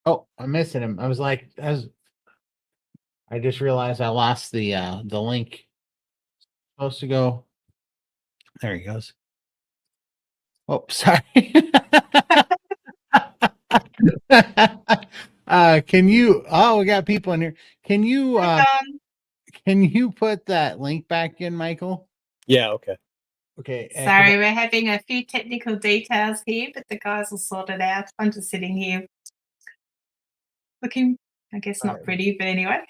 Oh, I'm missing him. I was like, I just realized I lost the link. Supposed to go. There he goes. Oh, sorry. Can you? Oh, we got people in here. Can you? Can you put that link back in, Michael? Yeah. Okay. Okay. Sorry, we're having a few technical details here, but the guys will sort it out. I'm just sitting here looking, I guess, not pretty, but anyway.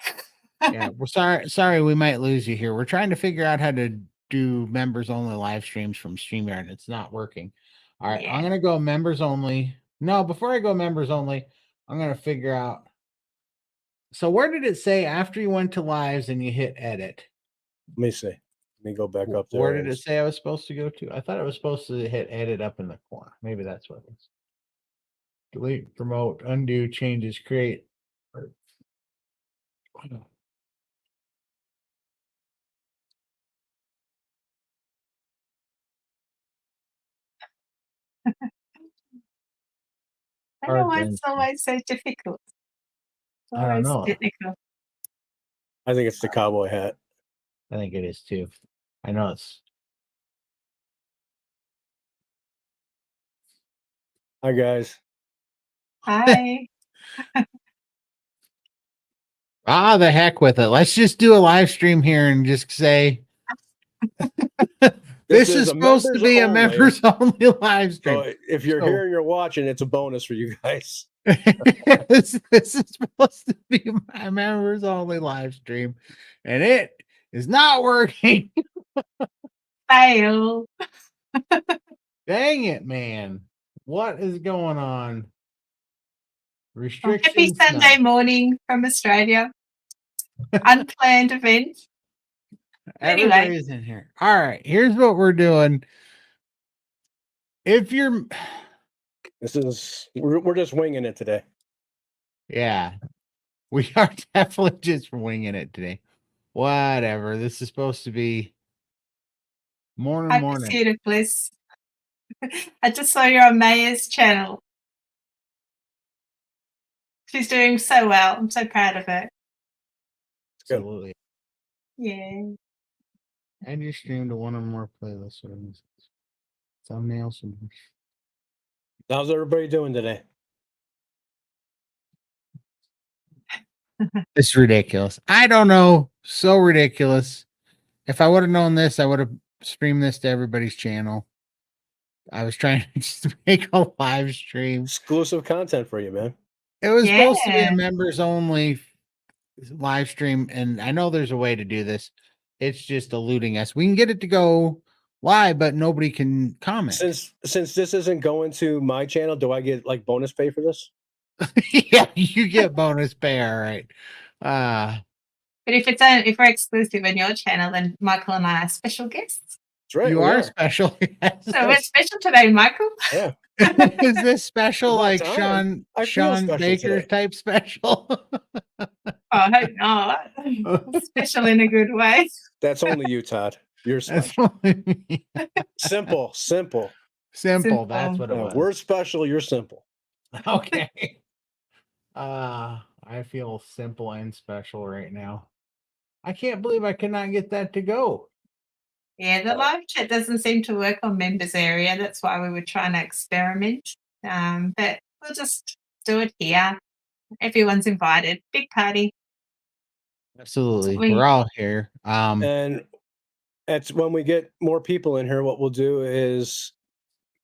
Yeah, we're sorry we might lose you here. We're trying to figure out how to do members only live streams from StreamYard. It's not working. All right, I'm gonna go members only. No, before I go members only, I'm gonna figure out. So where did it say after you went to lives and you hit edit? Let me see. Let me go back up there. Where did it say I was supposed to go to? I thought I was supposed to hit edit up in the corner. Maybe that's what it is. Delete, promote, undo, changes, create. I don't know why it's always so difficult. I don't know. Technical. I think it's the cowboy hat. I think it is too. I know it's. Hi, guys. Hi. The heck with it. Let's just do a live stream here and just say this is supposed to be a members only live stream. So if you're here and you're watching, it's a bonus for you guys. this is supposed to be my members only live stream, and it is not working. Fail. Dang it, man. What is going on? Restrictions. Happy Sunday morning from Australia. Unplanned event. Everybody's in here. All right, here's what we're doing. If you're we're just winging it today. Yeah. We are definitely just winging it today. Whatever. This is supposed to be morning. Pursuit of bliss. I just saw you on Maya's channel. She's doing so well. I'm so proud of her. Absolutely. Yeah. And you stream to one or more playlists. Thumbnails. How's everybody doing today? It's ridiculous. I don't know. So ridiculous. If I would have known this, I would have streamed this to everybody's channel. I was trying to just make a live stream. Exclusive content for you, man. It was supposed to be a members only live stream, and I know there's a way to do this. It's just eluding us. We can get it to go live, but nobody can comment. Since this isn't going to my channel, do I get like bonus pay for this? Yeah, you get bonus pay, all right. But if we're exclusive on your channel, then Michael and I are special guests. That's right. You are special. Yes. So we're special today, Michael. Yeah. Is this special like Sean Baker today. Type special? Oh, I hope not. Special in a good way. That's only you, Todd. You're special. Simple. That's what it was. We're special. You're simple. Okay. I feel simple and special right now. I can't believe I cannot get that to go. Yeah, the live chat doesn't seem to work on members area. That's why we were trying to experiment. But we'll just do it here. Everyone's invited. Big party. Absolutely. We're all here. And it's when we get more people in here, what we'll do is,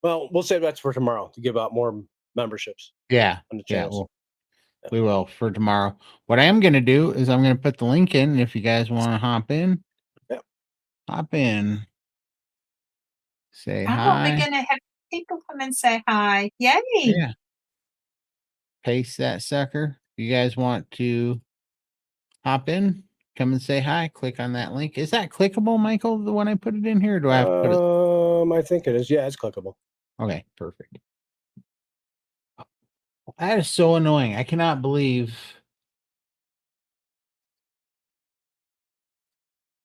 well, we'll save that for tomorrow to give out more memberships. Yeah. On the channels. We will for tomorrow. What I am going to do is I'm going to put the link in. If you guys want to hop in, hop in. Say hi. We're going to have people come and say hi. Yay. Yeah. Paste that sucker. If you guys want to hop in, come and say hi. Click on that link. Is that clickable, Michael, the one I put it in here? Or do I have to put it? I think it is. Yeah, it's clickable. Okay, perfect. That is so annoying. I cannot believe.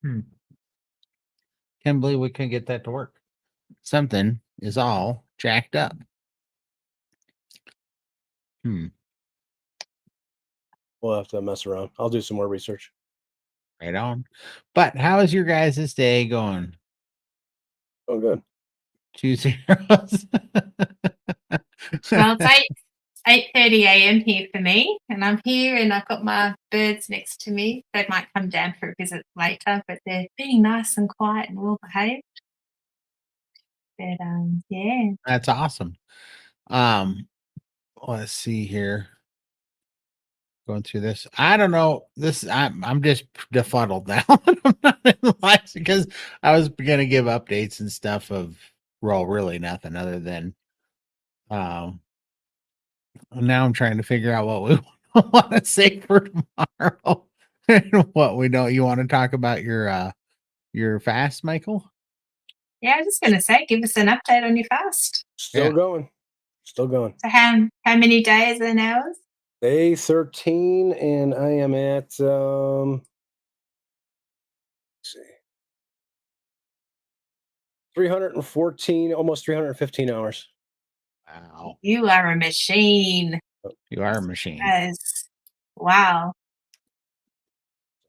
Can't believe we couldn't get that to work. Something is all jacked up. we'll have to mess around. I'll do some more research. Right on. But how is your guys' day going? Oh, good. 2 zeros. Well, it's 8:30 a.m. here for me, and I'm here, and I've got my birds next to me. They might come down for a visit later, but they're being nice and quiet and well behaved. But yeah, That's awesome. Let's see here. Going through this. I don't know. I'm just befuddled now. I'm not in the lives because I was gonna give updates and stuff of really nothing other than now I'm trying to figure out what we want to say for tomorrow and what we don't. You want to talk about your fast, Michael? yeah. I was just going to say, give us an update on your fast. Still going. Still going. So how many days and hours? Day 13, and I am at let's see, 314, almost 315 hours. Wow, You are a machine. you are a machine. Yes. Wow.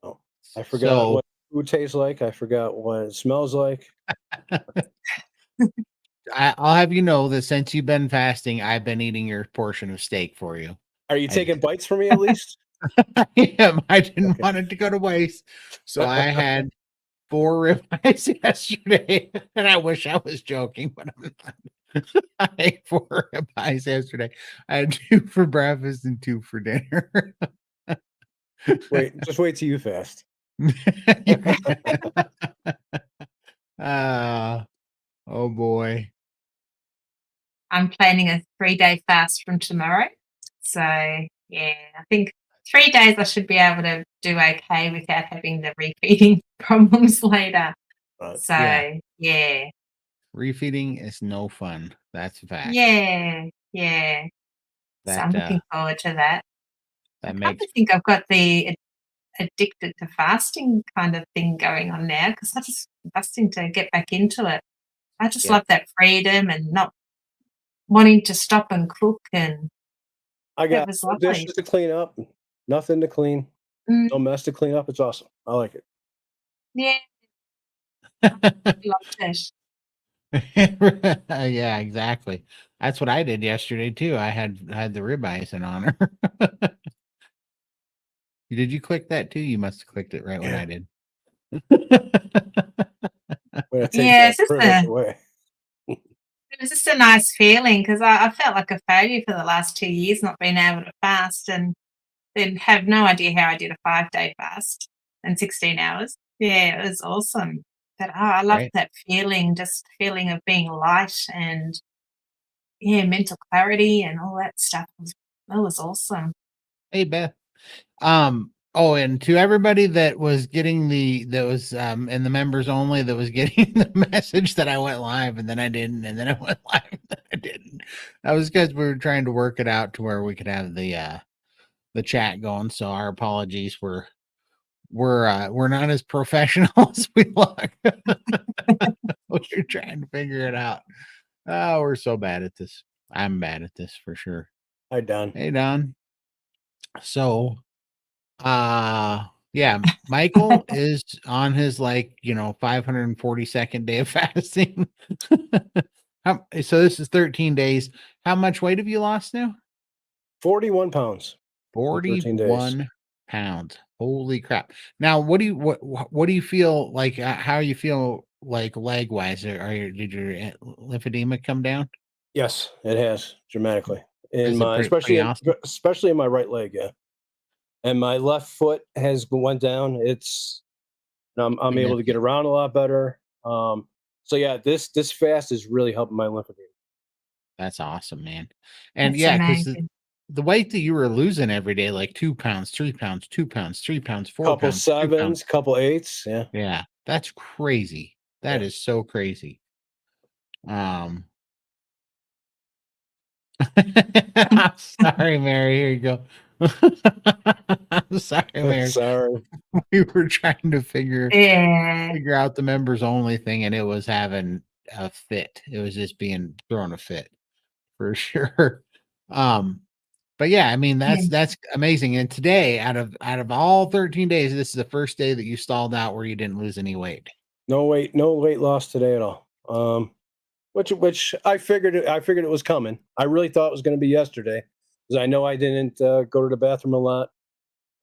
Oh, I forgot So what food tastes like. I forgot what it smells like. I'll have you know that since you've been fasting, I've been eating your portion of steak for you. Are you taking bites from me at least? I am. I didn't want it to go to waste, so I had 4 ribeyes yesterday, and I wish I was joking, but I'm not. I ate 4 ribeyes yesterday. I had 2 for breakfast and 2 for dinner. Just wait till you fast. Oh boy. I'm planning a 3-day fast from tomorrow. So yeah, I think 3 days I should be able to do okay without having the refeeding problems later. So yeah. Refeeding is no fun. That's a fact. Yeah. So I'm looking forward to that. I kind of think I've got the addicted to fasting kind of thing going on now because I just fasting to get back into it. I just love that freedom and not wanting to stop and cook, and I it got was no lovely. dishes to clean up, nothing to clean, no mess to clean up. It's awesome. I like it. Yeah, loved it. Yeah, exactly. That's what I did yesterday too. I had the ribeyes in honor. Did you click that too? You must have clicked it right when I did. Yeah, it was just a nice feeling because I felt like a failure for the last 2 years not being able to fast, and then have no idea how I did a 5-day fast and 16 hours. Yeah, it was awesome. But I loved that feeling, just feeling of being light and mental clarity and all that stuff. That was awesome. Hey Beth. Oh, and to everybody that was getting in the members only that was getting the message that I went live and then I didn't, and then I went live and then I didn't. That was because we were trying to work it out to where we could have the chat going. So our apologies. We're not as professional as we look. We're trying to figure it out. Oh, we're so bad at this. I'm bad at this for sure. Hi, Don. Hey, Don. So, yeah, Michael is on his 542nd day of fasting. So this is 13 days. How much weight have you lost now? 41 pounds. 41 pounds. Holy crap. Now, what do you feel like? How you feel like leg wise? Did your lymphedema come down? Yes, it has dramatically. Pretty awesome? Especially in my right leg, yeah. And my left foot has went down. I'm able to get around a lot better. So yeah, this fast is really helping my lymphedema. That's awesome, man. And That's yeah, because the weight that you were losing every day, like 2 pounds, 3 pounds, 2 pounds, 3 pounds, 4 couple pounds, 7s, couple 8s, yeah. Yeah, that's crazy. That is so crazy. I'm sorry, Mary. Here you go. I'm sorry, Mary. Sorry. We were trying to figure out the members only thing, and it was having a fit. It was just being throwing a fit for sure. But yeah, I mean Yeah. that's amazing. And today, out of all 13 days, this is the first day that you stalled out where you didn't lose any weight. No weight loss today at all. Which I figured it was coming. I really thought it was going to be yesterday because I know I didn't go to the bathroom a lot,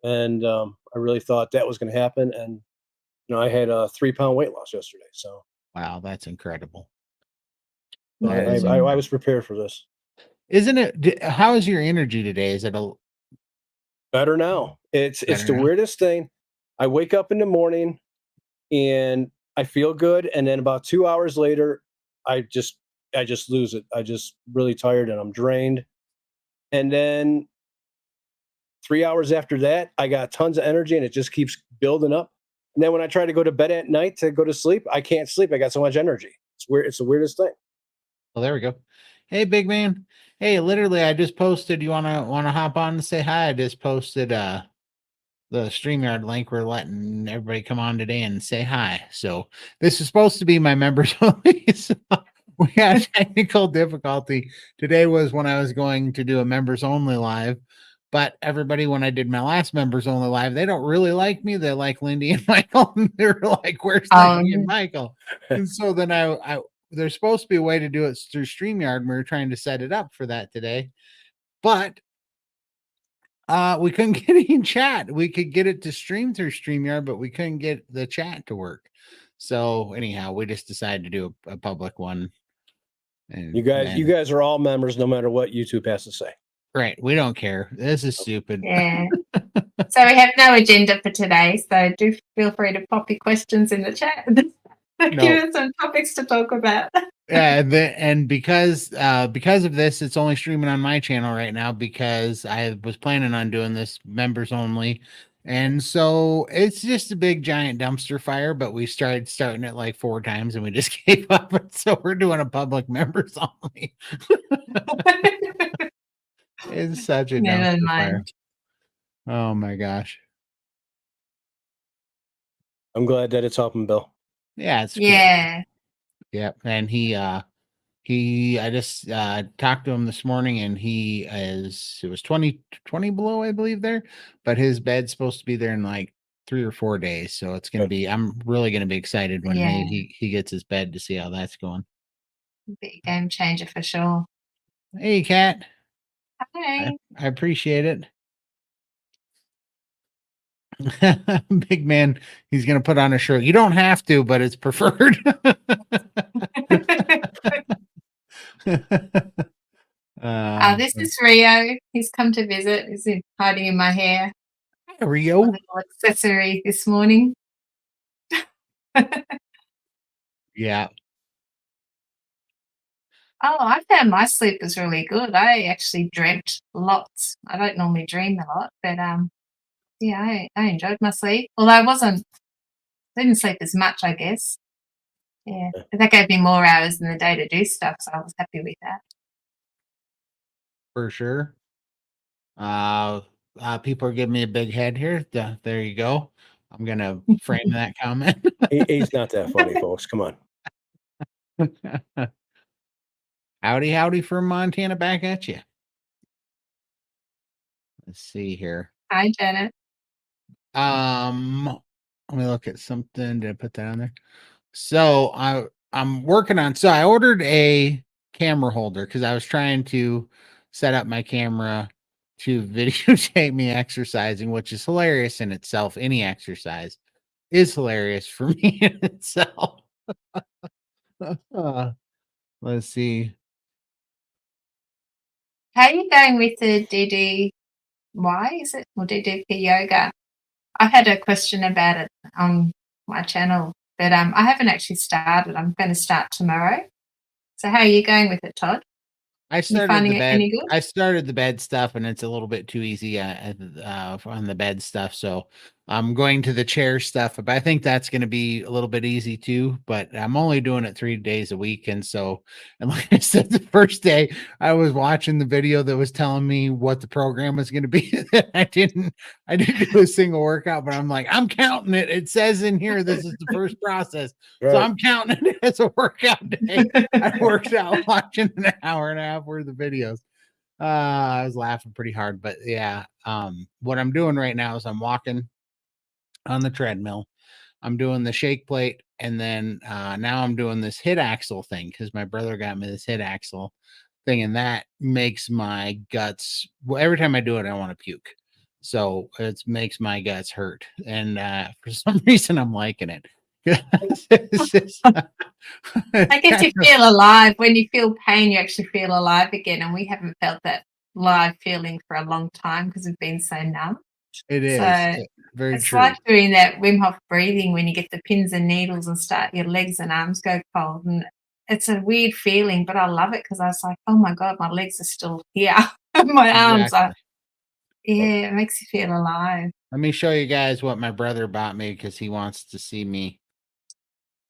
and I really thought that was going to happen. And I had a 3-pound weight loss yesterday, so Wow, that's incredible. I, That is I, I was prepared for this. Isn't it? How is your energy today? Is it a Better now. It's better the now? weirdest thing. I wake up in the morning and I feel good, and then about 2 hours later, I just lose it. I just really tired and I'm drained. And then 3 hours after that, I got tons of energy and it just keeps building up. And then when I try to go to bed at night to go to sleep, I can't sleep. I got so much energy. It's weird. It's the weirdest thing. Well, there we go. Hey, big man. Hey, literally, I just posted. You wanna hop on and say hi? I just posted the StreamYard link. We're letting everybody come on today and say hi. So this is supposed to be my members only. So we had technical difficulty. Today was when I was going to do a members only live. But everybody, when I did my last members only live, they don't really like me. They like Lindy and Michael. And they're like, where's Lindy and Michael? And so then I there's supposed to be a way to do it through StreamYard. And we were trying to set it up for that today. But we couldn't get any chat. We could get it to stream through StreamYard, but we couldn't get the chat to work. So anyhow, we just decided to do a public one. And You guys are all members, no matter what YouTube has to say. right. We don't care. This is stupid. Yeah. So we have no agenda for today. So do feel free to pop your questions in the chat. Give us some topics to talk about. And because of this, it's only streaming on my channel right now because I was planning on doing this members only. And so it's just a big giant dumpster fire, but we starting it like 4 times and we just gave up. So we're doing a public members only. It's such a Never dumpster mind. fire. Oh my gosh. I'm glad that it's helping Bill. Yeah, it's cool. Yeah. Yep. And I just talked to him this morning and it was 20 below, I believe there, but his bed's supposed to be there in like 3 or 4 days. So it's going to be, I'm really going to be excited when he gets his bed to see how that's going. Be a game changer for sure. Hey, Kat. Hi. I appreciate it. Big man, he's going to put on a shirt. You don't have to, but it's preferred. This is Rio. He's come to visit. He's hiding in my hair. Hi, Rio. A little accessory this morning. Yeah. Oh, I found my sleep was really good. I actually dreamt lots. I don't normally dream a lot, but yeah, I enjoyed my sleep. Although I didn't sleep as much, I guess. Yeah, but that gave me more hours in the day to do stuff, so I was happy with that. For sure. People are giving me a big head here. There you go. I'm gonna frame that comment. He's not that funny, folks. Come on. Howdy from Montana, back at you. Let's see here. Hi, Janet. Let me look at something. Did I put that on there? So I'm working on. So I ordered a camera holder because I was trying to set up my camera to videotape me exercising, which is hilarious in itself. Any exercise is hilarious for me in itself. Let's see. How are you going with the DDY? Is it or DDP yoga? I had a question about it on my channel, but I haven't actually started. I'm going to start tomorrow. So how are you going with it, Todd? I started finding the it bed. any good? I started the bed stuff, and it's a little bit too easy on the bed stuff. So I'm going to the chair stuff, but I think that's going to be a little bit easy too. But I'm only doing it 3 days a week, and like I said, the first day I was watching the video that was telling me what the program was going to be. I didn't do a single workout, but I'm like, I'm counting it. It says in here this is the first process, Right. so I'm counting it as a workout day. I worked out watching an hour and a half worth of videos. I was laughing pretty hard, but yeah. What I'm doing right now is I'm walking on the treadmill. I'm doing the shake plate, and then now I'm doing this hit axle thing because my brother got me this hit axle thing, and that makes my guts. Well, every time I do it, I want to puke. So it makes my guts hurt, and for some reason, I'm liking it. It's just, I guess you feel alive. When you feel pain, you actually feel alive again. And we haven't felt that live feeling for a long time because we've been so numb. it is So very it's true. like doing that Wim Hof breathing when you get the pins and needles and start your legs and arms go cold. And it's a weird feeling, but I love it because I was like, oh my God, my legs are still here. My arms are. Yeah, it makes you feel alive. Let me show you guys what my brother bought me because he wants to see me.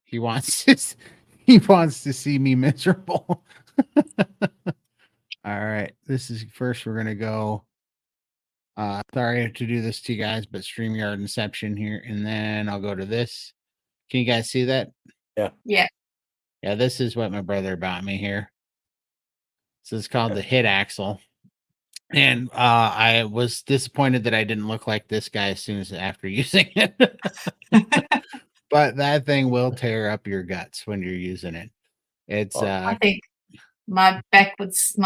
He wants to see me miserable. All right. This is first we're gonna go. Sorry to do this to you guys, but StreamYard Inception here, and then I'll go to this. Can you guys see that? Yeah. Yeah, this is what my brother bought me here. So it's called the Hit Axle. And I was disappointed that I didn't look like this guy as soon as after using it. But that thing will tear up your guts when you're using it. It's I think my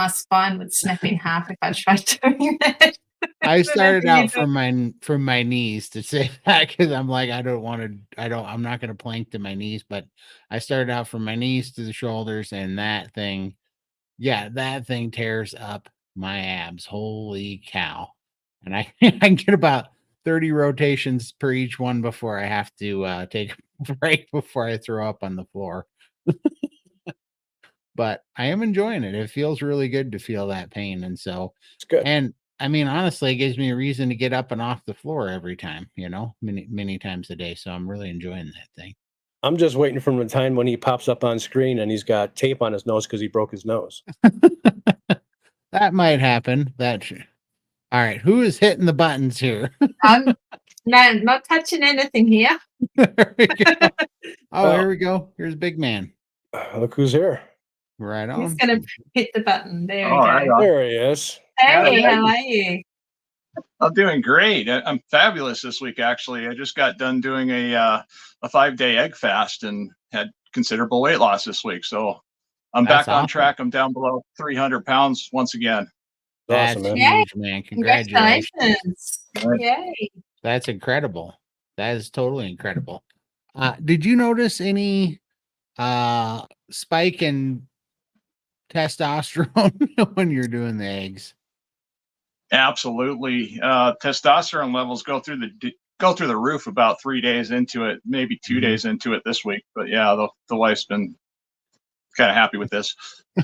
spine would snap in half if I tried doing that. I started out from my knees to say that because I'm like, I'm not gonna plank to my knees, but I started out from my knees to the shoulders, and that thing tears up my abs. Holy cow. And I can get about 30 rotations per each one before I have to take a break before I throw up on the floor. But I am enjoying it. It feels really good to feel that pain. And so It's good. And I mean, honestly, it gives me a reason to get up and off the floor every time, many times a day. So I'm really enjoying that thing. I'm just waiting for the time when he pops up on screen and he's got tape on his nose because he broke his nose. That might happen. All right. Who is hitting the buttons here? I'm not touching anything here. There we go. Oh, here we go. Here's Big Man. Look who's here. Right on. He's going to hit the button. There we go. Right on. There he is. Hey, how are you? I'm doing great. I'm fabulous this week, actually. I just got done doing a 5-day egg fast and had considerable weight loss this week. So I'm That's back on awesome. track. I'm down below 300 pounds once again. That's Awesome, man. huge, man. Congratulations. Yay. That's incredible. That is totally incredible. Did you notice any spike in testosterone when you're doing the eggs? Absolutely. Testosterone levels go through the roof about 3 days into it, maybe 2 days into it this week. But yeah, the wife's been kind of happy with this.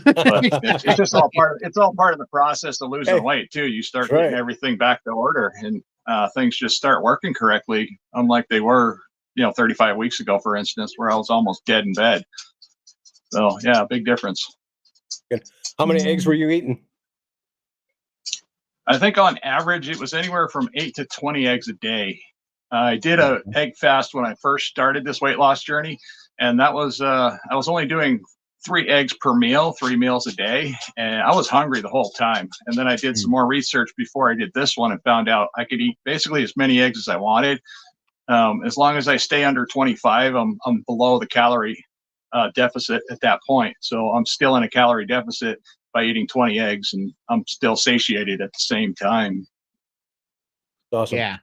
But it's just all part of the process of losing weight too. You start getting everything back to order, and things just start working correctly, unlike they were 35 weeks ago, for instance, where I was almost dead in bed. So yeah, big difference. Good. How many eggs were you eating? I think on average it was anywhere from 8 to 20 eggs a day. I did a egg fast when I first started this weight loss journey, and that was I was only doing 3 eggs per meal, 3 meals a day, and I was hungry the whole time. And then I did some more research before I did this one and found out I could eat basically as many eggs as I wanted. As long as I stay under 25, I'm below the calorie deficit at that point. So I'm still in a calorie deficit by eating 20 eggs, and I'm still satiated at the same time. Awesome. Yeah.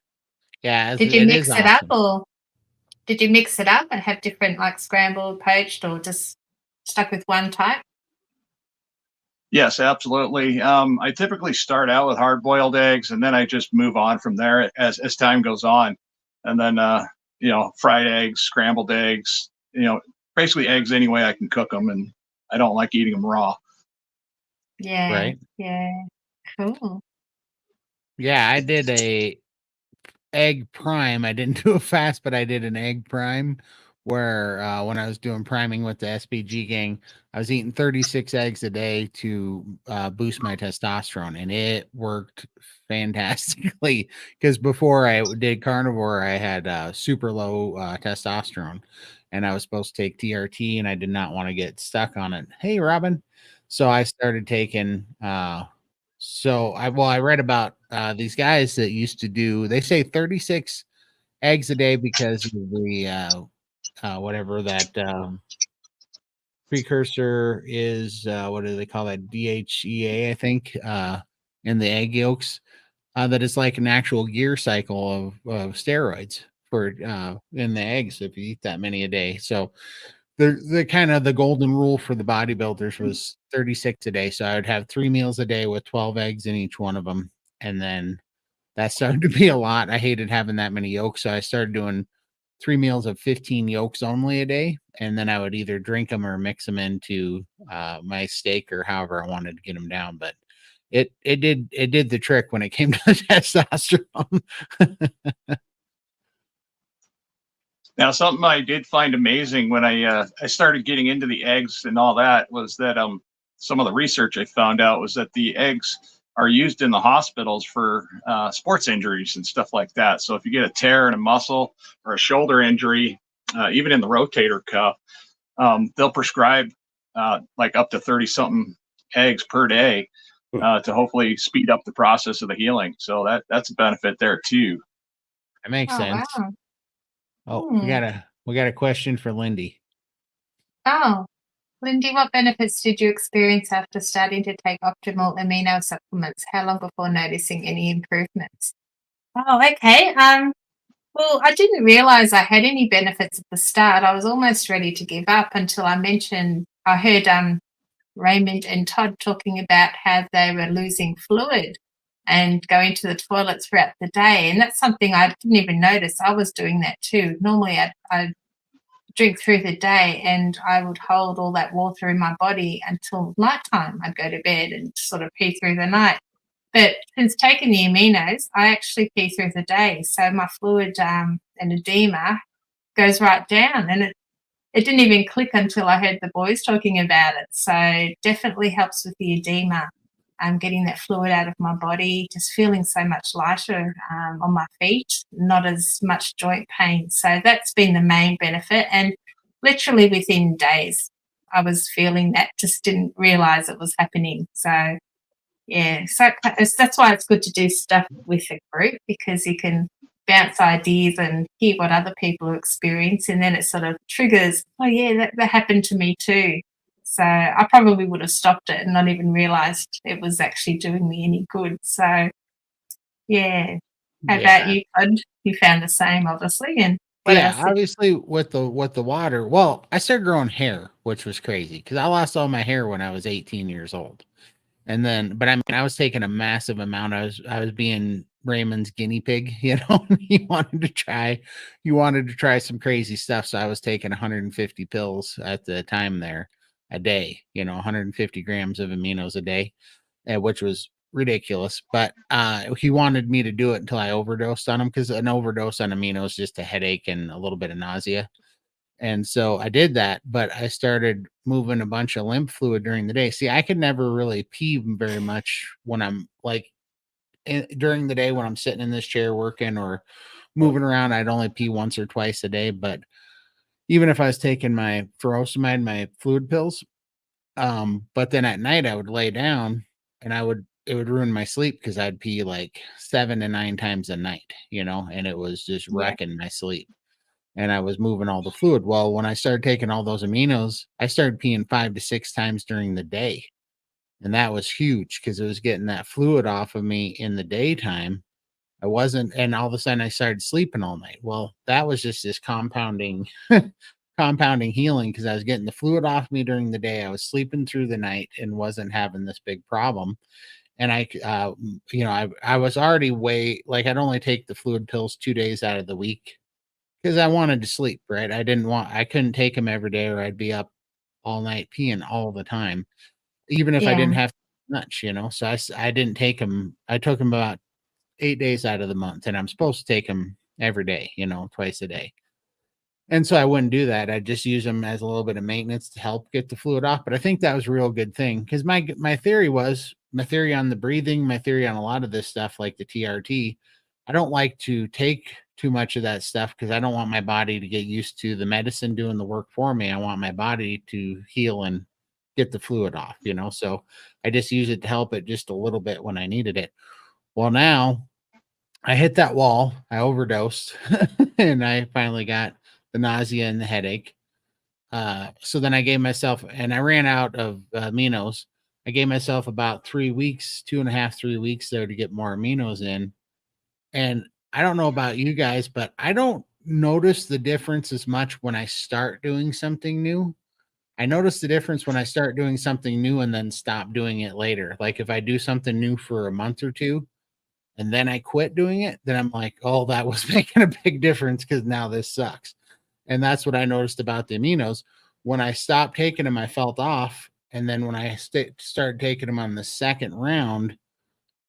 Did you mix it up, or did you mix it up and have different, like scrambled, poached, or just stuck with one type? Yes, absolutely. I typically start out with hard-boiled eggs, and then I just move on from there as time goes on. And then, fried eggs, scrambled eggs, basically eggs any way I can cook them, and I don't like eating them raw. Yeah. Right. Yeah. Cool. Yeah, I did a egg prime. I didn't do a fast, but I did an egg prime where when I was doing priming with the SPG gang, I was eating 36 eggs a day to boost my testosterone, and it worked fantastically because before I did carnivore, I had super low testosterone, and I was supposed to take TRT, and I did not want to get stuck on it. Hey, Robin. So I started taking So I read about these guys that used to do, they say 36 eggs a day because of the whatever that precursor is, what do they call that? DHEA, I think, in the egg yolks. That is like an actual gear cycle of steroids for in the eggs if you eat that many a day. So the kind of the golden rule for the bodybuilders was 36 a day. So I would have 3 meals a day with 12 eggs in each one of them. And then that started to be a lot. I hated having that many yolks. So I started doing 3 meals of 15 yolks only a day. And then I would either drink them or mix them into my steak or however I wanted to get them down. But it did the trick when it came to testosterone. Now, something I did find amazing when I started getting into the eggs and all that was that some of the research I found out was that the eggs are used in the hospitals for sports injuries and stuff like that. So if you get a tear in a muscle or a shoulder injury, even in the rotator cuff, they'll prescribe like up to 30 something eggs per day to hopefully speed up the process of the healing. So that's a benefit there too. That makes Oh, sense. wow. Oh, we Hmm. got a question for Lindy. Oh, Lindy, what benefits did you experience after starting to take optimal amino supplements? How long before noticing any improvements? Oh, okay. Well, I didn't realize I had any benefits at the start. I was almost ready to give up until I heard Raymond and Todd talking about how they were losing fluid and going to the toilet throughout the day. And that's something I didn't even notice. I was doing that too. Normally, I'd drink through the day and I would hold all that water in my body until nighttime. I'd go to bed and sort of pee through the night. But since taking the aminos, I actually pee through the day. So my fluid and edema goes right down. And it didn't even click until I heard the boys talking about it. So it definitely helps with the edema. Getting that fluid out of my body, just feeling so much lighter on my feet, not as much joint pain. So that's been the main benefit. And literally within days, I was feeling that, just didn't realize it was happening. So yeah, so that's why it's good to do stuff with a group, because you can bounce ideas and hear what other people experience, and then it sort of triggers, oh yeah, that happened to me too. So I probably would have stopped it and not even realized it was actually doing me any good. So yeah. How about Yeah. you, Todd? You found the same, obviously. And what Yeah, else did obviously with the water. Well, I started growing hair, which was crazy because I lost all my hair when I was 18 years old. And then, but I mean, I was taking a massive amount. I was being Raymond's guinea pig, you know. He wanted to try some crazy stuff. So I was taking 150 pills at the time there a day, 150 grams of aminos a day, which was ridiculous. But he wanted me to do it until I overdosed on them because an overdose on amino is just a headache and a little bit of nausea. And so I did that, but I started moving a bunch of lymph fluid during the day. See, I could never really pee very much when I'm like during the day when I'm sitting in this chair working or moving around. I'd only pee once or twice a day. But even if I was taking my furosemide, my fluid pills, but then at night I would lay down and it would ruin my sleep because I'd pee like 7 to 9 times a night, and it was just yeah, wrecking my sleep. And I was moving all the fluid. Well, when I started taking all those aminos, I started peeing 5 to 6 times during the day. And that was huge because it was getting that fluid off of me in the daytime. I wasn't, and all of a sudden I started sleeping all night. Well, that was just this compounding healing because I was getting the fluid off me during the day. I was sleeping through the night and wasn't having this big problem. And I was already like I'd only take the fluid pills 2 days out of the week because I wanted to sleep, right? I couldn't take them every day or I'd be up all night peeing all the time, even if I yeah, didn't have much. So I didn't take them. I took them about 8 days out of the month, and I'm supposed to take them every day, twice a day. And so I wouldn't do that. I'd just use them as a little bit of maintenance to help get the fluid off. But I think that was a real good thing because my theory on the breathing, my theory on a lot of this stuff like the TRT. I don't like to take too much of that stuff because I don't want my body to get used to the medicine doing the work for me. I want my body to heal and get the fluid off, you know. So I just use it to help it just a little bit when I needed it. Well, now I hit that wall, I overdosed, and I finally got the nausea and the headache. So then I gave myself, and I ran out of aminos. I gave myself about 3 weeks, 2.5, 3 weeks there to get more aminos in. And I don't know about you guys, but I don't notice the difference as much when I start doing something new. I notice the difference when I start doing something new and then stop doing it later. Like if I do something new for a month or two and then I quit doing it, then I'm like, oh, that was making a big difference because now this sucks. And that's what I noticed about the aminos. When I stopped taking them, I felt off. And then when I started taking them on the second round,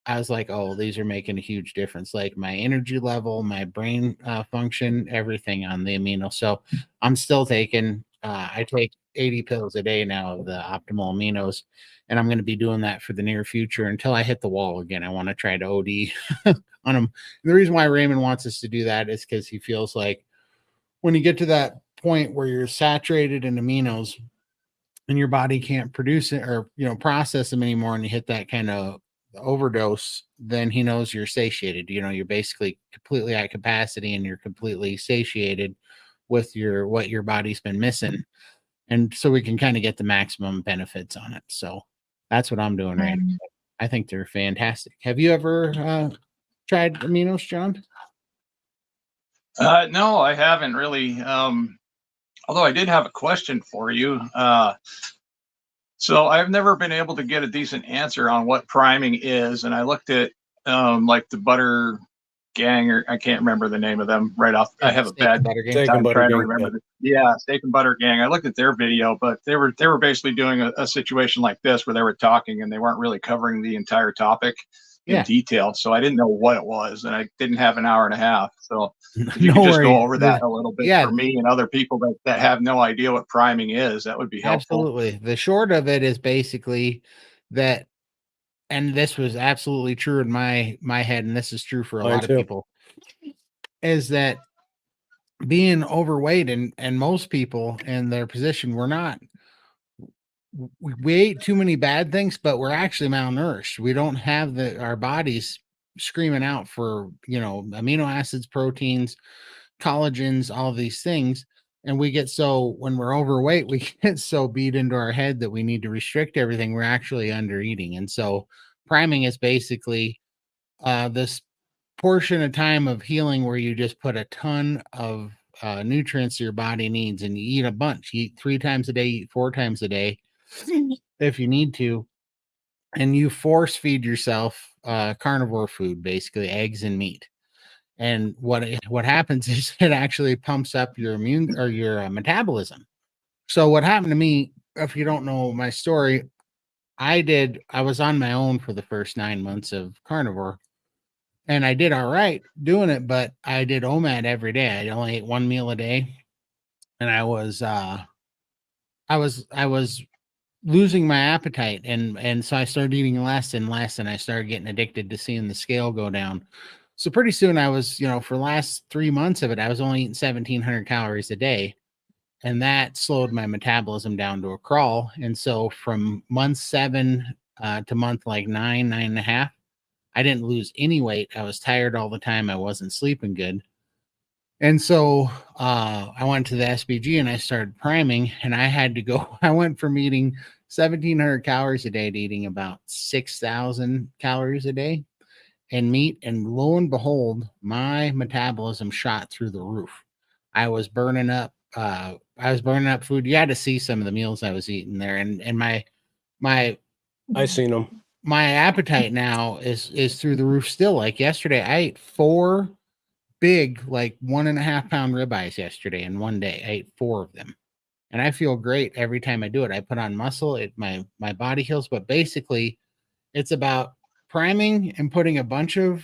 I was like, oh, these are making a huge difference. Like my energy level, my brain function, everything on the amino. So I'm still taking, I take 80 pills a day now of the optimal aminos. And I'm going to be doing that for the near future until I hit the wall again. I want to try to OD on them. And the reason why Raymond wants us to do that is because he feels like when you get to that point where you're saturated in aminos and your body can't produce it or, you know, process them anymore, and you hit that kind of overdose, then he knows you're satiated. You know, you're basically completely at capacity and you're completely satiated with your what your body's been missing. And so we can kind of get the maximum benefits on it. So that's what I'm doing right now. I think they're fantastic. Have you ever tried aminos, John? No, I haven't really. Although I did have a question for you. So I've never been able to get a decent answer on what priming is, and I looked at like the Butter Gang, or I can't remember the name of them right off. I have a bad time trying to remember. Steak and Butter Gang. I looked at their video, but they were basically doing a situation like this where they were talking and they weren't really covering the entire topic in detail. So I didn't know what it was, and I didn't have an hour and a half. So if you could just go over that a little bit for me and other people that have no idea what priming is, that would be helpful. Absolutely. The short of it is basically that, and this was absolutely true in my head, and this is true for a lot of people, is that being overweight and most people in their position, we ate too many bad things, but we're actually malnourished. We don't have our bodies screaming out for, you know, amino acids, proteins, collagens, all of these things. And we get so, when we're overweight, we get so beat into our head that we need to restrict everything. We're actually under eating. And so priming is basically this portion of time of healing where you just put a ton of nutrients your body needs, and you eat a bunch. You eat 3 times a day, eat 4 times a day if you need to, and you force feed yourself carnivore food, basically eggs and meat. And what happens is it actually pumps up your immune or your metabolism. So what happened to me, if you don't know my story, I was on my own for the first 9 months of carnivore, and I did all right doing it, but I did OMAD every day. I only ate 1 meal a day, and I was losing my appetite, and so I started eating less and less, and I started getting addicted to seeing the scale go down. So pretty soon I was, you know, for the last 3 months of it, I was only eating 1,700 calories a day. And that slowed my metabolism down to a crawl. And so from month 7 to month like 9.5, I didn't lose any weight. I was tired all the time. I wasn't sleeping good. And so I went to the SBG and I started priming, and I had to go. I went from eating 1,700 calories a day to eating about 6,000 calories a day and meat. And lo and behold, my metabolism shot through the roof. I was burning up food. You had to see some of the meals I was eating there. And my I seen them. My appetite now is through the roof still. Like yesterday, I ate 4 big, like 1.5 pound ribeyes yesterday in one day. I ate 4 of them. And I feel great every time I do it. I put on muscle, my body heals, but basically it's about priming and putting a bunch of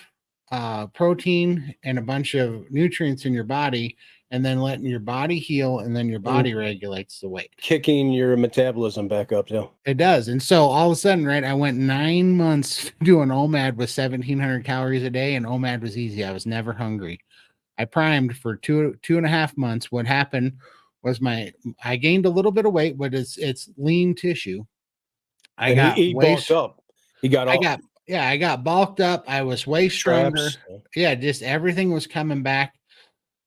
protein and a bunch of nutrients in your body, and then letting your body heal, and then your body regulates the weight. Kicking your metabolism back up, too. It does. And so all of a sudden, right, I went 9 months doing OMAD with 1,700 calories a day, and OMAD was easy. I was never hungry. I primed for 2.5 months. What happened was I gained a little bit of weight, but it's lean tissue. I And got he way, bulked up. He got I all got, yeah, I got bulked up. I was way stronger. straps. Yeah, just everything was coming back.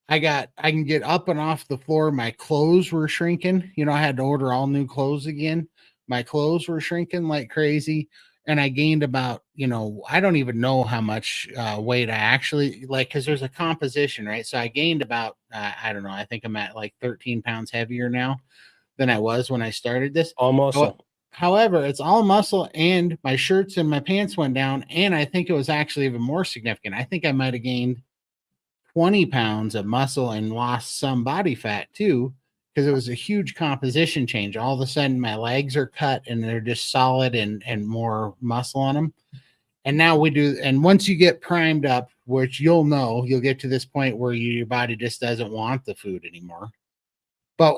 I can get up and off the floor. My clothes were shrinking. You know, I had to order all new clothes again. My clothes were shrinking like crazy. And I gained about, you know, I don't even know how much weight I actually like, because there's a composition, right? So I gained about, I don't know, I think I'm at like 13 pounds heavier now than I was when I started this. All muscle. However, it's all muscle, and my shirts and my pants went down. And I think it was actually even more significant. I think I might have gained 20 pounds of muscle and lost some body fat too, because it was a huge composition change. All of a sudden, my legs are cut and they're just solid and more muscle on them. And now we do, and once you get primed up, which you'll get to this point where your body just doesn't want the food anymore. But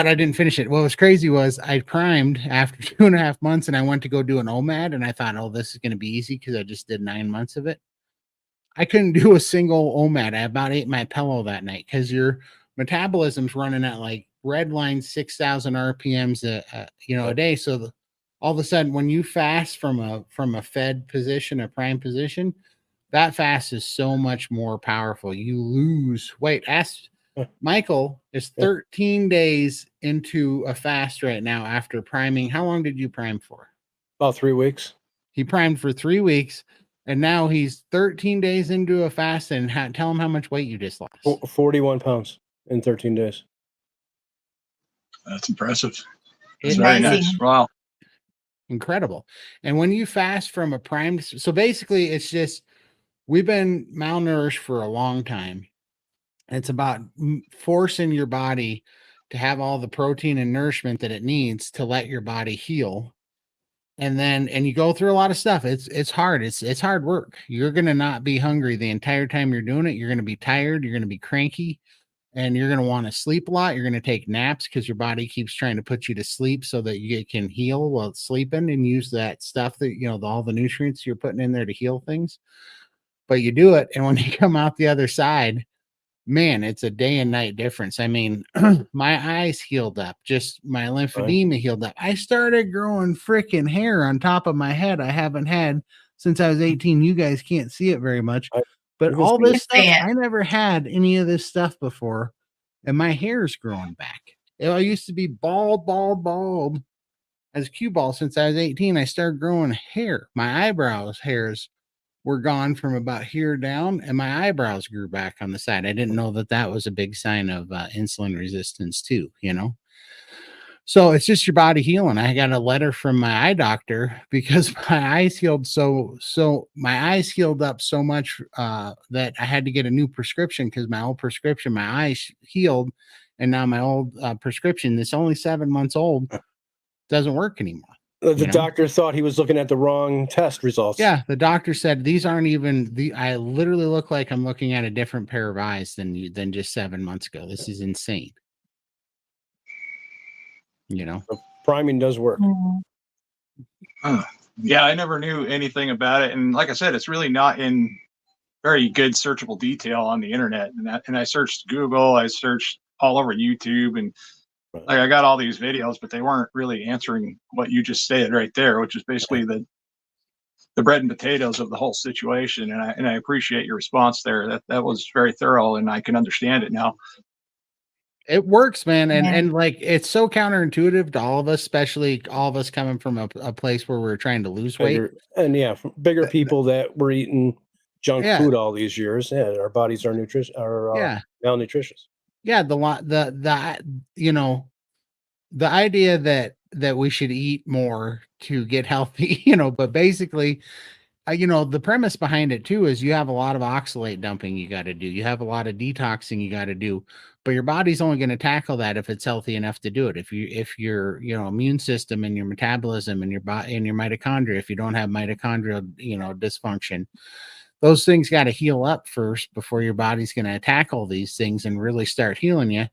I didn't finish it. What was crazy was I primed after 2.5 months, and I went to go do an OMAD, and I thought, oh, this is going to be easy because I just did 9 months of it. I couldn't do a single OMAD. I about ate my pillow that night because your metabolism's running at like red line 6,000 RPMs a day. So all of a sudden, when you fast from a fed position, a prime position, that fast is so much more powerful. You lose weight. Ask Michael is 13 days into a fast right now after priming. How long did you prime for? About 3 weeks. He primed for 3 weeks, and now he's 13 days into a fast. And tell him how much weight you just lost. 41 pounds in 13 days. That's impressive. It's very amazing. nice. Wow. Incredible. And when you fast from a primed, so basically it's just, we've been malnourished for a long time. It's about forcing your body to have all the protein and nourishment that it needs to let your body heal. And you go through a lot of stuff. It's hard. It's hard work. You're going to not be hungry the entire time you're doing it. You're going to be tired. You're going to be cranky, and you're going to want to sleep a lot. You're going to take naps because your body keeps trying to put you to sleep so that you can heal while it's sleeping and use that stuff that, all the nutrients you're putting in there to heal things. But you do it. And when you come out the other side, man, it's a day and night difference. I mean, my eyes healed up, just my lymphedema healed up. I started growing freaking hair on top of my head I haven't had since I was 18. You guys can't see it very much, but all this stuff, I never had any of this stuff before, and my hair's growing back. I used to be bald as cue ball since I was 18. I started growing hair. My eyebrows hairs were gone from about here down, and my eyebrows grew back on the side. I didn't know that was a big sign of insulin resistance too, So it's just your body healing. I got a letter from my eye doctor because my eyes healed my eyes healed up so much that I had to get a new prescription because my old prescription, my eyes healed, and now my old prescription that's only 7 months old doesn't work anymore. The doctor thought he was looking at the wrong test results. Yeah, the doctor said these aren't even I literally look like I'm looking at a different pair of eyes than just 7 months ago. This is insane. So priming does work. Yeah, I never knew anything about it, and like I said, it's really not in very good searchable detail on the internet. And I searched Google, I searched all over YouTube, and like I got all these videos, but they weren't really answering what you just said right there, which is basically the bread and potatoes of the whole situation. And I appreciate your response there. That was very thorough, and I can understand it now. It works, man. And like, it's so counterintuitive to all of us, especially all of us coming from a place where we're trying to lose weight. And bigger people that were eating junk food all these years. Yeah, our bodies are malnutritious. Yeah, the idea that we should eat more to get healthy, but basically, the premise behind it too is you have a lot of oxalate dumping you got to do. You have a lot of detoxing you got to do, but your body's only going to tackle that if it's healthy enough to do it. If your immune system and your metabolism and your body and your mitochondria, if you don't have mitochondrial dysfunction, those things got to heal up first before your body's going to attack all these things and really start healing you.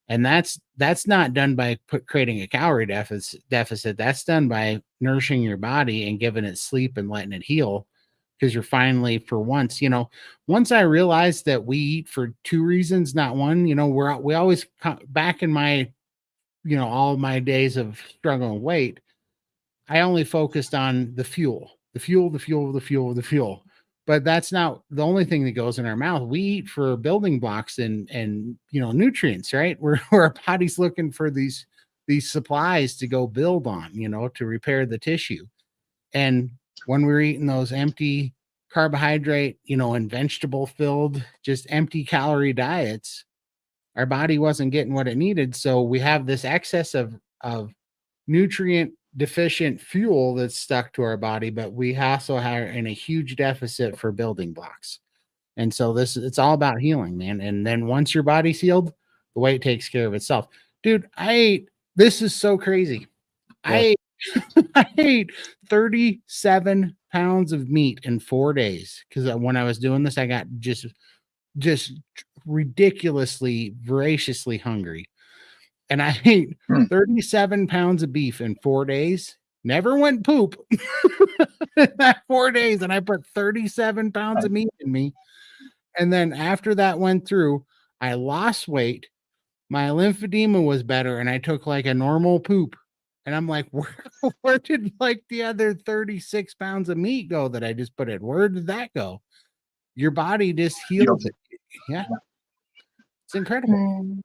And that's not done by creating a calorie deficit. That's done by nourishing your body and giving it sleep and letting it heal. Because you're finally, for once, once I realized that we eat for two reasons, not one. We always, back in my, all my days of struggling with weight, I only focused on the fuel. But that's not the only thing that goes in our mouth. We eat for building blocks and nutrients, right? Where our body's looking for these supplies to go build on, to repair the tissue. And when we're eating those empty carbohydrate, and vegetable filled, just empty calorie diets, our body wasn't getting what it needed. So we have this excess of nutrient deficient fuel that's stuck to our body, but we also are in a huge deficit for building blocks. And so it's all about healing, man. And then once your body's healed, the weight takes care of itself. Dude, this is so crazy. Yeah. I ate 37 pounds of meat in 4 days because when I was doing this, I got just ridiculously, voraciously hungry. And I ate 37 pounds of beef in 4 days. Never went poop in that 4 days. And I put 37 pounds of meat in me. And then after that went through, I lost weight. My lymphedema was better. And I took like a normal poop. And I'm like, where did like the other 36 pounds of meat go that I just put in? Where did that go? Your body just heals it. Yeah. It's incredible.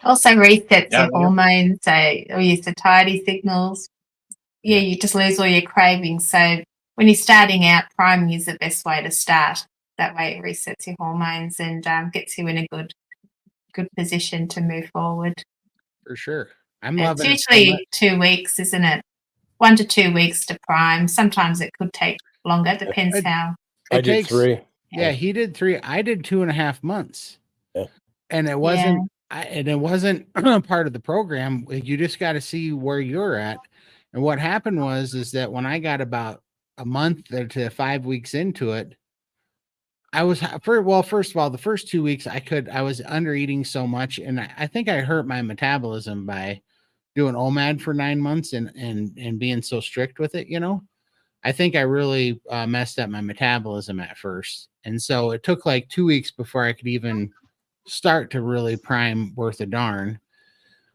Also resets your hormones, so your satiety signals. Yeah, you just lose all your cravings. So when you're starting out, priming is the best way to start. That way it resets your hormones and gets you in a good position to move forward. For sure. I'm loving it. It's usually 2 weeks, isn't it? 1 to 2 weeks to prime. Sometimes it could take longer. Depends how. I did 3. Yeah, he did 3. I did 2.5 months. Yeah. And it wasn't it wasn't part of the program. You just got to see where you're at. And what happened is that when I got about a month to 5 weeks into it, first of all, the first 2 weeks I was under eating so much, and I think I hurt my metabolism by doing OMAD for 9 months and being so strict with it. I think I really messed up my metabolism at first, and so it took like 2 weeks before I could even start to really prime worth a darn.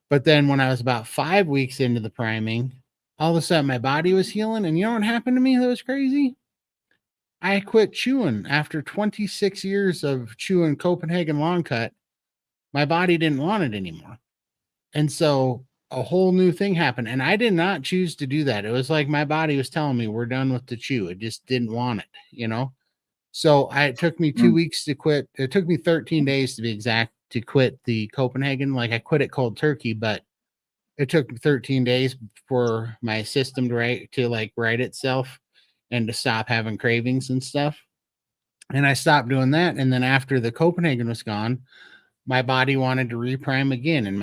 But then when I was about 5 weeks into the priming, all of a sudden my body was healing, and you know what happened to me that was crazy? I quit chewing after 26 years of chewing Copenhagen long cut. My body didn't want it anymore. And so a whole new thing happened. And I did not choose to do that. It was like my body was telling me we're done with the chew. It just didn't want it, So it took me 2 weeks to quit. It took me 13 days to be exact to quit the Copenhagen. Like I quit it cold turkey, but it took 13 days for my system to right itself and to stop having cravings and stuff. And I stopped doing that. And then after the Copenhagen was gone, my body wanted to reprime again. And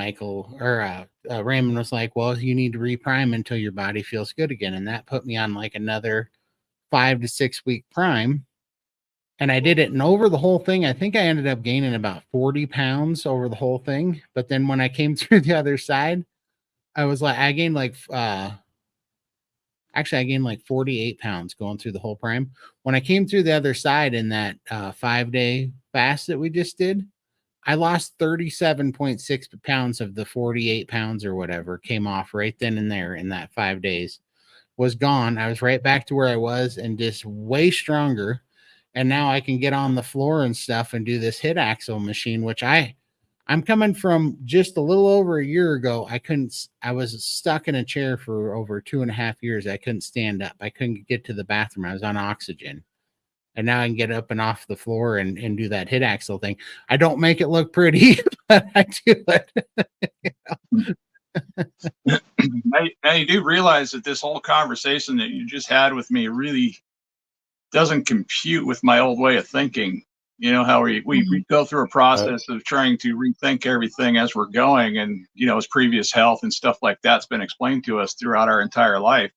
Raymond was like, well, you need to reprime until your body feels good again. And that put me on like another 5 to 6 week prime. And I did it. And over the whole thing, I think I ended up gaining about 40 pounds over the whole thing. But then when I came through the other side, I gained like 48 pounds going through the whole prime. When I came through the other side in that 5-day fast that we just did, I lost 37.6 pounds of the 48 pounds or whatever came off right then and there in that 5 days. Was gone. I was right back to where I was and just way stronger. And now I can get on the floor and stuff and do this hit axle machine, which I'm coming from just a little over a year ago. I was stuck in a chair for over 2.5 years. I couldn't stand up. I couldn't get to the bathroom. I was on oxygen. And now I can get up and off the floor and do that hit axle thing. I don't make it look pretty, but I do it. Now you do realize that this whole conversation that you just had with me really doesn't compute with my old way of thinking. You know how we go through a process of trying to rethink everything as we're going, and his previous health and stuff like that's been explained to us throughout our entire life,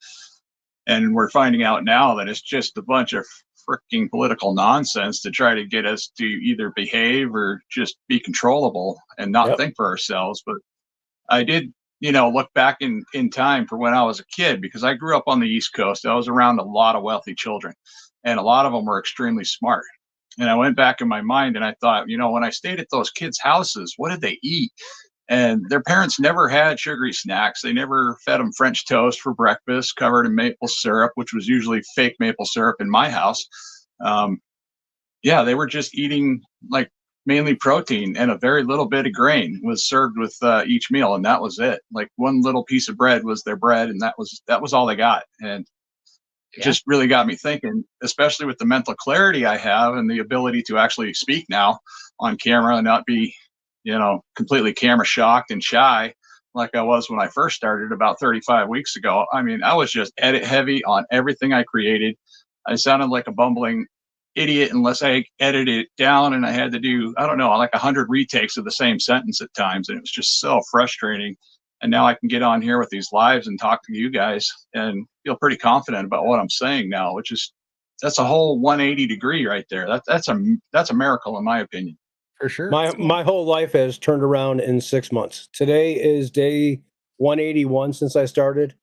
and we're finding out now that it's just a bunch of freaking political nonsense to try to get us to either behave or just be controllable and not think for ourselves. But I did look back in time for when I was a kid, because I grew up on the East Coast. I was around a lot of wealthy children, and a lot of them were extremely smart. And I went back in my mind and I thought, when I stayed at those kids' houses, what did they eat? And their parents never had sugary snacks. They never fed them French toast for breakfast covered in maple syrup, which was usually fake maple syrup in my house. Um, yeah, they were just eating like mainly protein, and a very little bit of grain was served with each meal, and that was it. Like one little piece of bread was their bread, and that was all they got. And it just really got me thinking, especially with the mental clarity I have and the ability to actually speak now on camera and not be, completely camera shocked and shy like I was when I first started about 35 weeks ago. I mean, I was just edit heavy on everything I created. I sounded like a bumbling idiot unless I edited it down, and I had to do, I don't know, like 100 retakes of the same sentence at times. And it was just so frustrating. And now I can get on here with these lives and talk to you guys and feel pretty confident about what I'm saying now, which is, that's a whole 180 degree right there. That's a miracle in my opinion. For sure. My whole life has turned around in 6 months. Today is day 181 since I started,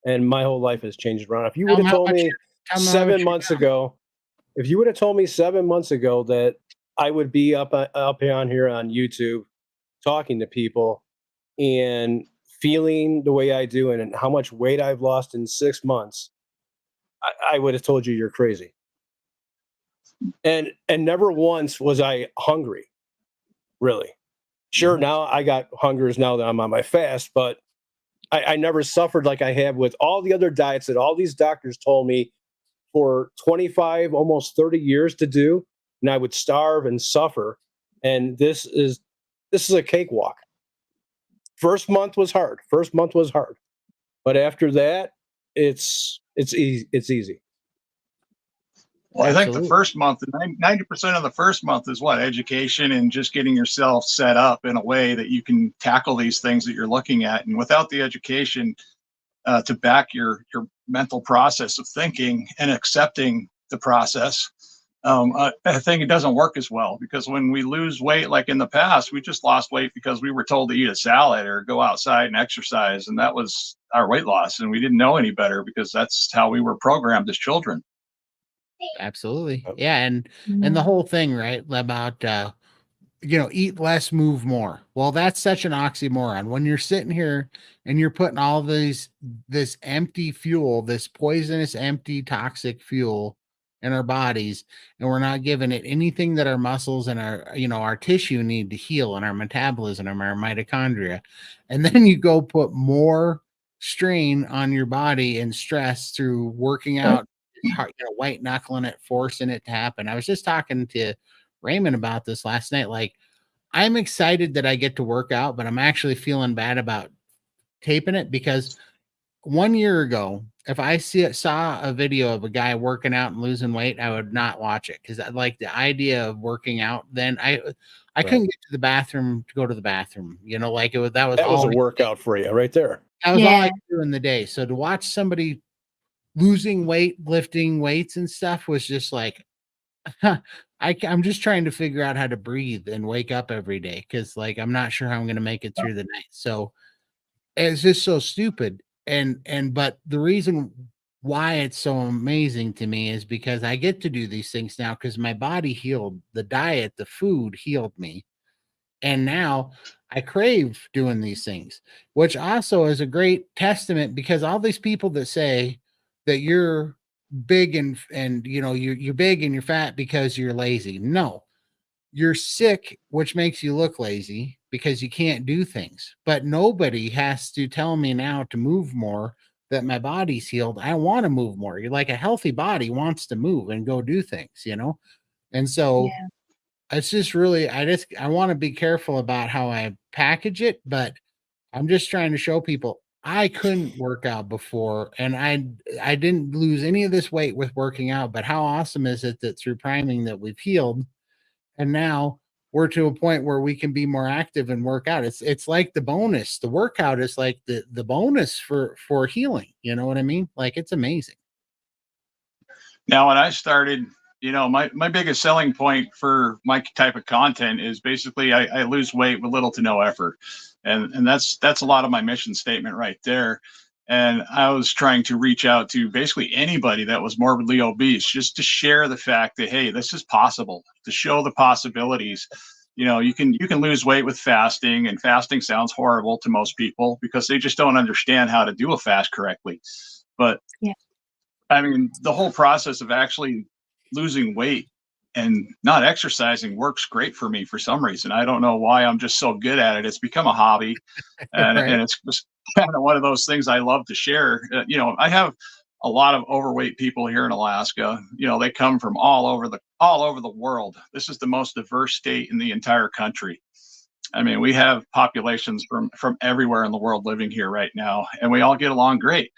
and my whole life has changed around. If you would have told me 7 months ago, if you would have told me 7 months ago that I would be up on here on YouTube talking to people and feeling the way I do and how much weight I've lost in 6 months, I would have told you you're crazy. And never once was I hungry, really. Sure, now I got hungers now that I'm on my fast, but I never suffered like I have with all the other diets that all these doctors told me for 25, almost 30 years to do, and I would starve and suffer. And this is a cakewalk. First month was hard. But after that, it's easy. Well, I think the first month, 90% of the first month is what? Education and just getting yourself set up in a way that you can tackle these things that you're looking at. And without the education to back your mental process of thinking and accepting the process, I think it doesn't work as well, because when we lose weight, like in the past, we just lost weight because we were told to eat a salad or go outside and exercise. And that was our weight loss. And we didn't know any better because that's how we were programmed as children. Absolutely. Yeah. And the whole thing, right, about, eat less, move more. Well, that's such an oxymoron. When you're sitting here and you're putting all this empty fuel, this poisonous, empty, toxic fuel in our bodies, and we're not giving it anything that our muscles and our tissue need to heal, and our metabolism and our mitochondria. And then you go put more strain on your body and stress through working out, white knuckling it, forcing it to happen. I was just talking to Raymond about this last night. Like, I'm excited that I get to work out, but I'm actually feeling bad about taping it, because 1 year ago, if I saw a video of a guy working out and losing weight, I would not watch it, because I like the idea of working out. Then I couldn't get to the bathroom to go to the bathroom. Like that was a workout for you right there. That was all I could do in the day. So to watch somebody losing weight, lifting weights and stuff was just like, I'm just trying to figure out how to breathe and wake up every day, because like I'm not sure how I'm going to make it through the night. So it's just so stupid. But the reason why it's so amazing to me is because I get to do these things now, because my body healed. The diet, the food healed me. And now I crave doing these things, which also is a great testament, because all these people that say that you're big and you're big and you're fat because you're lazy. No, you're sick, which makes you look lazy because you can't do things. But nobody has to tell me now to move more, that my body's healed. I want to move more. You're like, a healthy body wants to move and go do things, And so it's just really, I want to be careful about how I package it, but I'm just trying to show people I couldn't work out before, and I didn't lose any of this weight with working out. But how awesome is it that through priming that we've healed, and now we're to a point where we can be more active and work out. It's like the bonus. The workout is like the bonus for healing. You know what I mean? Like, it's amazing. Now, when I started, my biggest selling point for my type of content is basically I lose weight with little to no effort. And that's a lot of my mission statement right there. And I was trying to reach out to basically anybody that was morbidly obese, just to share the fact that, hey, this is possible, to show the possibilities. You can lose weight with fasting, and fasting sounds horrible to most people because they just don't understand how to do a fast correctly. But Yeah. I mean, the whole process of actually losing weight and not exercising works great for me for some reason. I don't know why I'm just so good at it. It's become a hobby, and Right. it's just kind of one of those things I love to share. I have a lot of overweight people here in Alaska. They come from all over the world. This is the most diverse state in the entire country. I mean, we have populations from everywhere in the world living here right now, and we all get along great.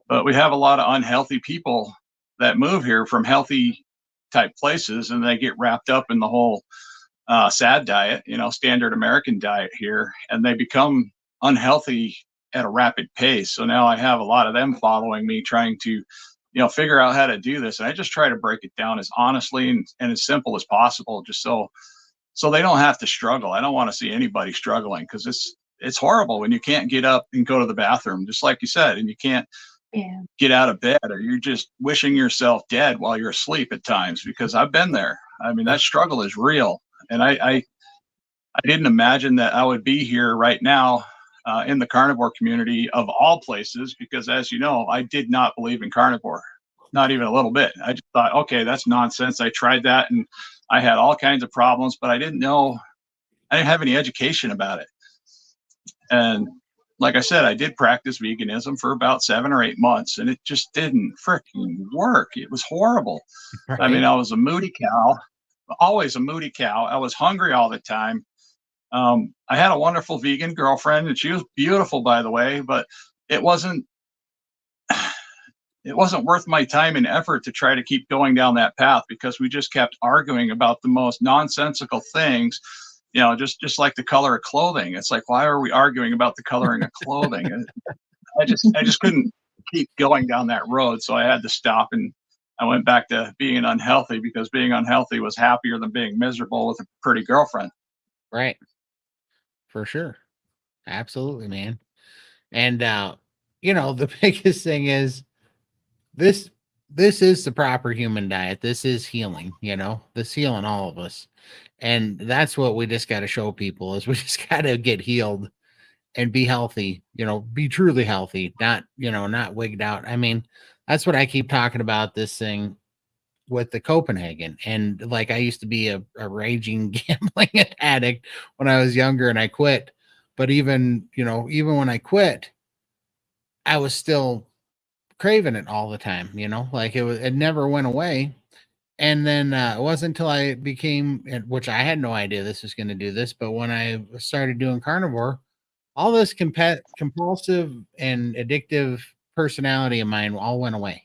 But we have a lot of unhealthy people that move here from healthy type places, and they get wrapped up in the whole SAD diet, standard American diet here, and they become unhealthy at a rapid pace. So now I have a lot of them following me, trying to, figure out how to do this. And I just try to break it down as honestly and as simple as possible, just so they don't have to struggle. I don't want to see anybody struggling, because it's horrible when you can't get up and go to the bathroom, just like you said, and you can't get out of bed, or you're just wishing yourself dead while you're asleep at times, because I've been there. I mean, that struggle is real. And I didn't imagine that I would be here right now in the carnivore community of all places, because as you know, I did not believe in carnivore, not even a little bit. I just thought, okay, that's nonsense. I tried that and I had all kinds of problems, but I didn't have any education about it. And like I said, I did practice veganism for about 7 or 8 months, and it just didn't freaking work. It was horrible. Right. I mean, I was a moody cow, always a moody cow. I was hungry all the time. I had a wonderful vegan girlfriend, and she was beautiful, by the way, but it wasn't worth my time and effort to try to keep going down that path, because we just kept arguing about the most nonsensical things. Just like the color of clothing. It's like, why are we arguing about the coloring of clothing? I just couldn't keep going down that road. So I had to stop, and I went back to being unhealthy, because being unhealthy was happier than being miserable with a pretty girlfriend. Right. For sure. Absolutely, man. And the biggest thing is this is the proper human diet. This is healing, this healing all of us. And that's what we just got to show people, is we just got to get healed and be healthy, be truly healthy, not wigged out. I mean, that's what I keep talking about, this thing with the Copenhagen. And like, I used to be a raging gambling addict when I was younger, and I quit. But even when I quit, I was still craving it all the time, like it never went away. And then it wasn't until I became, which I had no idea this was going to do this, but when I started doing carnivore, all this compulsive and addictive personality of mine all went away.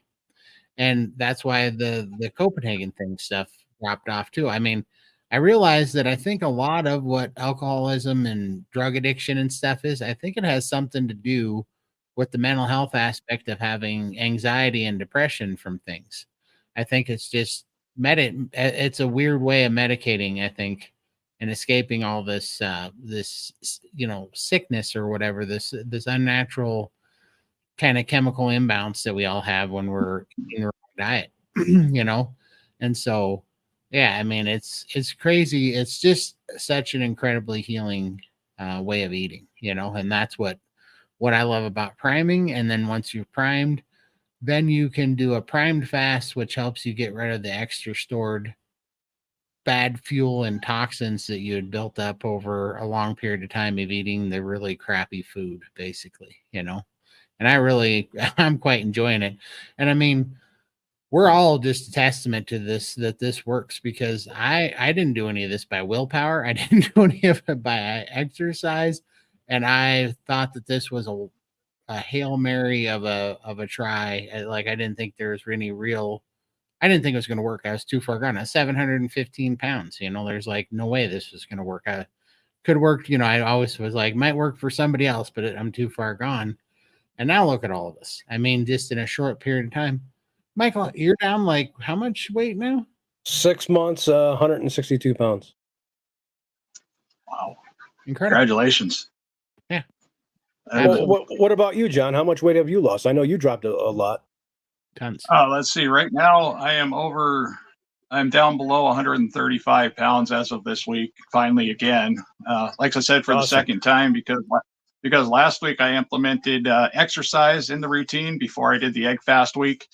And that's why the Copenhagen thing stuff dropped off too. I mean, I realized that I think a lot of what alcoholism and drug addiction and stuff is, I think it has something to do with the mental health aspect of having anxiety and depression from things. I think it's just it's a weird way of medicating, I think, and escaping all this sickness or whatever, this unnatural kind of chemical imbalance that we all have when we're eating the wrong diet. And so yeah, I mean, it's crazy. It's just such an incredibly healing way of eating, and that's what I love about priming. And then once you've primed, then you can do a primed fast, which helps you get rid of the extra stored bad fuel and toxins that you had built up over a long period of time of eating the really crappy food, basically, And I'm quite enjoying it. And I mean, we're all just a testament to this, that this works, because I didn't do any of this by willpower. I didn't do any of it by exercise. And I thought that this was a Hail Mary of a try. Like, I didn't think there was any real, I didn't think it was going to work. I was too far gone. I was 715 pounds. There's like no way this was going to work. I could work, I always was like, might work for somebody else, but I'm too far gone. And now look at all of us. I mean, just in a short period of time. Michael, you're down like how much weight now? 6 months, 162 pounds. Wow. Incredible. Congratulations. Yeah. Well, what about you, John? How much weight have you lost? I know you dropped a lot. Tons. Let's see. Right now, I am over I'm down below 135 pounds as of this week. Finally, again, like I said, for the second time, because last week I implemented exercise in the routine before I did the egg fast week.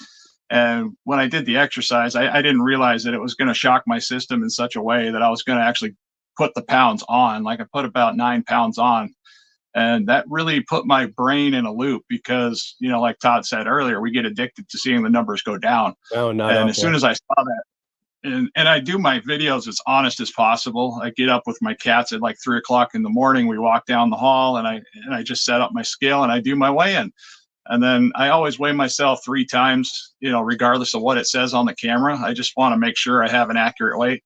And when I did the exercise, I didn't realize that it was going to shock my system in such a way that I was going to actually put the pounds on. Like I put about 9 pounds on. And that really put my brain in a loop because, you know, like Todd said earlier, we get addicted to seeing the numbers go down. Oh, not and up, as soon as I saw that, and I do my videos as honest as possible. I get up with my cats at like 3 o'clock in the morning. We walk down the hall and I just set up my scale and I do my weigh-in. And then I always weigh myself 3 times, you know, regardless of what it says on the camera. I just want to make sure I have an accurate weight.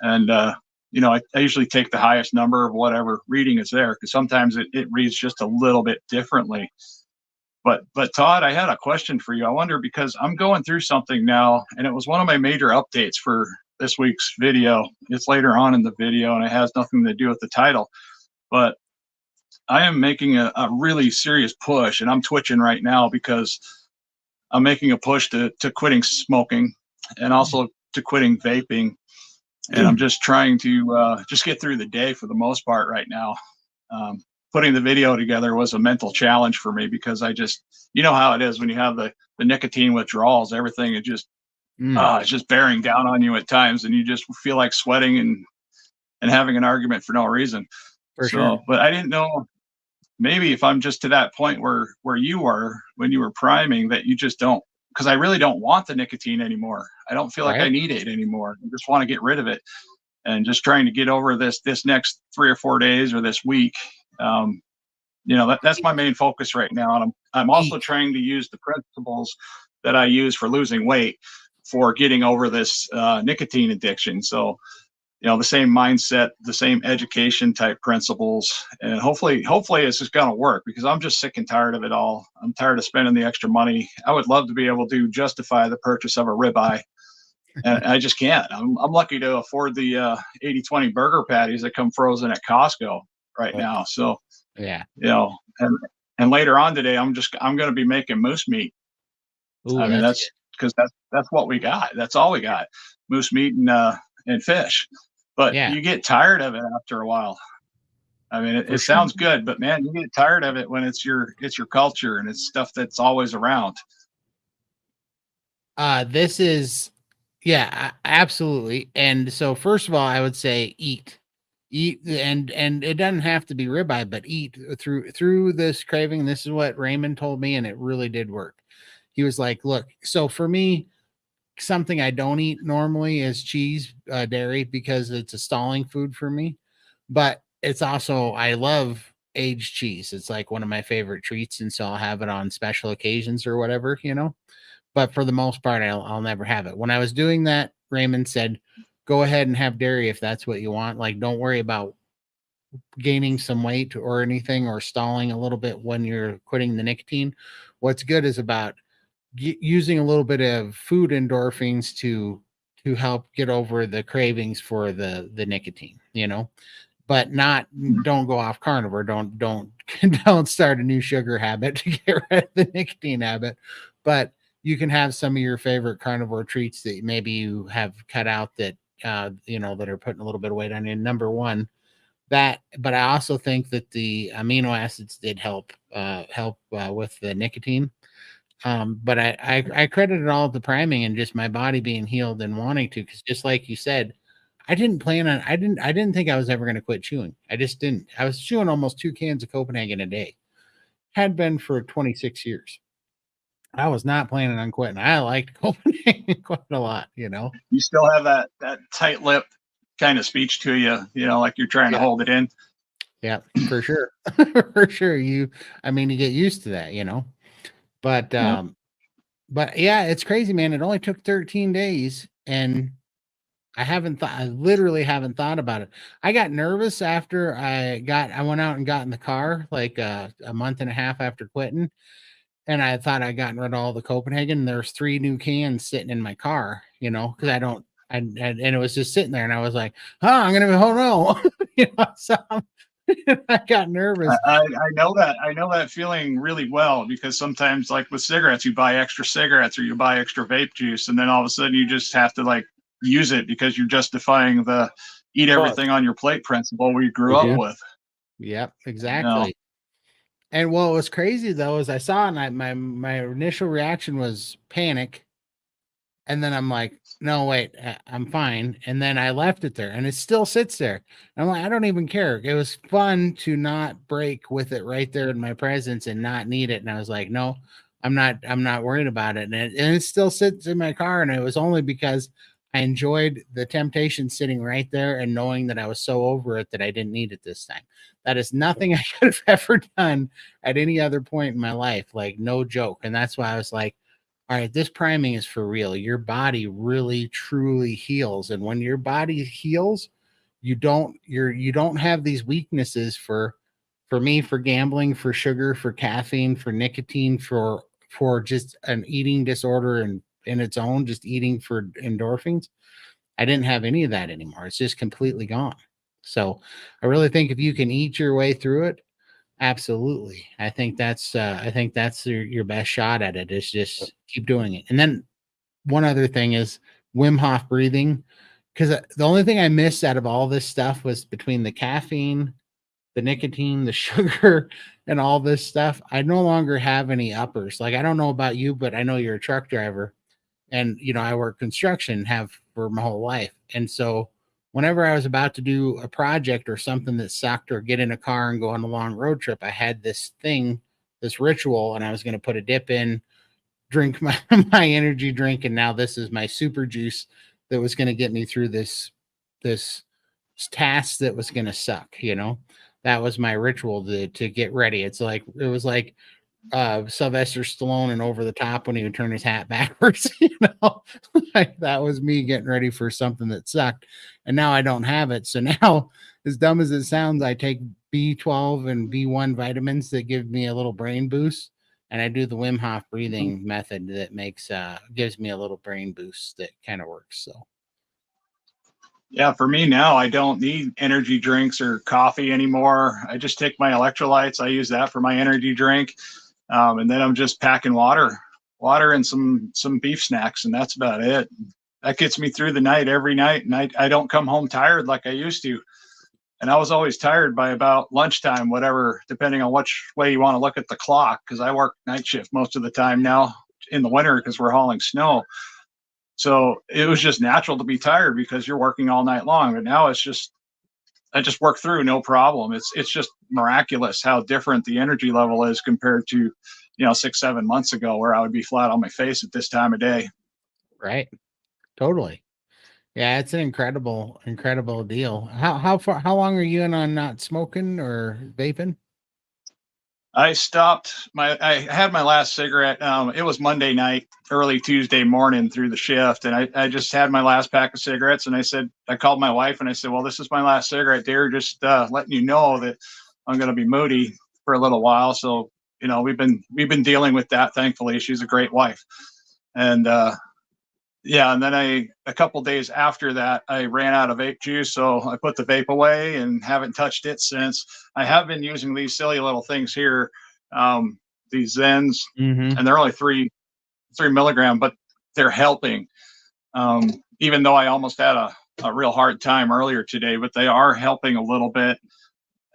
And, you know, I usually take the highest number of whatever reading is there because sometimes it reads just a little bit differently. But Todd, I had a question for you. I wonder, because I'm going through something now, and it was one of my major updates for this week's video. It's later on in the video, and it has nothing to do with the title. But I am making a really serious push, and I'm twitching right now because I'm making a push to quitting smoking and also to quitting vaping. And I'm just trying to just get through the day for the most part right now. Putting the video together was a mental challenge for me because I just, you know how it is when you have the nicotine withdrawals, everything is just, it's just bearing down on you at times, and you just feel like sweating and having an argument for no reason. For sure. But I didn't know, maybe if I'm just to that point where you were when you were priming, that you just don't, because I really don't want the nicotine anymore. I don't feel like I need it anymore. I just want to get rid of it, and just trying to get over this next 3 or 4 days or this week. You know, that's my main focus right now. And I'm also trying to use the principles that I use for losing weight for getting over this nicotine addiction. So, you know, the same mindset, the same education type principles, and hopefully it's just going to work, because I'm just sick and tired of it all. I'm tired of spending the extra money. I would love to be able to justify the purchase of a ribeye, and I just can't. I'm lucky to afford the 80/20 burger patties that come frozen at Costco right now. So, yeah, you know, and later on today, I'm going to be making moose meat. Ooh, I mean, that's because that's what we got. That's all we got: moose meat and fish. But you get tired of it after a while. I mean, it sounds good, but man, you get tired of it when it's your culture and it's stuff that's always around. This is, yeah, absolutely. And so first of all, I would say eat, and it doesn't have to be ribeye, but eat through this craving. This is what Raymond told me, and it really did work. He was like, look, so for me, something I don't eat normally is cheese, dairy, because it's a stalling food for me. But it's also, I love aged cheese. It's like one of my favorite treats. And so I'll have it on special occasions or whatever, you know. But for the most part, I'll never have it. When I was doing that, Raymond said, go ahead and have dairy if that's what you want. Like, don't worry about gaining some weight or anything, or stalling a little bit when you're quitting the nicotine. What's good is about using a little bit of food endorphins to help get over the cravings for the nicotine, you know, but don't go off carnivore. Don't start a new sugar habit to get rid of the nicotine habit. But you can have some of your favorite carnivore treats that maybe you have cut out that, you know, that are putting a little bit of weight on you. Number one, that, but I also think that the amino acids did help with the nicotine. But I credit it all to priming and just my body being healed and wanting to, because just like you said, I didn't think I was ever going to quit chewing. I just didn't. I was chewing almost 2 cans of Copenhagen a day. Had been for 26 years. I was not planning on quitting. I liked Copenhagen quite a lot, you know. You still have that tight lip kind of speech to you, you know, like you're trying to hold it in. Yeah, for sure. For sure. You get used to that, you know. But but yeah, it's crazy, man. It only took 13 days, and I literally haven't thought about it. I got nervous after I went out and got in the car like a month and a half after quitting, and I thought I'd gotten rid of all the Copenhagen. There's 3 new cans sitting in my car, you know, because and it was just sitting there, and I was like, oh no, you know, so I got nervous. I know that feeling really well, because sometimes, like with cigarettes, you buy extra cigarettes or you buy extra vape juice, and then all of a sudden you just have to like use it because you're justifying the eat everything on your plate principle we grew up with. Yep, exactly. And what was crazy though is I saw it and my initial reaction was panic. And then I'm like, no, wait, I'm fine. And then I left it there and it still sits there. And I'm like, I don't even care. It was fun to not break with it right there in my presence and not need it. And I was like, no, I'm not worried about it. And it still sits in my car. And it was only because I enjoyed the temptation sitting right there and knowing that I was so over it that I didn't need it this time. That is nothing I could have ever done at any other point in my life. Like, no joke. And that's why I was like, all right, this priming is for real. Your body really truly heals. And when your body heals, you don't have these weaknesses for me, for gambling, for sugar, for caffeine, for nicotine, for just an eating disorder and in its own, just eating for endorphins. I didn't have any of that anymore. It's just completely gone. So I really think if you can eat your way through it, absolutely. I think that's your best shot at it, is just keep doing it. And then one other thing is Wim Hof breathing, because the only thing I missed out of all this stuff was between the caffeine, the nicotine, the sugar, and all this stuff. I no longer have any uppers. Like, I don't know about you, but I know you're a truck driver, and I work construction, have for my whole life. And so whenever I was about to do a project or something that sucked, or get in a car and go on a long road trip, I had this ritual, and I was going to put a dip in, drink my energy drink, and now this is my super juice that was going to get me through this task that was going to suck. That was my ritual to get ready. It was like Sylvester Stallone and Over the Top when he would turn his hat backwards. Like, that was me getting ready for something that sucked, and now I don't have it. So now, as dumb as it sounds, I take B12 and B1 vitamins that give me a little brain boost, and I do the Wim Hof breathing method that gives me a little brain boost that kind of works. So yeah, for me now, I don't need energy drinks or coffee anymore. I just take my electrolytes. I use that for my energy drink. And then I'm just packing water and some beef snacks, and that's about it. That gets me through the night every night, and I don't come home tired like I used to. And I was always tired by about lunchtime, whatever, depending on which way you want to look at the clock, because I work night shift most of the time now in the winter because we're hauling snow. So it was just natural to be tired because you're working all night long. But now it's just, I just work through no problem. It's just miraculous how different the energy level is compared to 6-7 months ago, where I would be flat on my face at this time of day. right, totally. Yeah, it's an incredible deal. How long are you in on not smoking or vaping? I had my last cigarette. It was Monday night, early Tuesday morning through the shift. And I just had my last pack of cigarettes. And I called my wife and I said, well, this is my last cigarette, dear. Just letting you know that I'm going to be moody for a little while. So, we've been dealing with that. Thankfully, she's a great wife. And, yeah. And then a couple days after that, I ran out of vape juice. So I put the vape away and haven't touched it since. I have been using these silly little things here, these Zens, and they're only 3 milligram, but they're helping. Even though I almost had a real hard time earlier today, but they are helping a little bit.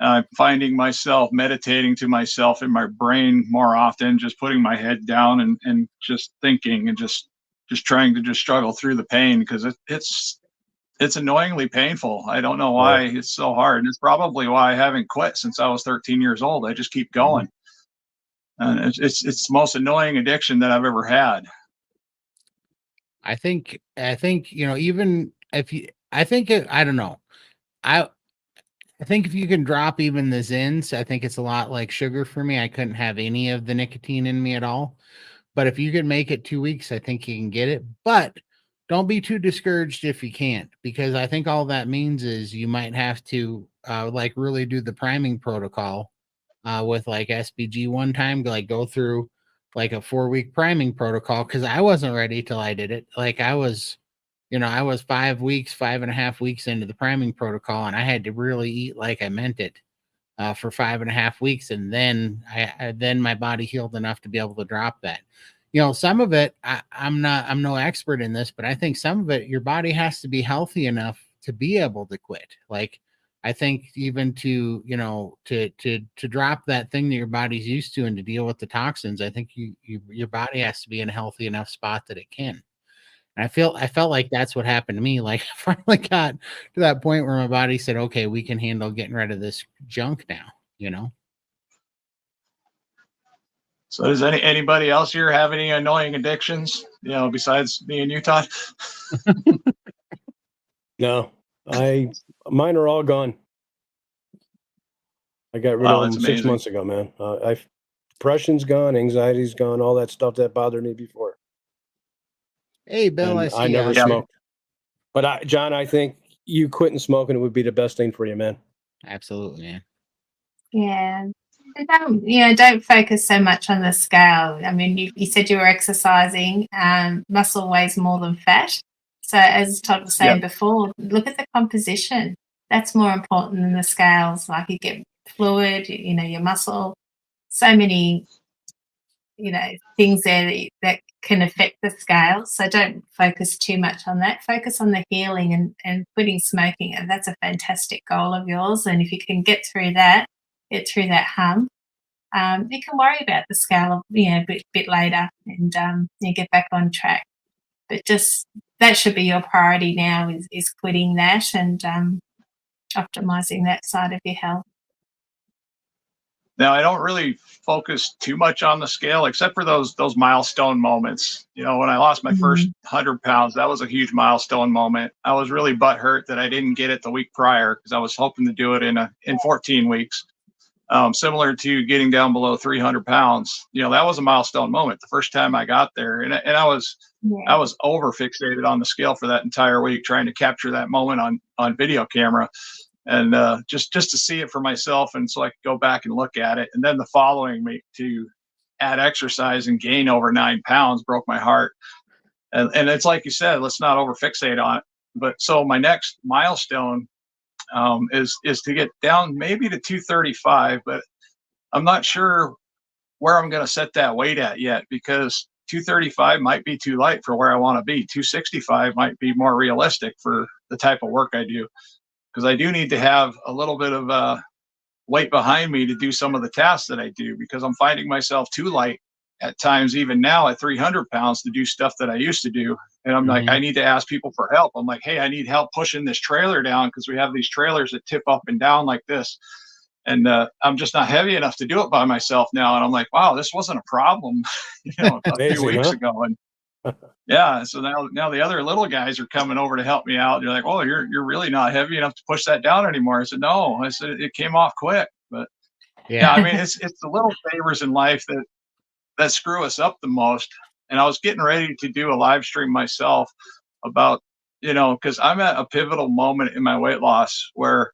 I'm finding myself meditating to myself in my brain more often, just putting my head down and just thinking and just trying to just struggle through the pain, because it's annoyingly painful. I don't know why it's so hard. It's probably why I haven't quit since I was 13 years old. I just keep going. And it's the most annoying addiction that I've ever had. I think even if you, I don't know. I think if you can drop even the Zins, I think it's a lot like sugar for me. I couldn't have any of the nicotine in me at all. But if you can make it 2 weeks, I think you can get it. But don't be too discouraged if you can't, because I think all that means is you might have to really do the priming protocol with like SBG one time, like go through like a 4-week priming protocol, because I wasn't ready till I did it. Like I was 5.5 weeks into the priming protocol, and I had to really eat like I meant it for 5.5 weeks, and then then my body healed enough to be able to drop that. some of it, I'm no expert in this, but I think some of it, your body has to be healthy enough to be able to quit. Like, I think even to, to drop that thing that your body's used to and to deal with the toxins, I think your body has to be in a healthy enough spot that it can. And I felt like that's what happened to me. Like, I finally got to that point where my body said, okay, we can handle getting rid of this junk now. So does anybody else here have any annoying addictions, besides me and you, Todd? No, mine are all gone. I got rid of That's them 6 amazing. months ago, man. Depression's gone, anxiety's gone, all that stuff that bothered me before. Hey, Bill, And I I see never you. smoked. But John, I think you quitting smoking would be the best thing for you, man. Absolutely, man. Yeah. And don't focus so much on the scale. I mean, you said you were exercising. Muscle weighs more than fat. So as Todd was saying before, look at the composition. That's more important than the scales. Like, you get fluid, your muscle, so many, things there that can affect the scales. So don't focus too much on that. Focus on the healing and quitting smoking. And that's a fantastic goal of yours. And if you can get through that hump, you can worry about the scale a bit later and get back on track. But just that should be your priority now is quitting that and optimizing that side of your health. Now, I don't really focus too much on the scale, except for those milestone moments. When I lost my first 100 pounds, that was a huge milestone moment. I was really butthurt that I didn't get it the week prior because I was hoping to do it in 14 weeks. Similar to getting down below 300 pounds, that was a milestone moment. The first time I got there, and I was over fixated on the scale for that entire week, trying to capture that moment on video camera. And just to see it for myself, and so I could go back and look at it. And then the following week to add exercise and gain over 9 pounds broke my heart. And it's like you said, let's not over fixate on it. But so my next milestone is to get down maybe to 235, but I'm not sure where I'm going to set that weight at yet, because 235 might be too light for where I want to be. 265 might be more realistic for the type of work I do, because I do need to have a little bit of weight behind me to do some of the tasks that I do, because I'm finding myself too light at times, even now at 300 pounds, to do stuff that I used to do. And I'm like, I need to ask people for help. I'm like, hey, I need help pushing this trailer down, because we have these trailers that tip up and down like this. And I'm just not heavy enough to do it by myself now. And I'm like, wow, this wasn't a problem, a few weeks ago. And yeah, so now the other little guys are coming over to help me out. They're like, oh, you're really not heavy enough to push that down anymore. I said, no. I said, it came off quick. But yeah, I mean, it's the little favors in life that screw us up the most. And I was getting ready to do a live stream myself about, because I'm at a pivotal moment in my weight loss where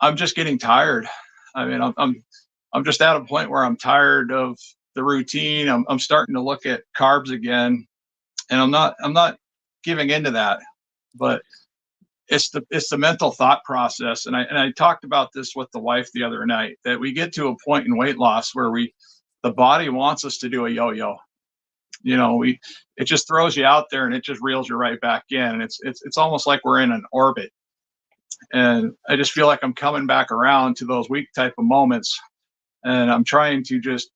I'm just getting tired. I mean, I'm just at a point where I'm tired of the routine. I'm starting to look at carbs again, and I'm not giving into that, but it's the mental thought process. And I talked about this with the wife the other night, that we get to a point in weight loss where the body wants us to do a yo-yo. It just throws you out there and it just reels you right back in. And it's almost like we're in an orbit. And I just feel like I'm coming back around to those weak type of moments. And I'm trying to just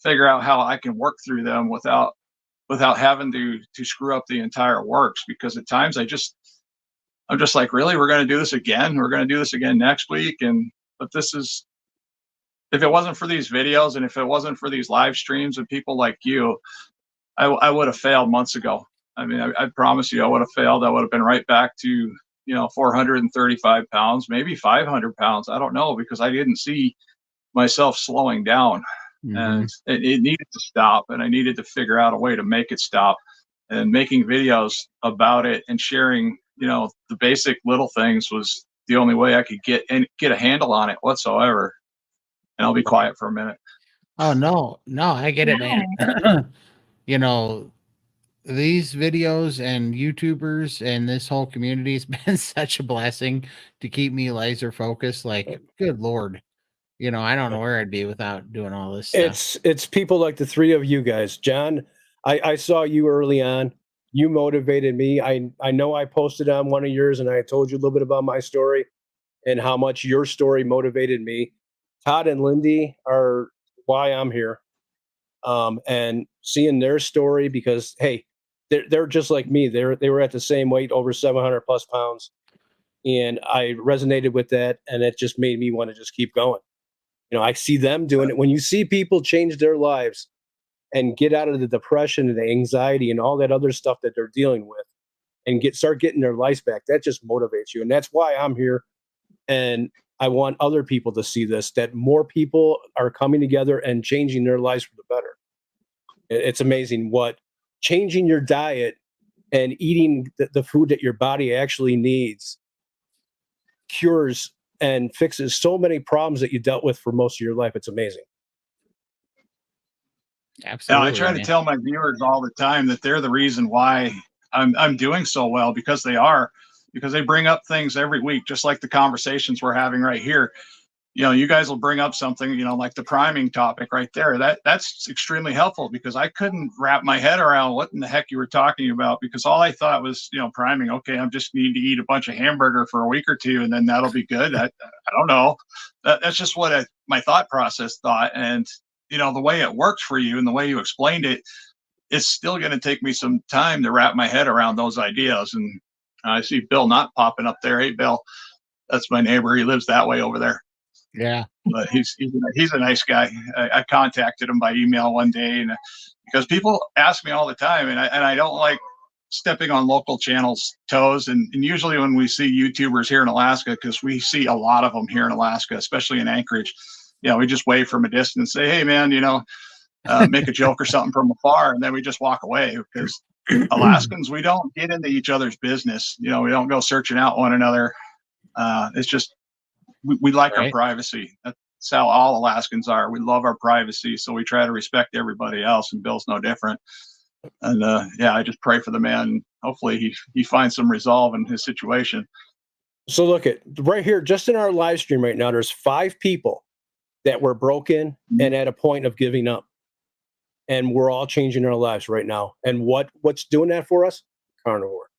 figure out how I can work through them without having to screw up the entire works. Because at times I'm just like, really, we're going to do this again? We're going to do this again next week? But this is, if it wasn't for these videos and if it wasn't for these live streams and people like you, I would have failed months ago. I mean, I promise you, I would have failed. I would have been right back to 435 pounds, maybe 500 pounds. I don't know, because I didn't see myself slowing down. And it needed to stop, and I needed to figure out a way to make it stop. And making videos about it and sharing, the basic little things was the only way I could get a handle on it whatsoever. And I'll be quiet for a minute. Oh, no, I get it, man. These videos and YouTubers and this whole community has been such a blessing to keep me laser focused. Like, good Lord, I don't know where I'd be without doing all this stuff. It's people like the three of you guys, John. I saw you early on. You motivated me. I know I posted on one of yours and I told you a little bit about my story and how much your story motivated me. Todd and Lindy are why I'm here. And seeing their story, because hey, they're just like me. They were at the same weight, over 700 plus pounds, and I resonated with that, and it just made me want to just keep going. You know, I see them doing it. When you see people change their lives and get out of the depression and the anxiety and all that other stuff that they're dealing with, and start getting their lives back, that just motivates you, and that's why I'm here. And I want other people to see this, that more people are coming together and changing their lives for the better. It's amazing what changing your diet and eating the food that your body actually needs cures and fixes so many problems that you dealt with for most of your life. It's amazing. Absolutely. Now, I try to tell my viewers all the time that they're the reason why I'm doing so well, because they bring up things every week, just like the conversations we're having right here. You know, you guys will bring up something, you know, like the priming topic right there. That's extremely helpful, because I couldn't wrap my head around what in the heck you were talking about, because all I thought was, you know, priming. Okay, I just need to eat a bunch of hamburger for a week or two, and then that'll be good. I don't know. That's just what my thought process thought. And, you know, the way it works for you and the way you explained it, it's still going to take me some time to wrap my head around those ideas. And I see Bill not popping up there. Hey, Bill, that's my neighbor. He lives that way over there. Yeah, But he's a nice guy. I contacted him by email one day, and because people ask me all the time, and I don't like stepping on local channels' toes. And usually when we see YouTubers here in Alaska, because we see a lot of them here in Alaska, especially in Anchorage, you know, we just wave from a distance, say, "Hey, man, you know," make a joke or something from afar, and then we just walk away, because Alaskans, we don't get into each other's business. You know, we don't go searching out one another. It's just we like our privacy. That's how all Alaskans are. We love our privacy, so we try to respect everybody else, and Bill's no different. And yeah, I just pray for the man. Hopefully he finds some resolve in his situation. So look at right here, just in our live stream right now, there's 5 people that were broken and at a point of giving up. And we're all changing our lives right now. And what's doing that for us? Carnivore.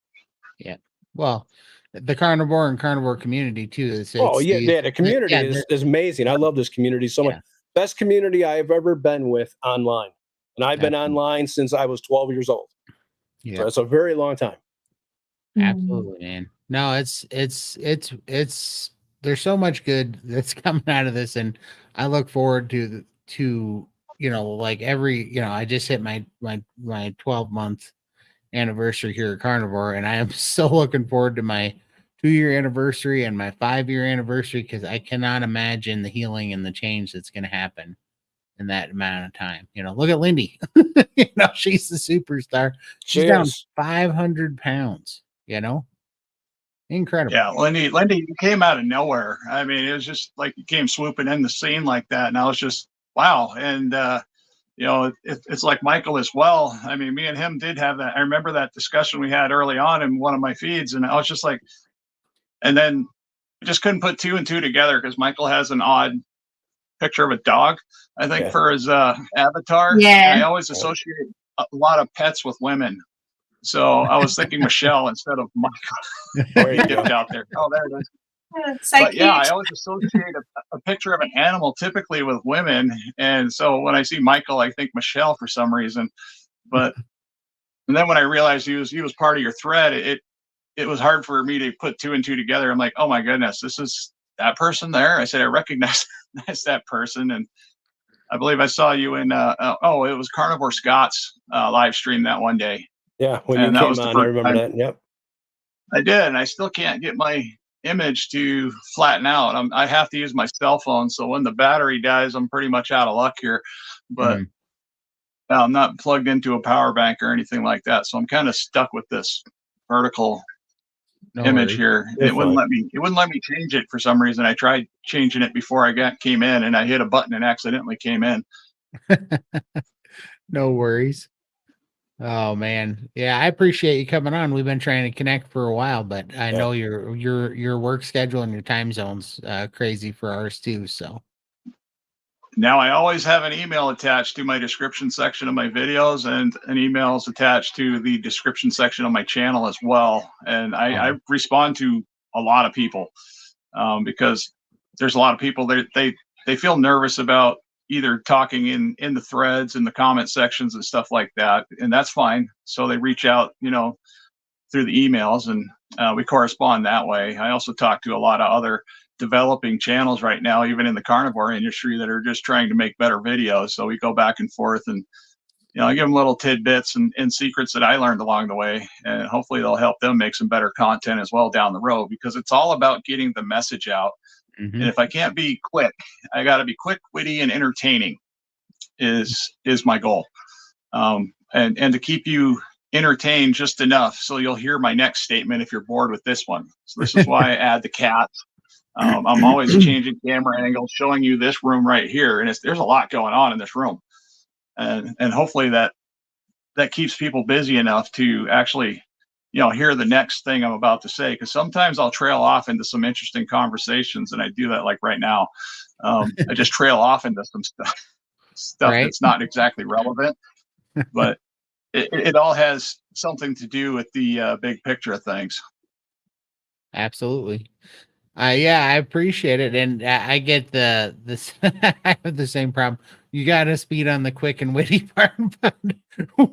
Yeah. Well, the carnivore and carnivore community too. The community is amazing. I love this community so much. Best community I've ever been with online. And I've been online since I was 12 years old. Yeah. So it's a very long time. Absolutely, man. No, it's there's so much good that's coming out of this, and I look forward to you know, like every, you know, I just hit my 12-month anniversary here at Carnivore, and I am so looking forward to my 2-year anniversary and my 5-year anniversary, because I cannot imagine the healing and the change that's going to happen in that amount of time. You know, look at Lindy. You know, she's the superstar. She's down 500 pounds, you know. Incredible. Yeah, Lindy, you came out of nowhere. I mean, it was just like you came swooping in the scene like that, and I was just wow. And you know, it's like Michael as well. I mean, me and him did have that. I remember that discussion we had early on in one of my feeds, and I was just like, and then I just couldn't put 2 and 2 together, because Michael has an odd picture of a dog, I think, for his avatar. Yeah. And I always associate a lot of pets with women. So I was thinking Michelle instead of Michael. He dipped out there. Oh, there it is. But yeah, I always associate a picture of an animal typically with women. And so when I see Michael, I think Michelle for some reason. But and then when I realized he was part of your thread, it was hard for me to put 2 and 2 together. I'm like, oh my goodness, this is that person there. I said, I recognize that person. And I believe I saw you in it was Carnivore Scott's live stream that one day. Yeah, when you came on, I remember that. Yep. I did, and I still can't get my image to flatten out. I have to use my cell phone, so when the battery dies, I'm pretty much out of luck here. But I'm not plugged into a power bank or anything like that, so I'm kind of stuck with this vertical image here. It wouldn't let me change it for some reason. I tried changing it before I came in, and I hit a button and accidentally came in. No worries. Oh man, yeah, I appreciate you coming on. We've been trying to connect for a while, but I know your work schedule and your time zone's crazy for ours too. So Now I always have an email attached to my description section of my videos, and an email is attached to the description section of my channel as well. And I respond to a lot of people because there's a lot of people that they feel nervous about either talking in the threads and the comment sections and stuff like that, and that's fine. So they reach out, through the emails, and we correspond that way. I also talk to a lot of other developing channels right now, even in the carnivore industry, that are just trying to make better videos. So we go back and forth, and I give them little tidbits and secrets that I learned along the way, and hopefully they'll help them make some better content as well down the road, because it's all about getting the message out. And if I can't be quick, I got to be quick, witty, and entertaining is my goal. And to keep you entertained just enough so you'll hear my next statement if you're bored with this one. So this is why I add the cats. I'm always changing camera angles, showing you this room right here, and there's a lot going on in this room, and hopefully that keeps people busy enough to actually hear the next thing I'm about to say, because sometimes I'll trail off into some interesting conversations, and I do that like right now. I just trail off into some stuff Right. that's not exactly relevant, but it all has something to do with the big picture of things. Absolutely. Yeah, I appreciate it, and I get this. I have the same problem. You got to speed on the quick and witty part, but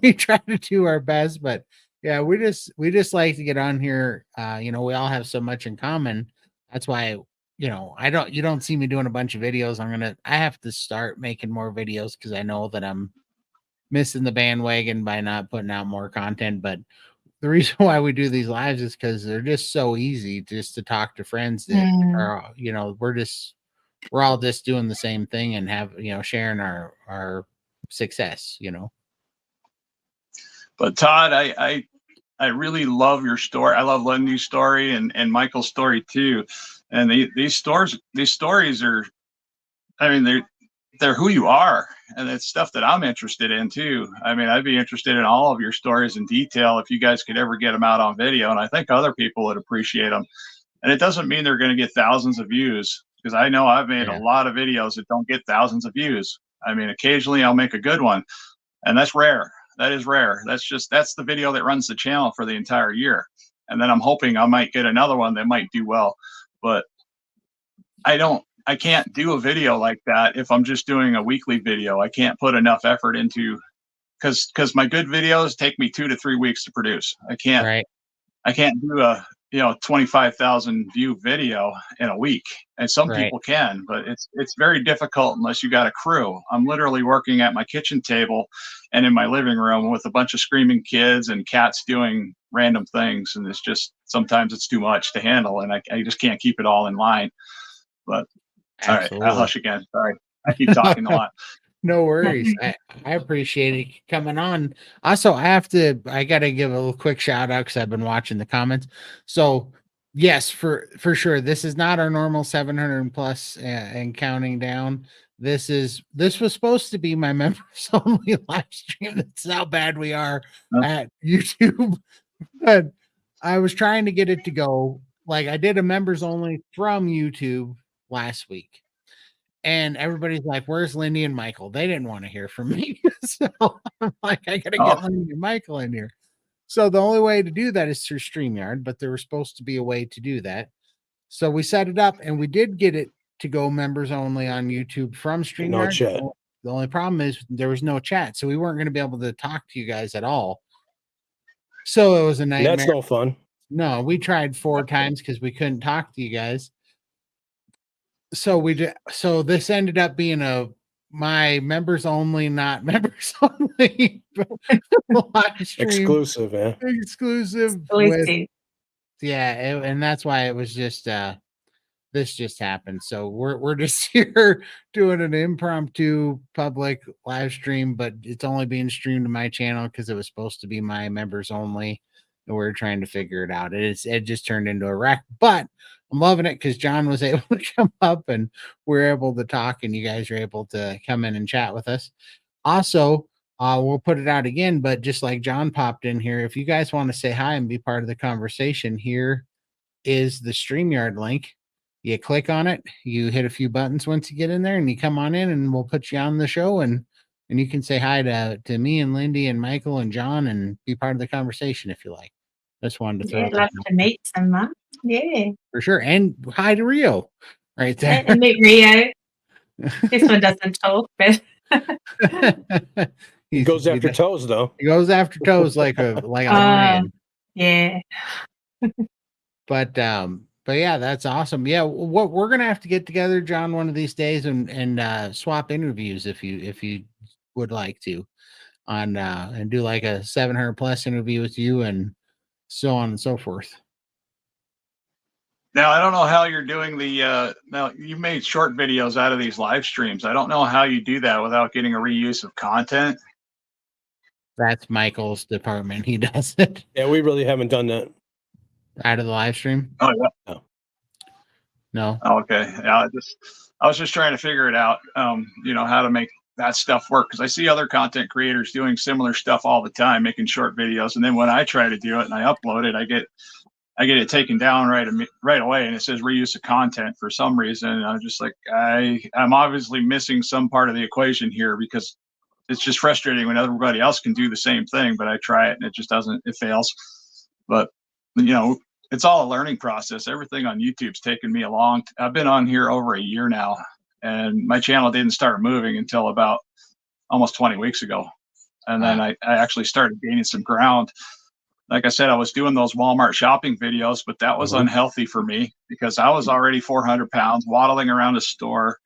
we try to do our best. But yeah, we just like to get on here. We all have so much in common. That's why you don't see me doing a bunch of videos. I have to start making more videos because I know that I'm missing the bandwagon by not putting out more content. But the reason why we do these lives is because they're just so easy just to talk to friends that are, we're all just doing the same thing and have, sharing our success, But Todd, I really love your story. I love Lindy's story and Michael's story too. And these stories are, I mean, they're who you are, and it's stuff that I'm interested in too. I mean, I'd be interested in all of your stories in detail if you guys could ever get them out on video, and I think other people would appreciate them. And it doesn't mean they're going to get thousands of views, because I know I've made a lot of videos that don't get thousands of views. I mean, occasionally I'll make a good one, and that's rare. That is rare. That's the video that runs the channel for the entire year. And then I'm hoping I might get another one that might do well. But I can't do a video like that if I'm just doing a weekly video. I can't put enough effort into, because my good videos take me 2 to 3 weeks to produce. I can't do a 25,000 view video in a week, and some people can, but it's very difficult unless you got a crew. I'm literally working at my kitchen table and in my living room with a bunch of screaming kids and cats doing random things, and it's just sometimes it's too much to handle, and I just can't keep it all in line. But Absolutely. all right, I'll hush again. Sorry, I keep talking a lot. No worries. I appreciate it coming on. Also, I got to give a little quick shout out because I've been watching the comments. So yes, for sure. This is not our normal 700 plus and counting down. This was supposed to be my members only live stream. That's how bad we are at YouTube. But I was trying to get it to go. Like I did a members only from YouTube last week. And everybody's like, where's Lindy and Michael? They didn't want to hear from me. So I'm like, I got to get Lindy and Michael in here. So the only way to do that is through StreamYard, but there was supposed to be a way to do that. So we set it up and we did get it to go members only on YouTube from StreamYard. No chat. The only problem is there was no chat. So we weren't going to be able to talk to you guys at all. So it was a nightmare. That's no fun. No, we tried 4 times because we couldn't talk to you guys. So this ended up being my members only, not members only live stream. Exclusive, man. Exclusive. And that's why it was just this just happened. So we're just here doing an impromptu public live stream, but it's only being streamed to my channel because it was supposed to be my members only, and we're trying to figure it out. It just turned into a wreck, but I'm loving it because John was able to come up and we're able to talk, and you guys are able to come in and chat with us. Also, we'll put it out again, but just like John popped in here, if you guys want to say hi and be part of the conversation, here is the StreamYard link. You click on it, you hit a few buttons once you get in there, and you come on in, and we'll put you on the show, and you can say hi to me and Lindy and Michael and John, and be part of the conversation if you like. Just wanted to throw Yeah, it love out to meet someone. Yeah. for sure, and hi to Rio, right there. And meet Rio. This one doesn't talk, but He goes after toes, though. He goes after toes like a lion. Yeah. But yeah, that's awesome. Yeah, what we're gonna have to get together, John, one of these days and swap interviews if you would like to, on and do like a 700 plus interview with you and so on and so forth. Now, I don't know how you're doing now you've made short videos out of these live streams. I don't know how you do that without getting a reuse of content. That's Michael's department. He does it. Yeah, we really haven't done that. Out of the live stream? Oh, yeah. No. Oh, okay. Yeah, I was just trying to figure it out, how to make that stuff work. Because I see other content creators doing similar stuff all the time, making short videos. And then when I try to do it and I upload it, I get it taken down right away, and it says reuse of content for some reason. And I'm just like, I'm obviously missing some part of the equation here, because it's just frustrating when everybody else can do the same thing, but I try it and it fails. But it's all a learning process. Everything on YouTube's taken me I've been on here over a year now, and my channel didn't start moving until about almost 20 weeks ago. And then I actually started gaining some ground. Like I said, I was doing those Walmart shopping videos, but that was unhealthy for me, because I was already 400 pounds, waddling around a store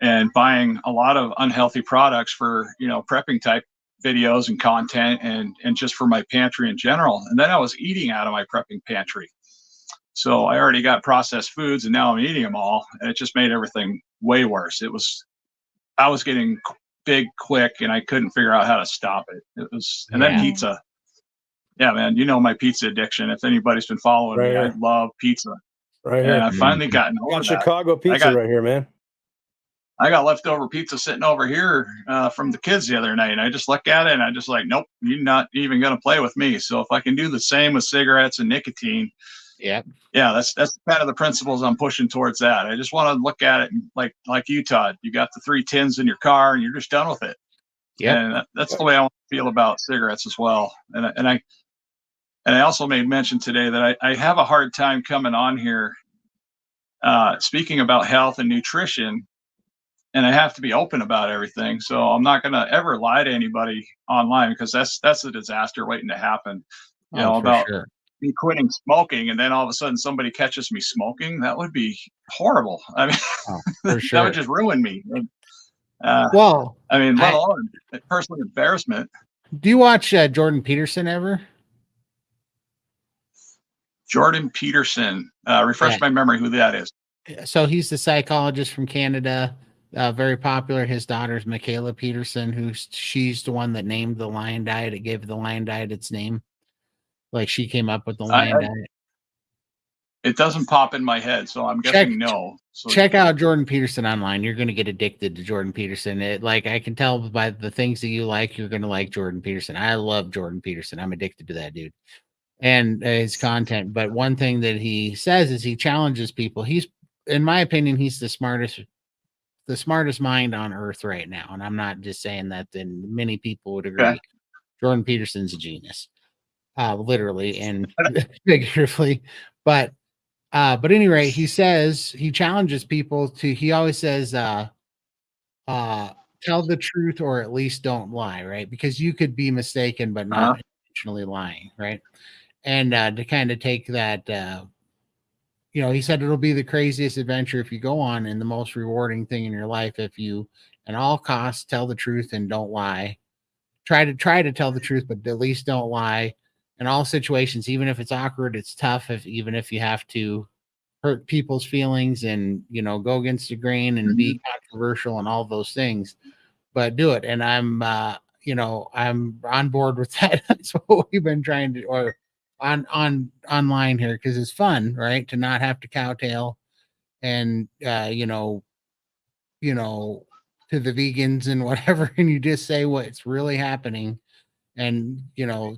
and buying a lot of unhealthy products for, prepping type videos and content, and just for my pantry in general. And then I was eating out of my prepping pantry. So I already got processed foods, and now I'm eating them all. And it just made everything way worse. I was getting big quick, and I couldn't figure out how to stop it. Then pizza. Yeah, man, my pizza addiction. If anybody's been following me, I love pizza. Right here. And I finally gotten over that. Chicago pizza right here, man. I got leftover pizza sitting over here from the kids the other night, and I just look at it and I just like, nope, you're not even going to play with me. So if I can do the same with cigarettes and nicotine, that's kind of the principles I'm pushing towards. That I just want to look at it like you, Todd. You got the 3 tins in your car, and you're just done with it. And that's the way I want to feel about cigarettes as well. And I also made mention today that I have a hard time coming on here speaking about health and nutrition. And I have to be open about everything. So I'm not going to ever lie to anybody online, because that's a disaster waiting to happen. About me quitting smoking, and then all of a sudden somebody catches me smoking. That would be horrible. I mean, that would just ruin me. Let alone personal embarrassment. Do you watch Jordan Peterson ever? Jordan Peterson. Refresh my memory who that is. So he's the psychologist from Canada. Very popular. His daughter's Michaela Peterson, she's the one that named the Lion Diet. It gave the Lion Diet its name. Like, she came up with the Lion Diet. It doesn't pop in my head, so I'm guessing no. So check out Jordan Peterson online. You're going to get addicted to Jordan Peterson. I can tell by the things that you like, you're going to like Jordan Peterson. I love Jordan Peterson. I'm addicted to that dude and his content. But one thing that he says is he challenges people. In my opinion, he's the smartest mind on earth right now. And I'm not just saying that, then many people would agree. Okay. Jordan Peterson's a genius, literally and figuratively. But at any rate, he says he challenges people to, he always says, tell the truth, or at least don't lie, right? Because you could be mistaken, but not intentionally lying, right? And to kind of take that, he said it'll be the craziest adventure if you go on, and the most rewarding thing in your life if you, at all costs, tell the truth and don't lie. Try to tell the truth, but at least don't lie in all situations, even if it's awkward, it's tough, even if you have to hurt people's feelings and, go against the grain and be controversial and all those things, but do it. And I'm on board with that. That's what we've been trying to, or online here, because it's fun, right? To not have to cowtail and to the vegans and whatever, and you just say what's really happening, and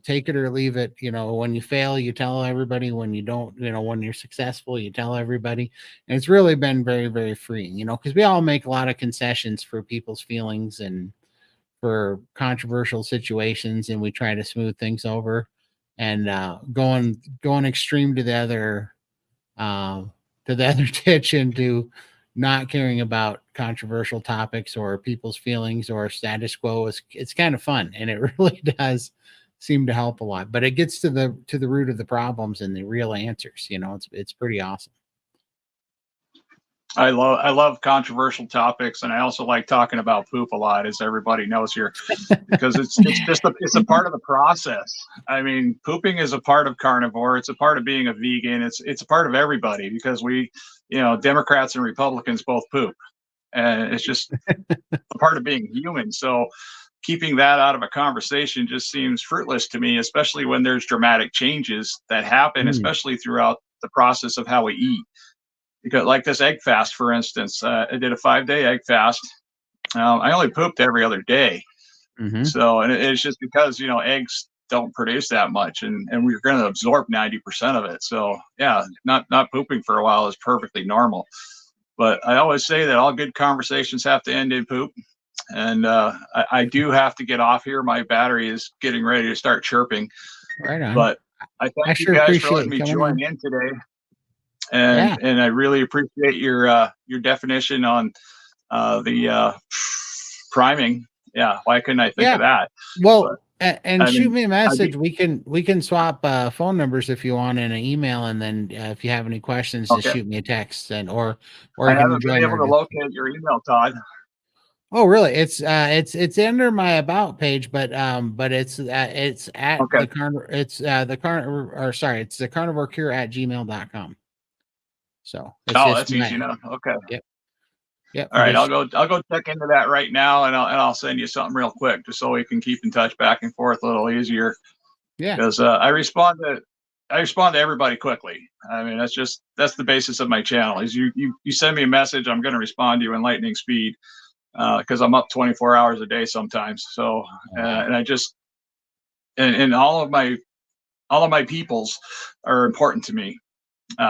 take it or leave it. When you fail, you tell everybody. When you don't, when you're successful, you tell everybody. And it's really been very, very freeing, because we all make a lot of concessions for people's feelings and for controversial situations, and we try to smooth things over. And going extreme to the other ditch, into not caring about controversial topics or people's feelings or status quo, it's kind of fun, and it really does seem to help a lot. But it gets to the root of the problems and the real answers. It's pretty awesome. I love controversial topics, and I also like talking about poop a lot, as everybody knows here, because it's a part of the process. I mean, pooping is a part of carnivore. It's a part of being a vegan. It's a part of everybody, because we, Democrats and Republicans both poop, and it's just a part of being human. So keeping that out of a conversation just seems fruitless to me, especially when there's dramatic changes that happen, especially throughout the process of how we eat. Because, like this egg fast, for instance, I did a 5-day egg fast. I only pooped every other day. So, and it's just because, eggs don't produce that much, and we're going to absorb 90% of it. So yeah, not pooping for a while is perfectly normal. But I always say that all good conversations have to end in poop. And I do have to get off here. My battery is getting ready to start chirping. Right on. But I thank you guys for letting me join in today. And I really appreciate your definition on the priming. Yeah, why couldn't I think of that? Well, and shoot me a message. We can swap phone numbers if you want in an email, and then if you have any questions, just shoot me a text, and or I haven't been able to locate your email, Todd. Oh, really? It's under my about page, but it's at the carnivore. It's the carnivore cure at gmail.com. So that's easy enough. Okay. Yep. All right, I'll go check into that right now, and I'll send you something real quick, just so we can keep in touch back and forth a little easier. Yeah. Because I respond to everybody quickly. I mean, that's the basis of my channel. Is you send me a message, I'm going to respond to you in lightning speed, because I'm up 24 hours a day sometimes. So and I just and all of my peoples are important to me.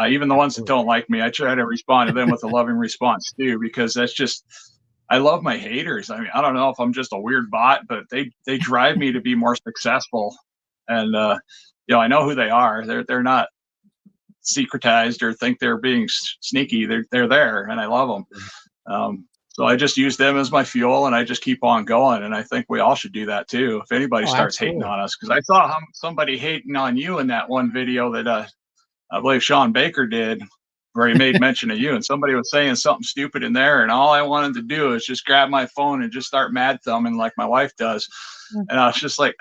Even the ones that don't like me, I try to respond to them with a loving response too, because that's just, I love my haters. I mean, I don't know if I'm just a weird bot, but they drive me to be more successful. And I know who they are. They're not secretized or think they're being sneaky. They're there, and I love them. So I just use them as my fuel, and I just keep on going. And I think we all should do that too. If anybody starts hating on us, because I saw somebody hating on you in that one video that I believe Sean Baker did, where he made mention of you, and somebody was saying something stupid in there, and all I wanted to do is just grab my phone and just start mad thumbing like my wife does. And I was just like,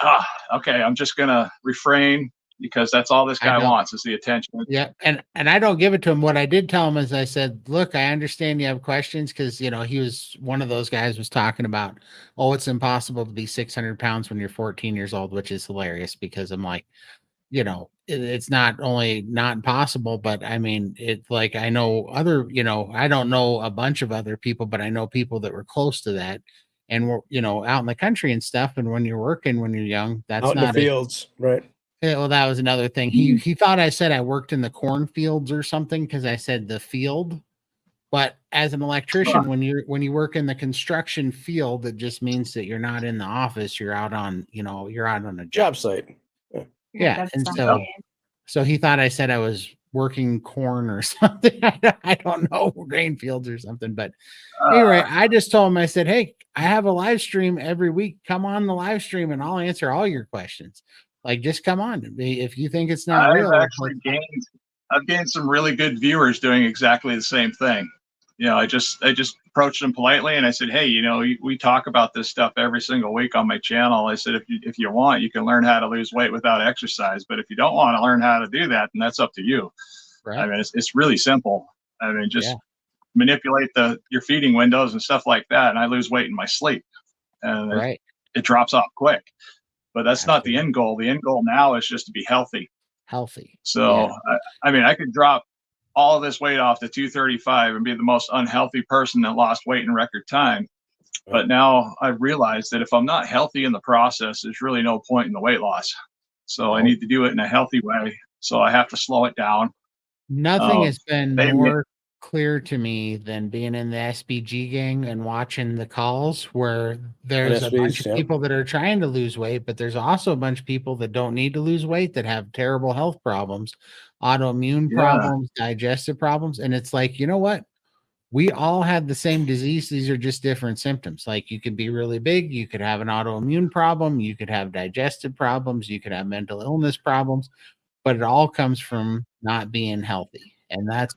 okay, I'm just gonna refrain, because that's all this guy wants is the attention. Yeah, and I don't give it to him. What I did tell him is, I said, look, I understand you have questions, because he was one of those guys was talking about, it's impossible to be 600 pounds when you're 14 years old, which is hilarious, because I'm like, it's not only not possible, but I mean, it's like, I know other, I don't know a bunch of other people, but I know people that were close to that, and we're, out in the country and stuff. And when you're working, when you're young, that's out in not the fields, right? Yeah, well, that was another thing. He thought I said I worked in the cornfields or something, because I said the field. But as an electrician, when you work in the construction field, it just means that you're not in the office. You're out on, you're out on a Job site. Yeah, and so he thought I said I was working corn or something. I don't know, grain fields or something. But anyway, I just told him, I said, hey, I have a live stream every week. Come on the live stream, and I'll answer all your questions. Like, just come on. If you think it's not real. I've gained some really good viewers doing exactly the same thing. I just approached them politely, and I said, hey, we talk about this stuff every single week on my channel. I said, if you want, you can learn how to lose weight without exercise. But if you don't want to learn how to do that, then that's up to you. Right. I mean, it's really simple. I mean, just manipulate your feeding windows and stuff like that, and I lose weight in my sleep. And it drops off quick. But that's not the end goal. The end goal now is just to be healthy. So, I mean, I could drop all of this weight off to 235 and be the most unhealthy person that lost weight in record time. But now I've realized that if I'm not healthy in the process, there's really no point in the weight loss. So I need to do it in a healthy way. So I have to slow it down. Nothing has been They more clear to me than being in the SBG gang and watching the calls where there's a bunch of SBs, yeah. people that are trying to lose weight, but there's also a bunch of people that don't need to lose weight that have terrible health problems, autoimmune problems, digestive problems. And it's like, you know what? We all have the same disease. These are just different symptoms. Like you could be really big, you could have an autoimmune problem, you could have digestive problems, you could have mental illness problems, but it all comes from not being healthy. And that's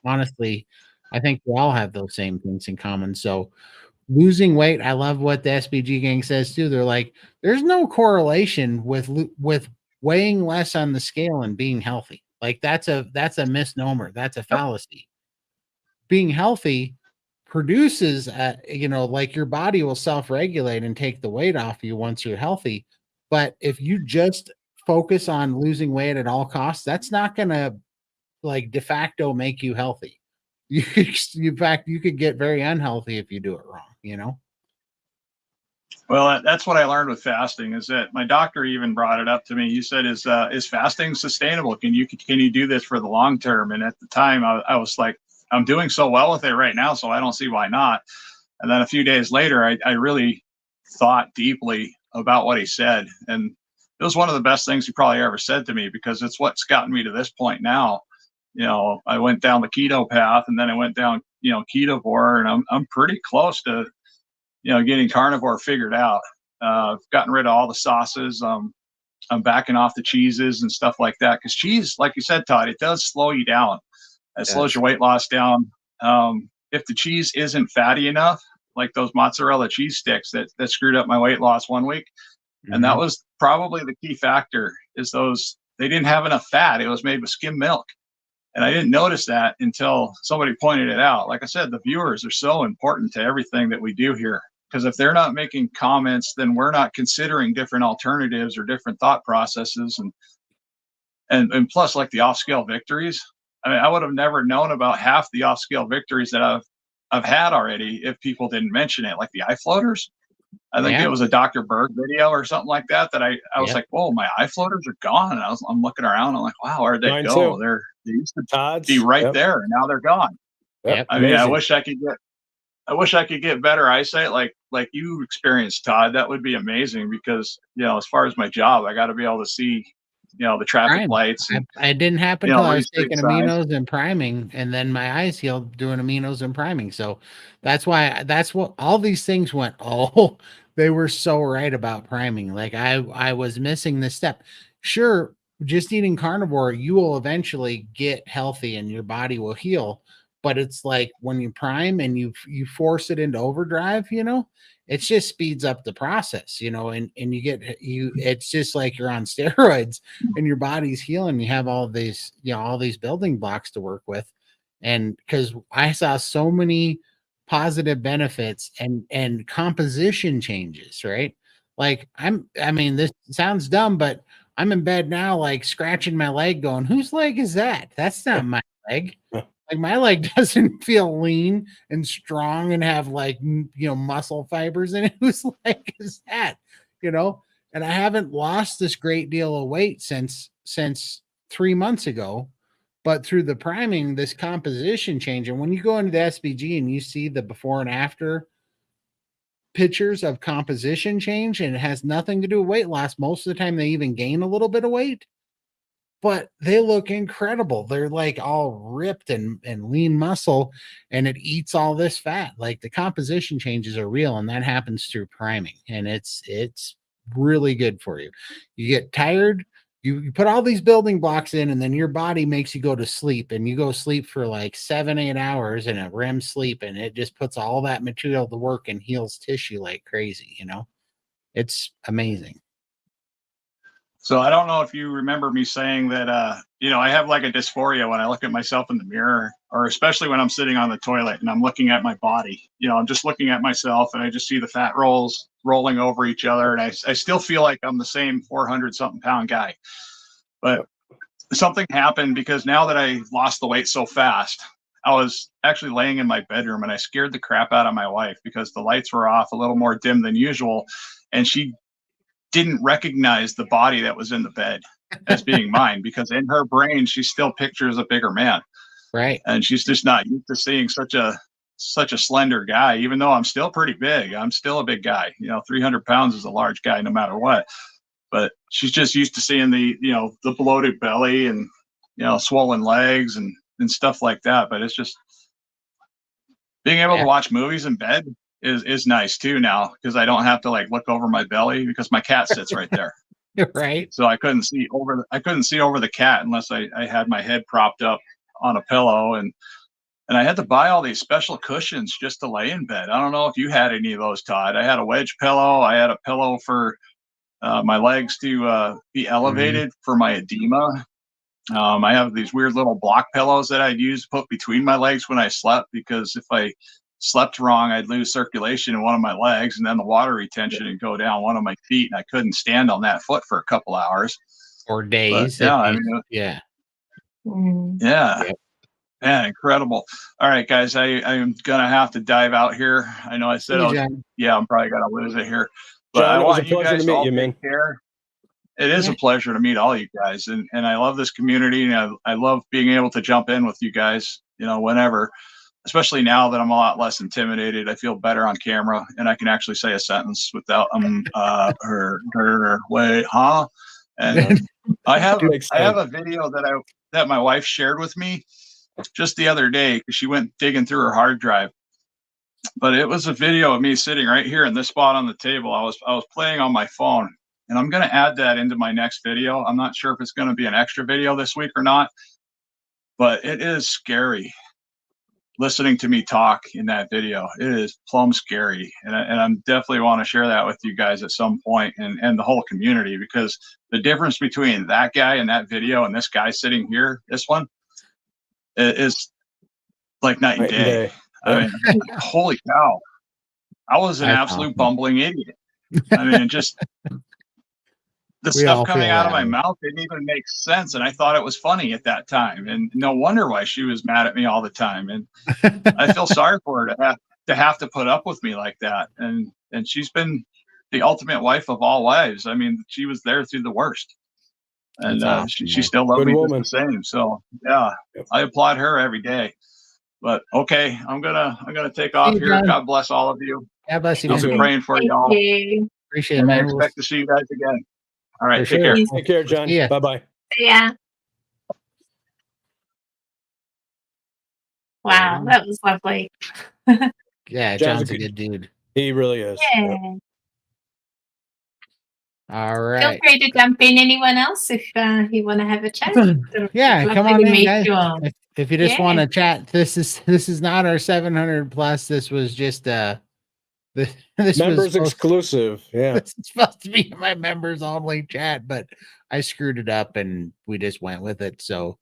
honestly, I think we all have those same things in common. So losing weight, I love what the SBG gang says too. They're like, there's no correlation with weighing less on the scale and being healthy. Like that's a misnomer. That's a fallacy. Being healthy produces, like your body will self-regulate and take the weight off you once you're healthy. But if you just focus on losing weight at all costs, that's not going to like de facto make you healthy. In fact, you could get very unhealthy if you do it wrong. Well, that's what I learned with fasting is that my doctor even brought it up to me. He said, is fasting sustainable? Can you do this for the long term? And at the time I was like, I'm doing so well with it right now, so I don't see why not. And then a few days later, I really thought deeply about what he said. And it was one of the best things he probably ever said to me, because it's what's gotten me to this point now. I went down the keto path, and then I went down, ketovore, and I'm pretty close to, getting carnivore figured out. I've gotten rid of all the sauces. I'm backing off the cheeses and stuff like that. Because cheese, like you said, Todd, it does slow you down. It slows your weight loss down. If the cheese isn't fatty enough, like those mozzarella cheese sticks that screwed up my weight loss one week. Mm-hmm. And that was probably the key factor, is they didn't have enough fat. It was made with skim milk. And I didn't notice that until somebody pointed it out. Like I said, the viewers are so important to everything that we do here, because if they're not making comments, then we're not considering different alternatives or different thought processes. And plus, like the off-scale victories, I mean, I would have never known about half the off-scale victories that I've had already if people didn't mention it, like the eye floaters. I think it was a Dr. Berg video or something like that I was like, whoa, my eye floaters are gone. And I'm looking around. I'm like, wow, where'd they go? They used to be right there, and now they're gone. Yep. I mean, I wish I could get better eyesight like you experienced, Todd. That would be amazing, because as far as my job, I got to be able to see the traffic lights. And, it didn't happen until I was taking aminos and priming, and then my eyes healed doing aminos and priming. So that's what all these things went. Oh, they were so right about priming. Like I was missing this step. Sure, just eating carnivore, you will eventually get healthy and your body will heal. But it's like when you prime and you force it into overdrive, it just speeds up the process, and it's just like you're on steroids and your body's healing. You have all these, all these building blocks to work with. And because I saw so many positive benefits and composition changes, right? Like this sounds dumb, but I'm in bed now, like scratching my leg going, whose leg is that? That's not my leg. Like my leg doesn't feel lean and strong and have like, muscle fibers in it. Whose leg is that? And I haven't lost this great deal of weight since 3 months ago, but through the priming, this composition change. And when you go into the SBG and you see the before and after pictures of composition change, and it has nothing to do with weight loss. Most of the time they even gain a little bit of weight, but they look incredible. They're like all ripped and lean muscle, and it eats all this fat. Like the composition changes are real, and that happens through priming, and it's really good for you. You get tired, you put all these building blocks in, and then your body makes you go to sleep, and you go sleep for like 7-8 hours in a REM sleep, and it just puts all that material to work and heals tissue like crazy. It's amazing. So I don't know if you remember me saying that, I have like a dysphoria when I look at myself in the mirror, or especially when I'm sitting on the toilet and I'm looking at my body. I'm just looking at myself and I just see the fat rolls rolling over each other. And I still feel like I'm the same 400 something pound guy. But something happened, because now that I lost the weight so fast, I was actually laying in my bedroom and I scared the crap out of my wife because the lights were off a little more dim than usual. And she didn't recognize the body that was in the bed as being mine, because in her brain, she still pictures a bigger man. Right. And she's just not used to seeing such a slender guy, even though I'm still pretty big. I'm still a big guy. 300 pounds is a large guy no matter what. But she's just used to seeing the bloated belly and, swollen legs and stuff like that. But it's just being able to watch movies in bed is nice too now, because I don't have to like look over my belly because my cat sits right there. Right. So I couldn't see over the cat unless I had my head propped up on a pillow, and I had to buy all these special cushions just to lay in bed. I don't know if you had any of those, Todd. I had a wedge pillow. I had a pillow for my legs to be elevated for my edema. I have these weird little block pillows that I'd use to put between my legs when I slept, because if I slept wrong, I'd lose circulation in one of my legs, and then the water retention would go down one of my feet, and I couldn't stand on that foot for a couple hours Or days. But, yeah, yeah. Yeah. Yep. Man, incredible. All right, guys, I'm gonna have to dive out here. I know I said I'm probably gonna lose it here. But John, I it was want a you pleasure guys to to meet all you, man. take care. It is a pleasure to meet all you guys, and I love this community, and I love being able to jump in with you guys, whenever, especially now that I'm a lot less intimidated. I feel better on camera, and I can actually say a sentence without her wait, huh? And I have a video that my wife shared with me just the other day, because she went digging through her hard drive. But it was a video of me sitting right here in this spot on the table. I was playing on my phone, and I'm going to add that into my next video. I'm not sure if it's going to be an extra video this week or not, but it is scary listening to me talk in that video. It is plumb scary, and I definitely want to share that with you guys at some point, and the whole community, because the difference between that guy in that video and this guy sitting here, this one, is like night and day. I mean, holy cow. I was an absolute bumbling idiot. I mean, just the stuff coming out of my mouth didn't even make sense. And I thought it was funny at that time. And no wonder why she was mad at me all the time. And I feel sorry for her to have to put up with me like that. And she's been the ultimate wife of all wives. I mean, she was there through the worst. And awesome, she still loved me just the same. So yeah, Yep. I applaud her every day. But okay, I'm gonna take off here. John. God bless all of you. God bless you. I'll be praying for y'all. Appreciate it, And I man. expect to see you guys again. All right, For take sure. care. Take care, John. See ya. Bye-bye. Yeah. Wow, that was lovely. Yeah, John's John's a a good dude. He really is. Yeah. Yep. All Feel right. free to jump in, anyone else, if you want to have a chat. Yeah, come Lovely on to in, meet guys. you all. If you just Yeah. want to chat, this is not our 700 plus. This was just this Members was exclusive. Yeah. This is supposed to be my members only chat, but I screwed it up and we just went with it. So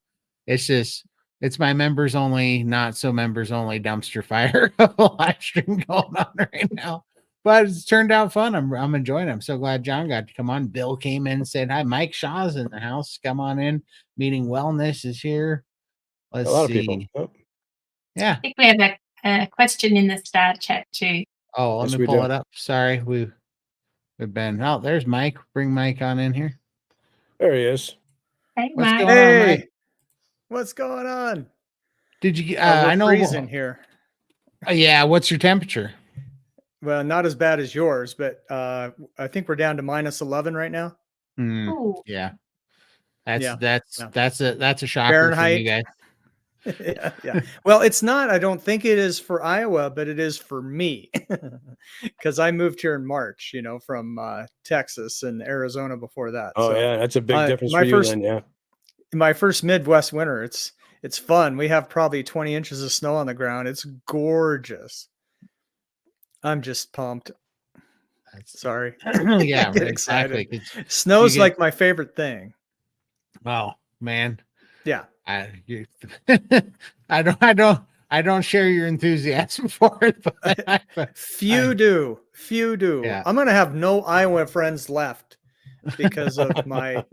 it's my members only, not so members only dumpster fire of a live stream going on right now. But it's turned out fun. I'm enjoying it. I'm so glad John got to come on. Bill came in and said hi. Mike Shaw's in the house. Come on in. Meeting Wellness is here. Let's A lot see. of people. Yep. Yeah. I think we have a question in the star chat too. Oh, let Yes, me we pull do. it up. Sorry, we've been. Oh, there's Mike. Bring Mike on in here. There he is. Hey, What's Mike. going on, Mike? Hey, what's going on? Did you? We're I know. freezing here. Yeah. What's your temperature? Well, not as bad as yours, but I think we're down to -11 right now. Ooh. Yeah. That's Yeah, that's a shocker for you guys. yeah. Well, it's not. I don't think it is for Iowa, but it is for me because I moved here in March. From Texas and Arizona before that. Oh, So, yeah. That's a big difference my for you first- then, yeah. my first Midwest winter. It's fun. We have probably 20 inches of snow on the ground. It's gorgeous. I'm just pumped. Sorry. Yeah, Get excited. excited. Snow's like my favorite thing. Oh man. Yeah. I don't share your enthusiasm for it, but Few do. Yeah. I'm gonna have no Iowa friends left because of my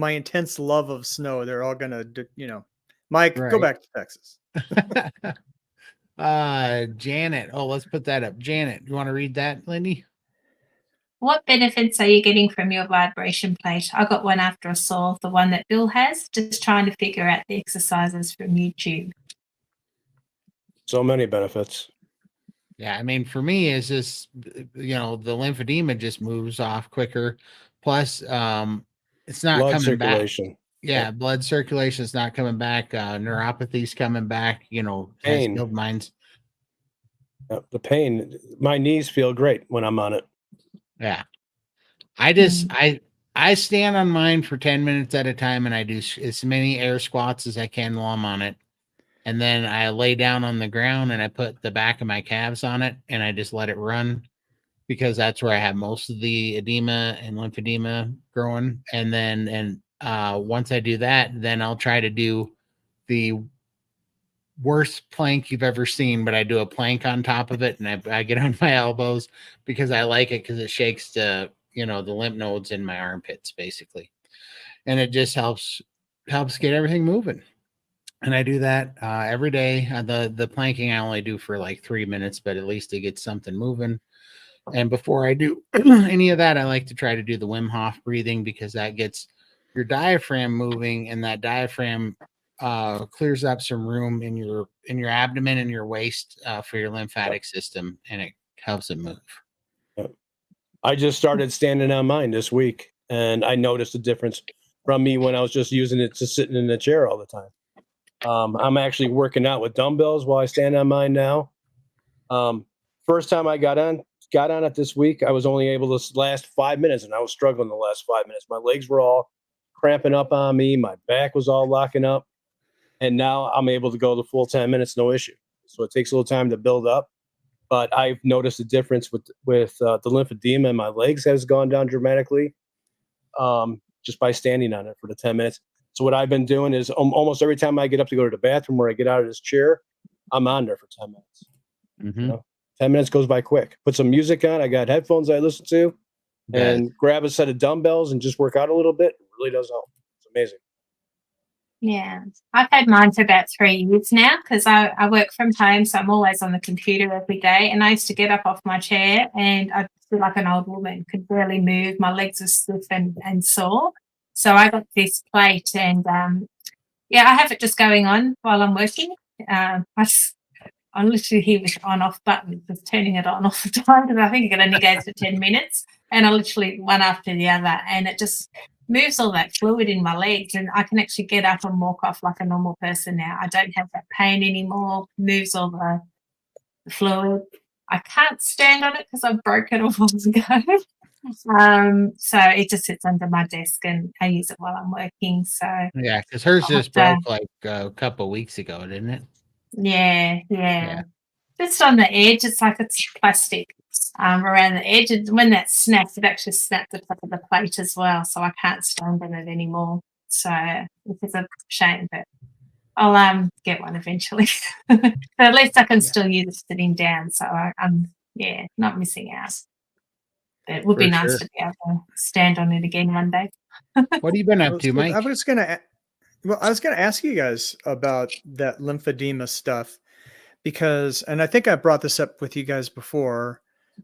intense love of snow. They're all gonna Mike, go Right. back to Texas. Janet. Oh, let's put that up. Janet, you want to read that, Lindy? What benefits are you getting from your vibration plate? I got one after I saw the one that Bill has, just trying to figure out the exercises from YouTube. So many benefits. Yeah, I mean, for me, is this, the lymphedema just moves off quicker. Plus, it's not Blood coming back. circulation. Yeah, blood circulation is not coming back. Neuropathy's coming back. Has Pain. killed mine. The pain. My knees feel great when I'm on it. Yeah, I stand on mine for 10 minutes at a time, and I do as many air squats as I can while I'm on it. And then I lay down on the ground and I put the back of my calves on it and I just let it run, because that's where I have most of the edema and lymphedema growing. And then, once I do that, then I'll try to do the worst plank you've ever seen, but I do a plank on top of it, and I get on my elbows because I like it, because it shakes the lymph nodes in my armpits, basically. And it just helps get everything moving. And I do that every day. The planking I only do for like 3 minutes, but at least it gets something moving. And before I do any of that, I like to try to do the Wim Hof breathing, because that gets your diaphragm moving, and that diaphragm clears up some room in your abdomen and your waist for your lymphatic system, and it helps it move. I just started standing on mine this week, and I noticed a difference from me when I was just using it, just sitting in the chair all the time. I'm actually working out with dumbbells while I stand on mine now. First time I got on it this week, I was only able to last 5 minutes, and I was struggling the last 5 minutes. My legs were all cramping up on me. My back was all locking up. And now I'm able to go the full 10 minutes, no issue. So it takes a little time to build up. But I've noticed a difference with the lymphedema in my legs has gone down dramatically, just by standing on it for the 10 minutes. So what I've been doing is almost every time I get up to go to the bathroom or I get out of this chair, I'm on there for 10 minutes. Mm-hmm. 10 minutes goes by quick. Put some music on. I got headphones I listen to, and grab a set of dumbbells and just work out a little bit. It really does help. It's amazing. Yeah, I've had mine for about 3 years now, because I work from home, so I'm always on the computer every day. And I used to get up off my chair and I'd feel like an old woman, could barely move. My legs were stiff and sore. So I got this plate, and I have it just going on while I'm working. I literally hear this on-off button, just turning it on all the time, because I think it only goes for 10 minutes. And I literally one after the other, and it just moves all that fluid in my legs, and I can actually get up and walk off like a normal person now. I don't have that pain anymore. Moves all the fluid. I can't stand on it because I broke it a while ago. So it just sits under my desk, and I use it while I'm working. So yeah, because hers just broke like a couple of weeks ago, didn't it? Yeah. Just on the edge, it's like it's plastic around the edge. And when that snaps, it actually snapped the top of the plate as well. So I can't stand on it anymore. So it's a shame, but I'll get one eventually. But at least I can still use it sitting down. So I'm not missing out. But it would be nice to be able to stand on it again one day. What have you been up to, Mike? I was going to ask you guys about that lymphedema stuff, because, and I think I brought this up with you guys before,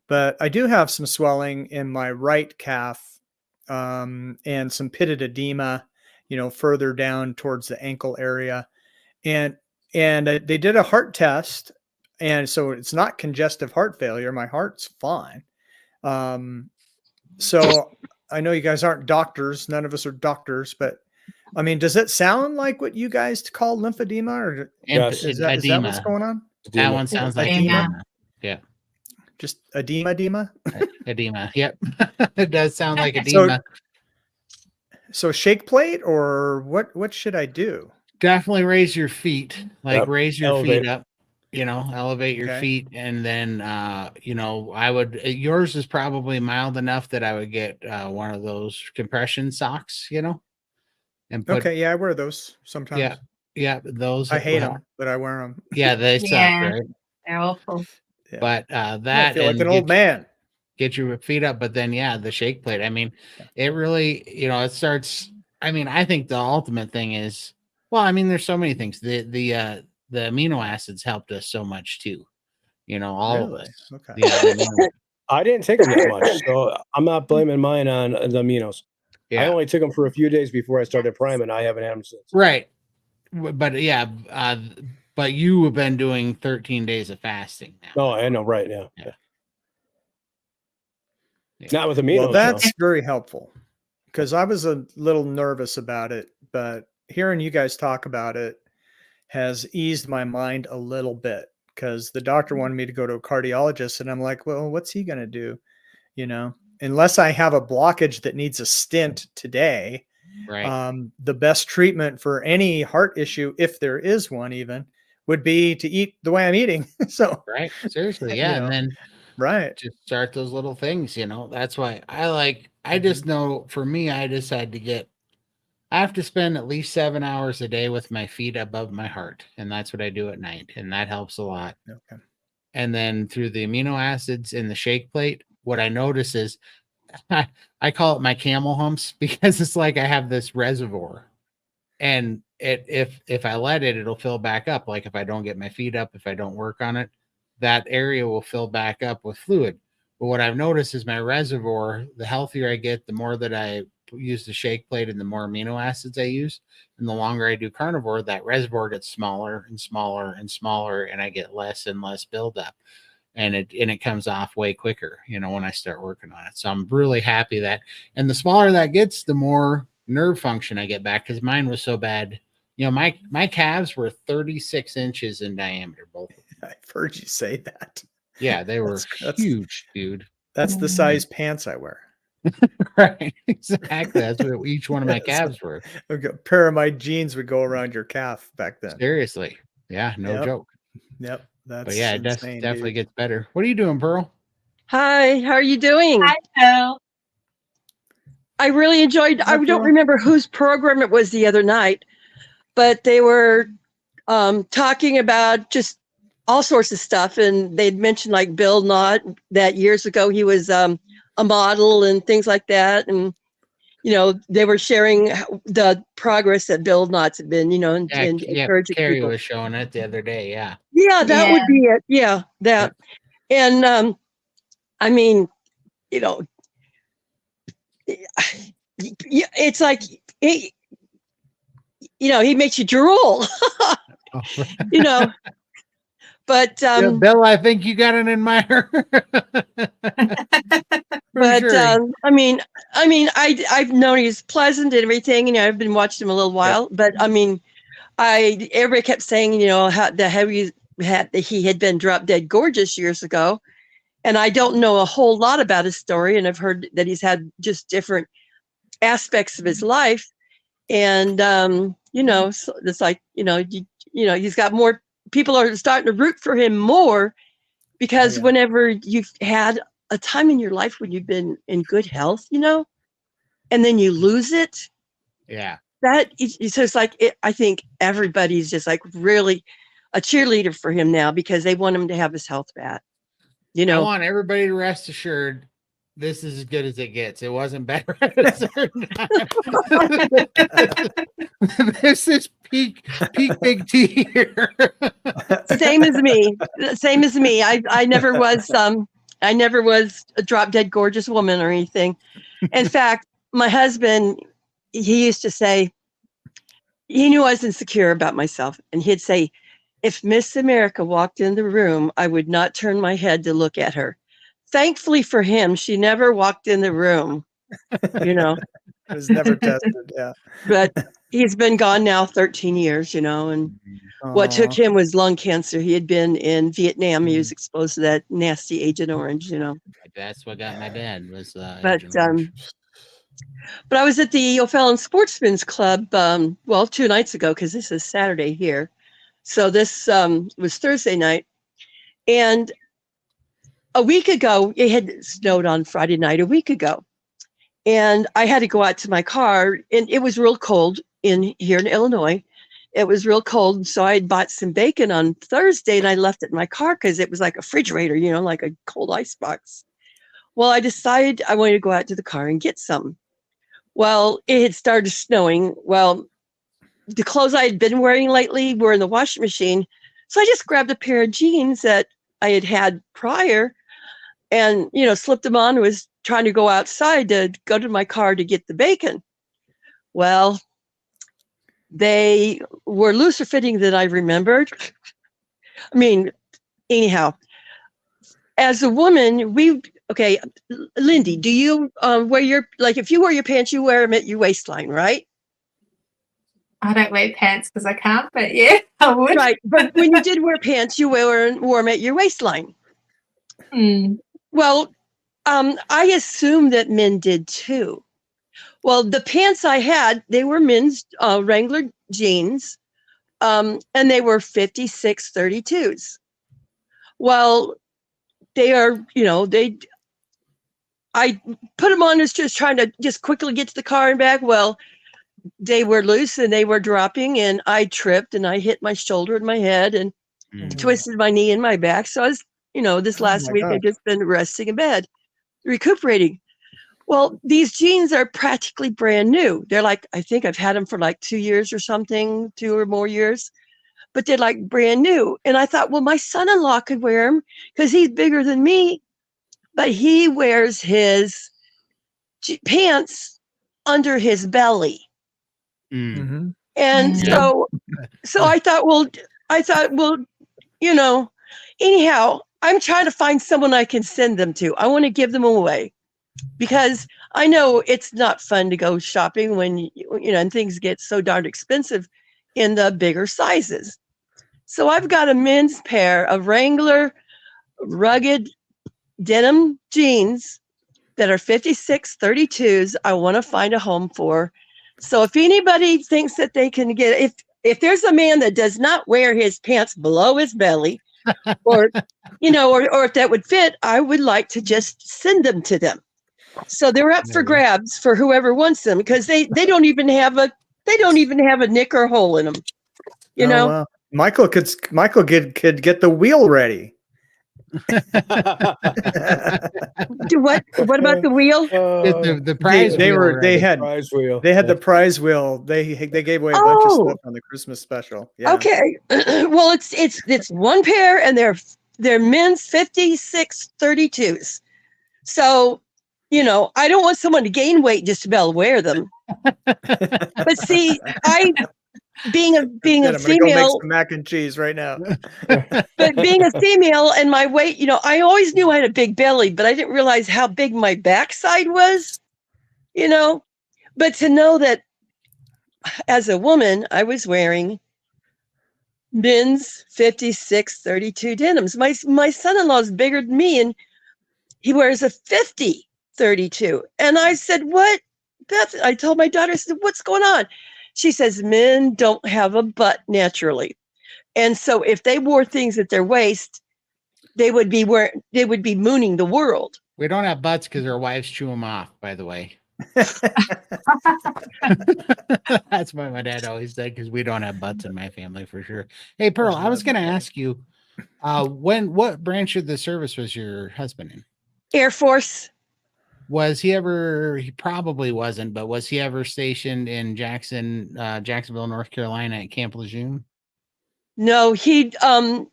but I do have some swelling in my right calf, and some pitted edema, further down towards the ankle area. And they did a heart test, and so it's not congestive heart failure. My heart's fine. So I know you guys aren't doctors. None of us are doctors, but I mean, does it sound like what you guys call lymphedema, or Yes. is that what's going on? That one sounds like edema. Yeah. Just edema? Edema. Yep. It does sound like edema. So shake plate, or what should I do? Definitely raise your feet. Raise your Elevate. feet up. Elevate your feet, and then I would. Yours is probably mild enough that I would get one of those compression socks. And I wear those sometimes. Yeah, those. I hate them, but I wear them. Yeah, they suck, right? They're awful. Yeah. But I feel like an old man. Get your feet up, but then the shake plate. I mean, it really, it starts. I mean, I think the ultimate thing is Well, I mean, there's so many things. The amino acids helped us so much too. All of Really? us. Okay. Yeah, the amino, I didn't take them that much, so I'm not blaming mine on the aminos. I yeah, only took them for a few days before I started priming. I haven't had them since. right. But yeah, but you have been doing 13 days of fasting now. No, I know, right? Yeah, Yeah. Not with aminos. Well, though. that's very helpful because I was a little nervous about it, but hearing you guys talk about it has eased my mind a little bit because the doctor wanted me to go to a cardiologist, and I'm like, well, what's he going to do? Unless I have a blockage that needs a stent today, Right. the best treatment for any heart issue, if there is one even, would be to eat the way I'm eating. So, Right. Seriously. Yeah. And then right. just start those little things, That's why I Mm-hmm. just know for me, I decided I have to spend at least 7 hours a day with my feet above my heart. And that's what I do at night. And that helps a lot. Okay. And then through the amino acids in the shake plate, what I notice is I call it my camel humps because it's like I have this reservoir, and if I let it, it'll fill back up. Like if I don't get my feet up, if I don't work on it, that area will fill back up with fluid. But what I've noticed is my reservoir, the healthier I get, the more that I use the shake plate and the more amino acids I use, and the longer I do carnivore, that reservoir gets smaller and smaller and smaller, and I get less and less buildup. And it comes off way quicker, when I start working on it. So I'm really happy and the smaller that gets, the more nerve function I get back, because mine was so bad. My calves were 36 inches in diameter, both of them. I've heard you say that. Yeah, they were huge, dude. That's the size pants I wear. Right, exactly. That's what each one of my calves were. A pair of my jeans would go around your calf back then. Seriously. Yeah, no joke. Yep. That's But yeah, it insane, definitely dude. gets better. What are you doing, Pearl? Hi, how are you doing? Hi, Phil. I really enjoyed, I don't remember whose program it was the other night, but they were talking about just all sorts of stuff. And they'd mentioned like Bill Knott, that years ago he was a model and things like that. And, they were sharing the progress that Bill Knott's had been, and encouraging Carrie people. was showing it the other day. Yeah. Yeah, that would be it. Yeah, that. Yep. And I mean, it's like he makes you drool. But yeah, Bill, I think you got an admirer. But sure. I've known he's pleasant and everything, and I've been watching him a little while. But everybody kept saying, how he had been drop dead gorgeous years ago, and I don't know a whole lot about his story, and I've heard that he's had just different aspects of his life, and so it's like he's got more people are starting to root for him more, because whenever you've had a time in your life when you've been in good health, and then you lose it, so it's like I think everybody's just like really a cheerleader for him now, because they want him to have his health back. I want everybody to rest assured this is as good as it gets. It wasn't better at a certain time. This is peak Big T here. Same as me. I never was a drop dead gorgeous woman or anything. In fact, my husband, he used to say, he knew I was insecure about myself, and he'd say, if Miss America walked in the room, I would not turn my head to look at her. Thankfully for him, she never walked in the room, It was never tested, yeah. But he's been gone now 13 years, and what took him was lung cancer. He had been in Vietnam. He was exposed to that nasty Agent Orange, That's what got my dad was But I was at the O'Fallon Sportsman's Club, 2 nights ago, because this is Saturday here. So this was Thursday night. And a week ago, it had snowed on Friday night a week ago. And I had to go out to my car, and it was real cold here in Illinois. It was real cold. And so I had bought some bacon on Thursday, and I left it in my car because it was like a refrigerator, like a cold ice box. Well, I decided I wanted to go out to the car and get some. Well, it had started snowing. Well, the clothes I had been wearing lately were in the washing machine. So I just grabbed a pair of jeans that I had prior and, slipped them on, was trying to go outside to go to my car to get the bacon. Well, they were looser fitting than I remembered. I mean, anyhow, as a woman, okay, Lindy, do you wear if you wear your pants, you wear them at your waistline, right? I don't wear pants because I can't, but yeah, I would. Right, but when you did wear pants, you wore them at your waistline. Well, I assume that men did too. Well, the pants I had, they were men's Wrangler jeans, and they were 56 32s. Well, they are, I put them on as just trying to just quickly get to the car and back. Well, they were loose and they were dropping, and I tripped and I hit my shoulder and my head and twisted my knee and my back. So I was, this last week I've just been resting in bed, recuperating. Well, these jeans are practically brand new. They're like, I think I've had them for like 2 years or something, 2 or more years, but they're like brand new. And I thought, well, my son-in-law could wear them because he's bigger than me, but he wears his pants under his belly. Mm-hmm. And so I thought, well, anyhow, I'm trying to find someone I can send them to. I want to give them away because I know it's not fun to go shopping when, and things get so darn expensive in the bigger sizes. So I've got a men's pair of Wrangler rugged denim jeans that are 56 32s. I want to find a home for. So if anybody thinks that they can get, if there's a man that does not wear his pants below his belly, or if that would fit, I would like to just send them to them. So they're up for grabs for whoever wants them, because they don't even have a nick or hole in them. Wow. Michael could get the wheel ready. What about the wheel? The prize wheel. They had the prize wheel. They gave away a bunch of stuff on the Christmas special. Yeah. Okay. Well, it's one pair and they're men's 56 32s. So, I don't want someone to gain weight just to be able to wear them. But see, being a female, go make some mac and cheese right now. But being a female and my weight, I always knew I had a big belly, but I didn't realize how big my backside was, but to know that as a woman, I was wearing men's 56 32 denims. My son-in-law is bigger than me, and he wears a 50 32. And I said, what? Beth, I told my daughter, I said, what's going on? She says, men don't have a butt naturally. And so if they wore things at their waist, they would be mooning the world. We don't have butts because our wives chew them off, by the way. That's what my dad always said, because we don't have butts in my family for sure. Hey, Pearl, I was going to ask you, what branch of the service was your husband in? Air Force. Was he ever? He probably wasn't, but was he ever stationed in Jacksonville, North Carolina at Camp Lejeune? No, he had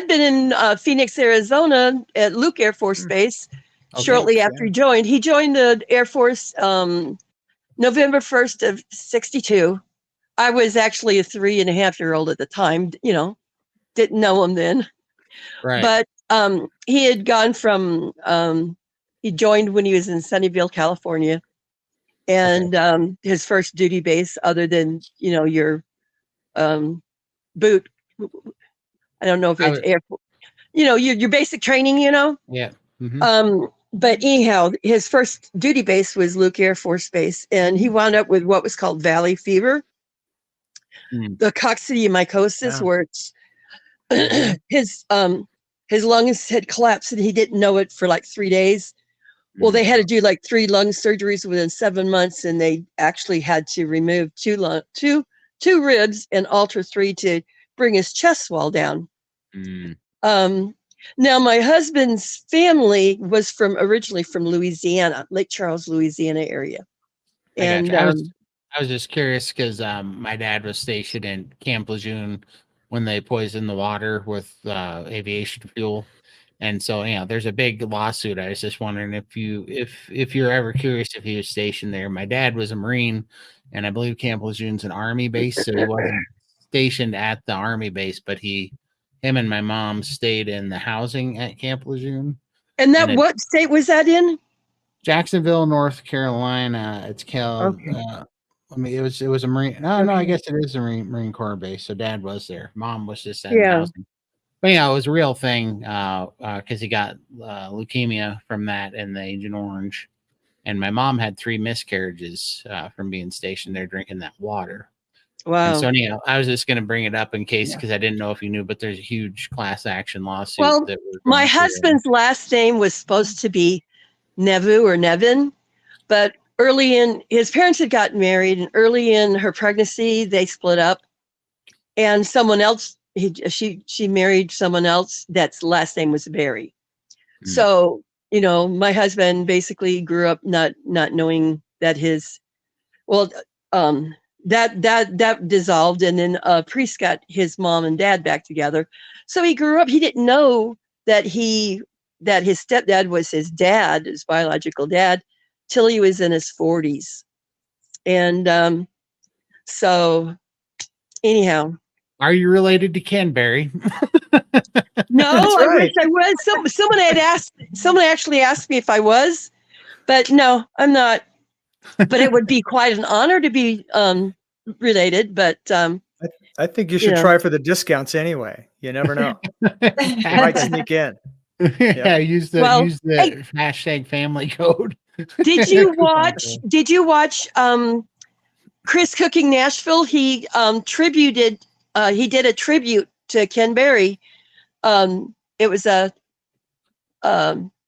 been in Phoenix, Arizona at Luke Air Force Base shortly after he joined. He joined the Air Force November 1st of 62. I was actually a 3.5-year-old at the time, didn't know him then. Right. But he had gone from he joined when he was in Sunnyvale, California, and his first duty base, other than your boot. I don't know if it's airport. Your basic training. Yeah. Mm-hmm. But anyhow, his first duty base was Luke Air Force Base, and he wound up with what was called valley fever, the coccidioidomycosis, where it's his lungs had collapsed and he didn't know it for like 3 days. Well, they had to do like 3 lung surgeries within 7 months, and they actually had to remove two ribs and alter 3 to bring his chest wall down. Now, my husband's family was originally from Louisiana, Lake Charles, Louisiana area. And I I was just curious because my dad was stationed in Camp Lejeune when they poisoned the water with aviation fuel, and so there's a big lawsuit. I was just wondering if you're ever curious if he was stationed there. My dad was a Marine, and I believe Camp Lejeune's an Army base, so he wasn't stationed at the Army base, but him and my mom stayed in the housing at Camp Lejeune. And that what state was that in? Jacksonville, North Carolina. It's called. Okay. It was a Marine. No, I guess it is a Marine Corps base. So Dad was there. Mom was just at housing. But it was a real thing because he got leukemia from that in the Agent Orange, and my mom had 3 miscarriages from being stationed there drinking that water. Wow. And so I was just going to bring it up in case because I didn't know if you knew, but there's a huge class action lawsuit. Well, my husband's last name was supposed to be Nevu or Nevin, but early in his parents had gotten married, and early in her pregnancy they split up, and someone else she married someone else that's last name was Berry. So my husband basically grew up not knowing that that dissolved, and then Priest got his mom and dad back together. So he grew up, he didn't know that his stepdad was his dad, his biological dad, till he was in his 40s. And so anyhow. Are you related to Ken Berry? No, right. I wish I was. Someone actually asked me if I was, but no, I'm not. But it would be quite an honor to be related. But I think you should try for the discounts anyway. You never know. You might sneak in. Yeah, use the hashtag family code. Did you watch Chris Cooking Nashville? He he did a tribute to Ken Berry. It was a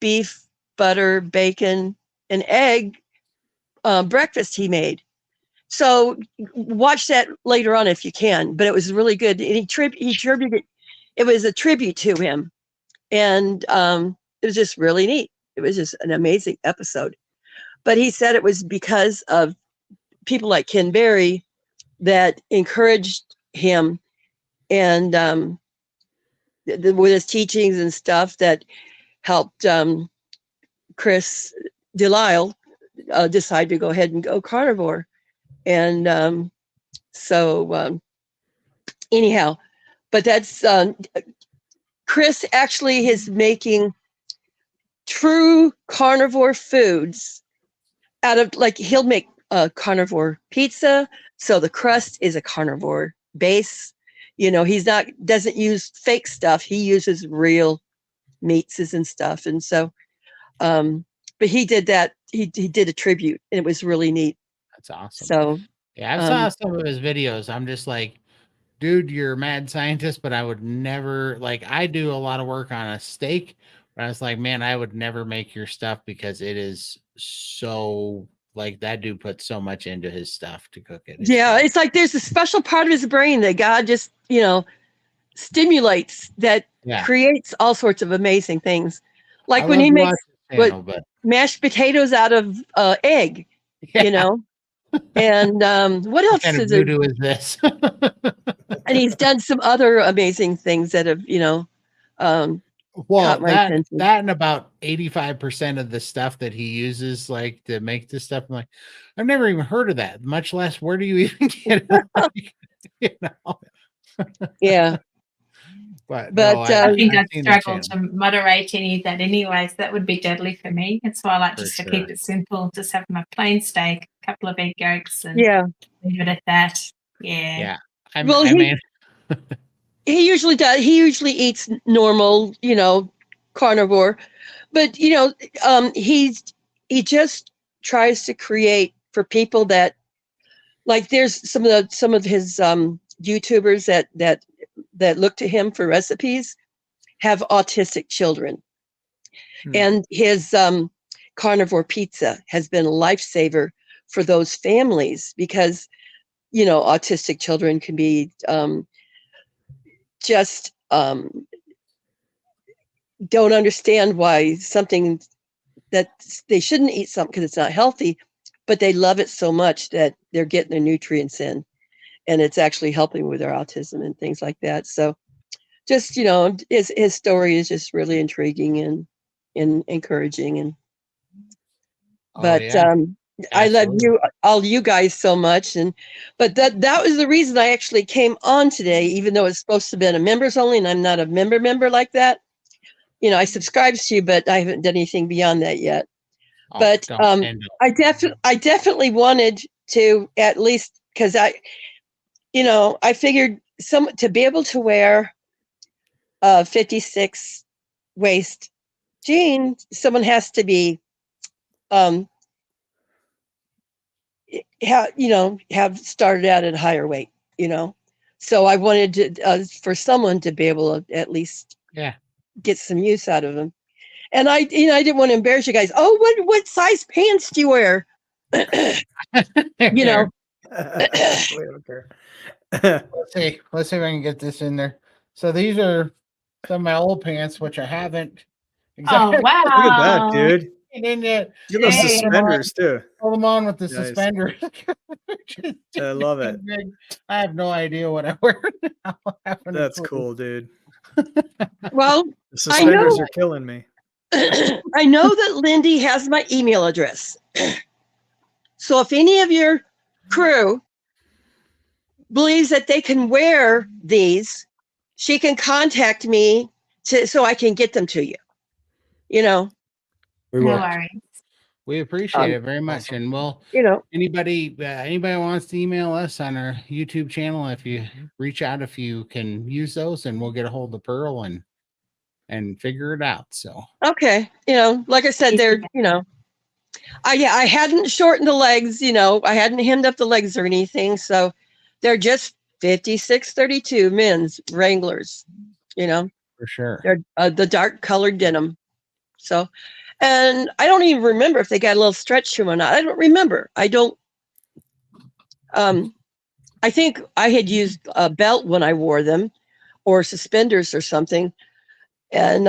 beef, butter, bacon, and egg breakfast he made. So watch that later on if you can. But it was really good. And he tributed. It was a tribute to him, and it was just really neat. It was just an amazing episode. But he said it was because of people like Ken Berry that encouraged him, and with his teachings and stuff that helped Chris Delisle decide to go ahead and go carnivore. And anyhow, but that's Chris actually is making true carnivore foods out of, like, he'll make carnivore pizza, so the crust is a carnivore base. He's doesn't use fake stuff. He uses real meats and stuff. And so, but he did that. He did a tribute, and it was really neat. That's awesome. So yeah, I saw some of his videos. I'm just like, dude, you're a mad scientist, but I would never, I do a lot of work on a steak, but I was like, man, I would never make your stuff because it is so, that dude puts so much into his stuff to cook it. It's like there's a special part of his brain that God just, stimulates that creates all sorts of amazing things. Like when he makes mashed potatoes out of egg, and what else kind of voodoo is this? And he's done some other amazing things that have, that and about 85% of the stuff that he uses, to make this stuff, I'm like, I've never even heard of that, much less where do you even get it? Yeah. But I think I'd struggle to moderate any of that anyways. That would be deadly for me. That's why I like to keep it simple. Just have my plain steak, a couple of egg yolks, and leave it at that. Yeah. He usually does. He usually eats normal, carnivore, but he just tries to create for people that, like, there's some of his YouTubers that look to him for recipes have autistic children, and his carnivore pizza has been a lifesaver for those families because autistic children can be just don't understand why something that they shouldn't eat something because it's not healthy, but they love it so much that they're getting their nutrients in, and it's actually helping with their autism and things like that. So just, his story is just really intriguing and encouraging. And but I love all you guys so much. But that was the reason I actually came on today, even though it's supposed to have been a members only, and I'm not a member like that. I subscribe to you, but I haven't done anything beyond that yet. But I definitely wanted to, at least, because I figured to be able to wear 56 waist jeans, someone has to be have started out at a higher weight, so I wanted to for someone to be able to at least get some use out of them. And I didn't want to embarrass you guys. Oh, what size pants do you wear? We don't care. Let's see if I can get this in there. So these are some of my old pants, which I haven't. Oh, wow. Look at that, dude. In yet. Look at those suspenders too. Hold them on with the Nice. suspenders. I love it. I have no idea what I wear now. That's cool, dude. Well, The suspenders are killing me. I know that Lindy has my email address. So if any of your crew believes that they can wear these, she can contact me so I can get them to you. No worries. We appreciate it very much. And we'll, anybody wants to email us on our YouTube channel, if you reach out, if you can use those, and we'll get a hold of Pearl and figure it out. So okay, like I said, they're I hadn't shortened the legs, I hadn't hemmed up the legs or anything, so they're just 56-32 men's Wranglers, for sure. They're the dark colored denim. So, and I don't even remember if they got a little stretch to them or not. I don't remember. I think I had used a belt when I wore them, or suspenders or something. And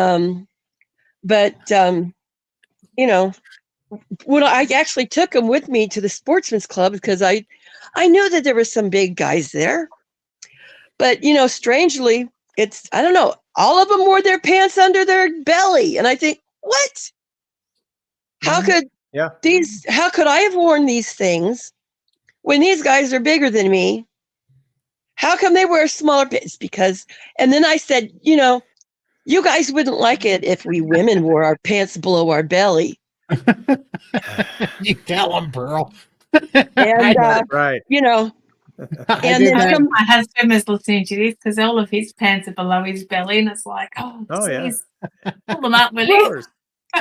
when I actually took them with me to the Sportsman's Club, because I knew that there were some big guys there. But strangely, I don't know, all of them wore their pants under their belly, and I think, what? How could I have worn these things when these guys are bigger than me? How come they wear smaller pants? And then I said, you guys wouldn't like it if we women wore our pants below our belly. You tell them, Pearl. And right. And then my husband is listening to this because all of his pants are below his belly, and it's like, geez. Pull them up, will you?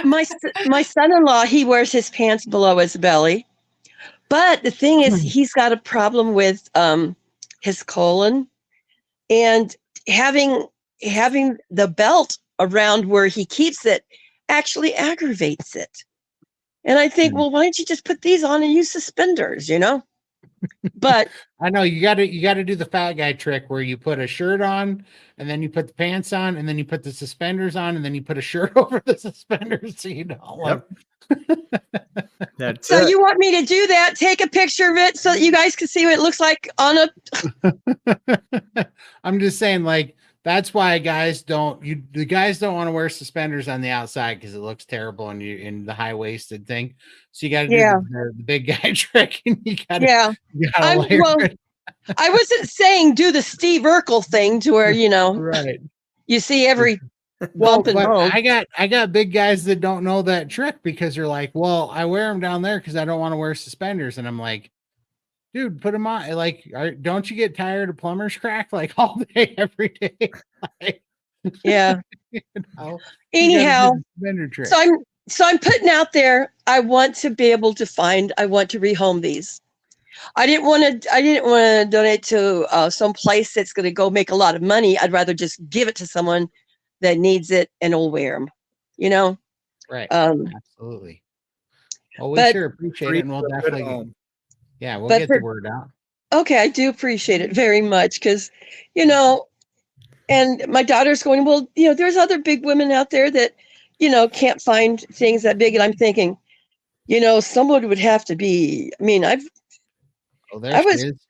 My son-in-law, he wears his pants below his belly, but the thing is, he's got a problem with his colon, and having the belt around where he keeps it actually aggravates it. And I think, well, why don't you just put these on and use suspenders, But I know you got to do the fat guy trick where you put a shirt on, and then you put the pants on, and then you put the suspenders on, and then you put a shirt over the suspenders, so you know. That's so you want me to do that? Take a picture of it so that you guys can see what it looks like on a. I'm just saying, like, that's why the guys don't want to wear suspenders on the outside because it looks terrible in the high waisted thing. So you got to do the big guy trick, and you got to I wasn't saying do the Steve Urkel thing to where right. You see every bump and bump. I got big guys that don't know that trick because they're like, well, I wear them down there because I don't want to wear suspenders, and I'm like, dude, put them on. Like, don't you get tired of plumber's crack like all day, every day? Like, Anyhow, so I'm putting out there. I want to be able to rehome these. I didn't want to donate to some place that's going to go make a lot of money. I'd rather just give it to someone that needs it and will wear them. Right. Absolutely. Well, we sure appreciate it, and we'll definitely. We'll get the word out. Okay, I do appreciate it very much because, and my daughter's going, well, there's other big women out there that, can't find things that big. And I'm thinking, someone would have to be. I mean, Oh, there I she was- is.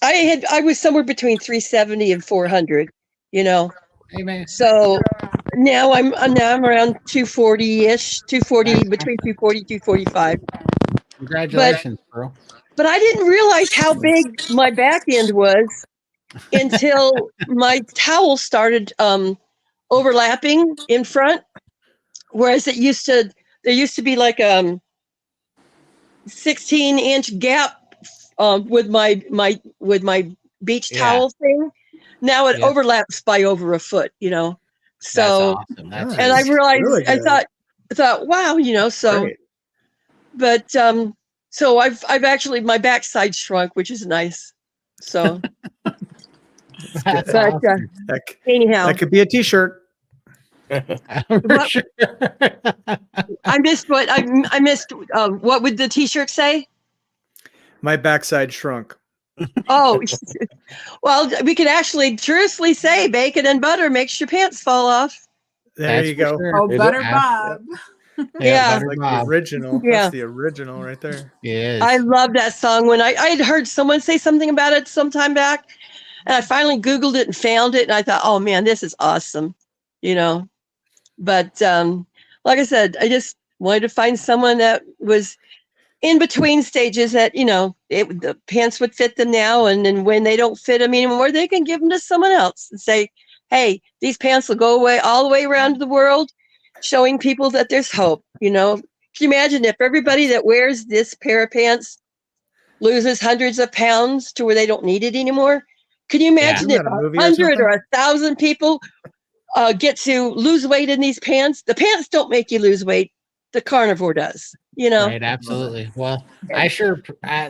I was somewhere between 370 and 400. Hey, man. So now I'm around 240-ish, 240 between 240 245. Congratulations, bro. But I didn't realize how big my back end was until my towel started overlapping in front. Whereas there used to be like 16-inch gap with my beach Yeah. towel thing. Now it Yep. overlaps by over a foot, That's So awesome. That's and I huge. realized Really I good. thought, wow, so Great. but so I've actually my backside shrunk, which is nice. So That's but awesome. anyhow, That could be a T-shirt. For What- sure. I missed what I missed. What would the T-shirt say? My backside shrunk. Oh, well, we could actually truthfully say bacon and butter makes your pants fall off. There That's you for go. sure. Oh, Is it? Butter Yeah. Bob. Yeah. Butter Like Bob. the original. Yeah. That's the original right there. It is. I love that song. When I had heard someone say something about it some time back, and I finally Googled it and found it, and I thought, oh man, this is awesome, But like I said, I just wanted to find someone that was in between stages that the pants would fit them now, and then when they don't fit them anymore, they can give them to someone else and say, hey, these pants will go away all the way around the world, showing people that there's hope. Can you imagine if everybody that wears this pair of pants loses hundreds of pounds to where they don't need it anymore? Can you imagine Isn't if that a movie or 100 or something? 1,000 people get to lose weight in these pants? The pants don't make you lose weight. The carnivore does, Right, absolutely. Well, I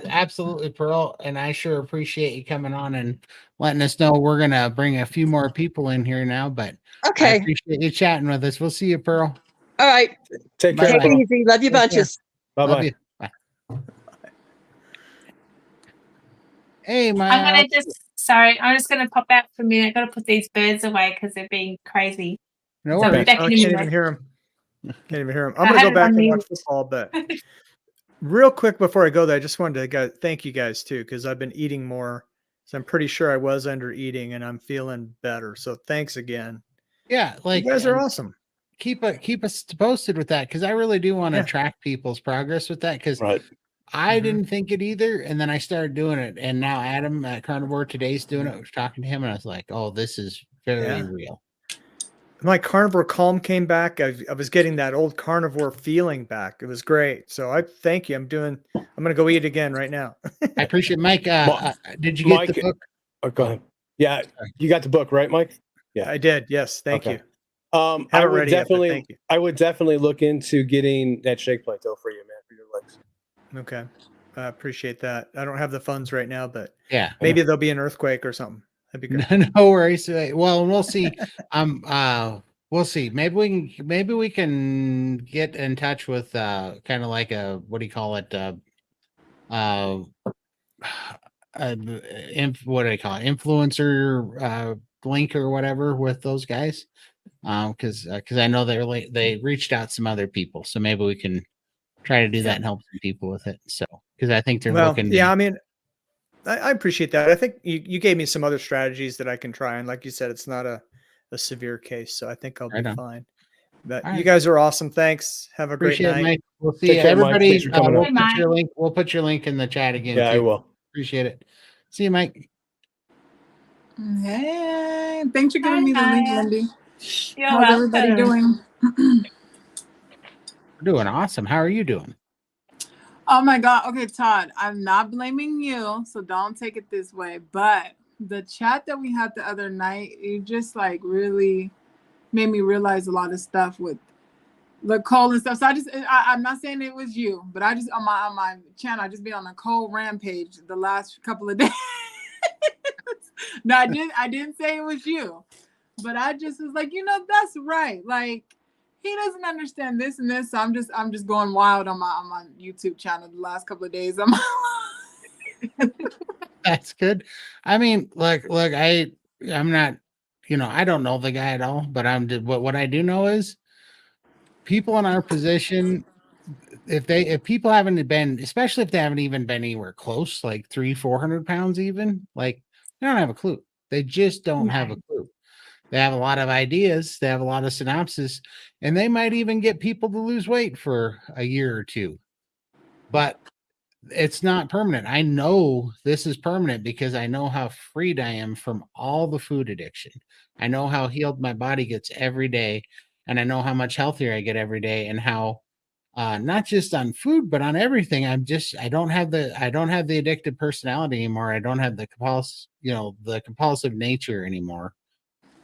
absolutely, Pearl, and I sure appreciate you coming on and letting us know. We're gonna bring a few more people in here now, but I Okay. appreciate you chatting with us. We'll see you, Pearl. All right. Take Bye-bye. care. Take it easy. Love you Take care. bunches. Bye Love bye. you. Bye. Hey, I'm my just gonna pop out for a minute. I've got to put these birds away because they're being crazy. no So I'll be worries. back I in a can't minute. even hear him. Can't even hear him. I I'm gonna had go it back on and watch mute. football, but real quick before I go there, I just wanted to thank you guys too, because I've been eating more. So I'm pretty sure I was under eating and I'm feeling better. So thanks again. Yeah, like You guys are and awesome. keep us posted with that because I really do want to Yeah. track people's progress with that because Right. I Mhm. didn't think it either, and then I started doing it, and now Adam at Carnivore Today's doing it. I was talking to him, and I was like, "Oh, this is very Yeah. real." My carnivore calm came back. I was getting that old carnivore feeling back. It was great. So I thank you. I'm gonna go eat again right now. I appreciate Mike. Did you get Mike- the book? Oh, go ahead. Yeah, you got the book, right, Mike? Yeah. I did. Yes. Thank Okay. you. I Haven't would read it yet, but definitely, thank you. I would definitely look into getting that shake plate though for you, man, for your legs. Okay. I appreciate that. I don't have the funds right now, but Yeah. maybe there'll be an earthquake or something. That'd be great. No worries. Well, we'll see. We'll see. Maybe we can get in touch with kind of like a what do you call it? What do they call it? Influencer link or whatever with those guys. Because I know they reached out some other people, so maybe we can try to do that and help some people with it. So because I think they're Well, looking. yeah, I mean, I appreciate that. I think you gave me some other strategies that I can try. And like you said, it's not a severe case. So I think I'll Right be on. fine. But All you right. guys are awesome. Thanks. Have a great Appreciate it, night. Mike. We'll see Take you. care, Mike. Everybody, Thanks for coming we'll on. put your link. We'll put your link in the chat again. Yeah, I too. will. Appreciate it. See you, Mike. Hey, thanks for giving me the link, Hi. Lindy. You're How's everybody welcome. doing? We're doing awesome. How are you doing? Oh my God. Okay, Todd, I'm not blaming you, so don't take it this way. But the chat that we had the other night, it just like really made me realize a lot of stuff with the coal and stuff. So I'm not saying it was you, but I just on my channel, I just been on a coal rampage the last couple of days. No, I didn't say it was you, but I just was like, that's right. Like, he doesn't understand this and this. So I'm just going wild on my YouTube channel the last couple of days. That's good. I mean, look, I'm not, I don't know the guy at all, but what I do know is people in our position, if people haven't been, especially if they haven't even been anywhere close, like 300-400 pounds, even, like, they don't have a clue. They just don't have a clue. They have a lot of ideas, they have a lot of synopsis, and they might even get people to lose weight for a year or two, but it's not permanent. I know this is permanent because I know how freed I am from all the food addiction. I know how healed my body gets every day, and I know how much healthier I get every day, and how not just on food but on everything. I don't have the addictive personality anymore. I don't have the compulsive nature anymore.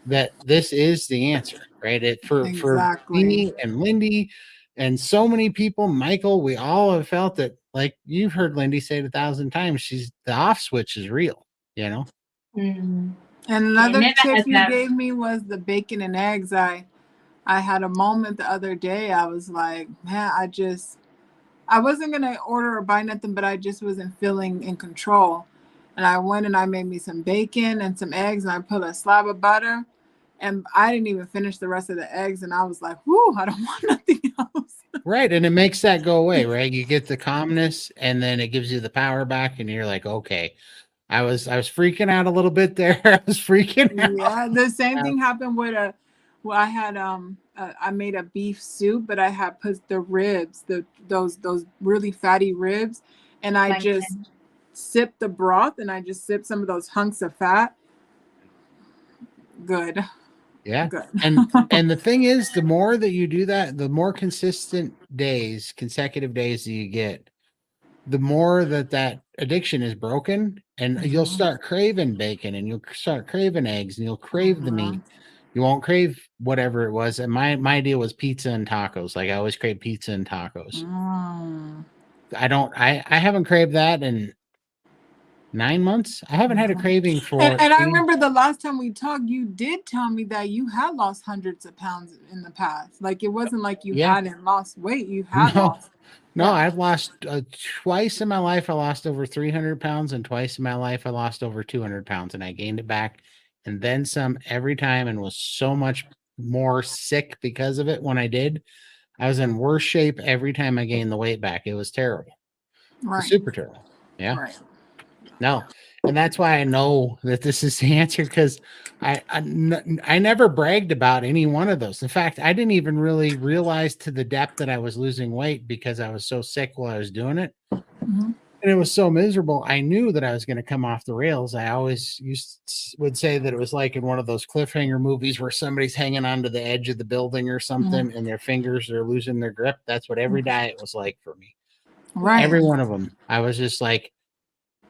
That this is the answer, right? It for Exactly. me and Lindy and so many people, Michael, we all have felt that. Like you've heard Lindy say it 1,000 times, the off switch is real, you know. Mm. And another never tip had you that. gave me was the bacon and eggs. I had a moment the other day. I was like, man, I wasn't gonna order or buy nothing, but I just wasn't feeling in control. And I went and I made me some bacon and some eggs, and I put a slab of butter. And I didn't even finish the rest of the eggs, and I was like, whoo, I don't want nothing else. Right, and it makes that go away, right? You get the calmness, and then it gives you the power back, and you're like, okay, I was freaking out a little bit there. I was freaking out. Yeah, the same thing happened with I had I made a beef soup, but I had put the ribs, those really fatty ribs, and I Like just sipped the broth, and I just sipped some of those hunks of fat. Good. Yeah. Good. And the thing is, the more that you do that, the more consecutive days that you get, the more that addiction is broken, and you'll start craving bacon, and you'll start craving eggs, and you'll crave the meat. You won't crave whatever it was. And my deal was pizza and tacos. Like I always crave pizza and tacos. I haven't craved that in 9 months. I haven't had a craving for And I remember the last time we talked, you did tell me that you had lost hundreds of pounds in the past. Like it wasn't like you hadn't lost weight. You had lost. No, Yeah. I've lost twice in my life. I lost over 300 pounds, and twice in my life I lost over 200 pounds, and I gained it back and then some every time, and was so much more sick because of it. When I did, I was in worse shape every time I gained the weight back. It was terrible. It was super terrible. Yeah. Right. No. And that's why I know that this is the answer, because I never bragged about any one of those. In fact, I didn't even really realize to the depth that I was losing weight because I was so sick while I was doing it. Mhm. And it was so miserable. I knew that I was going to come off the rails. I always would say that it was like in one of those cliffhanger movies where somebody's hanging onto the edge of the building or something, and their fingers are losing their grip. That's what every diet was like for me. Right. Every one of them. I was just like,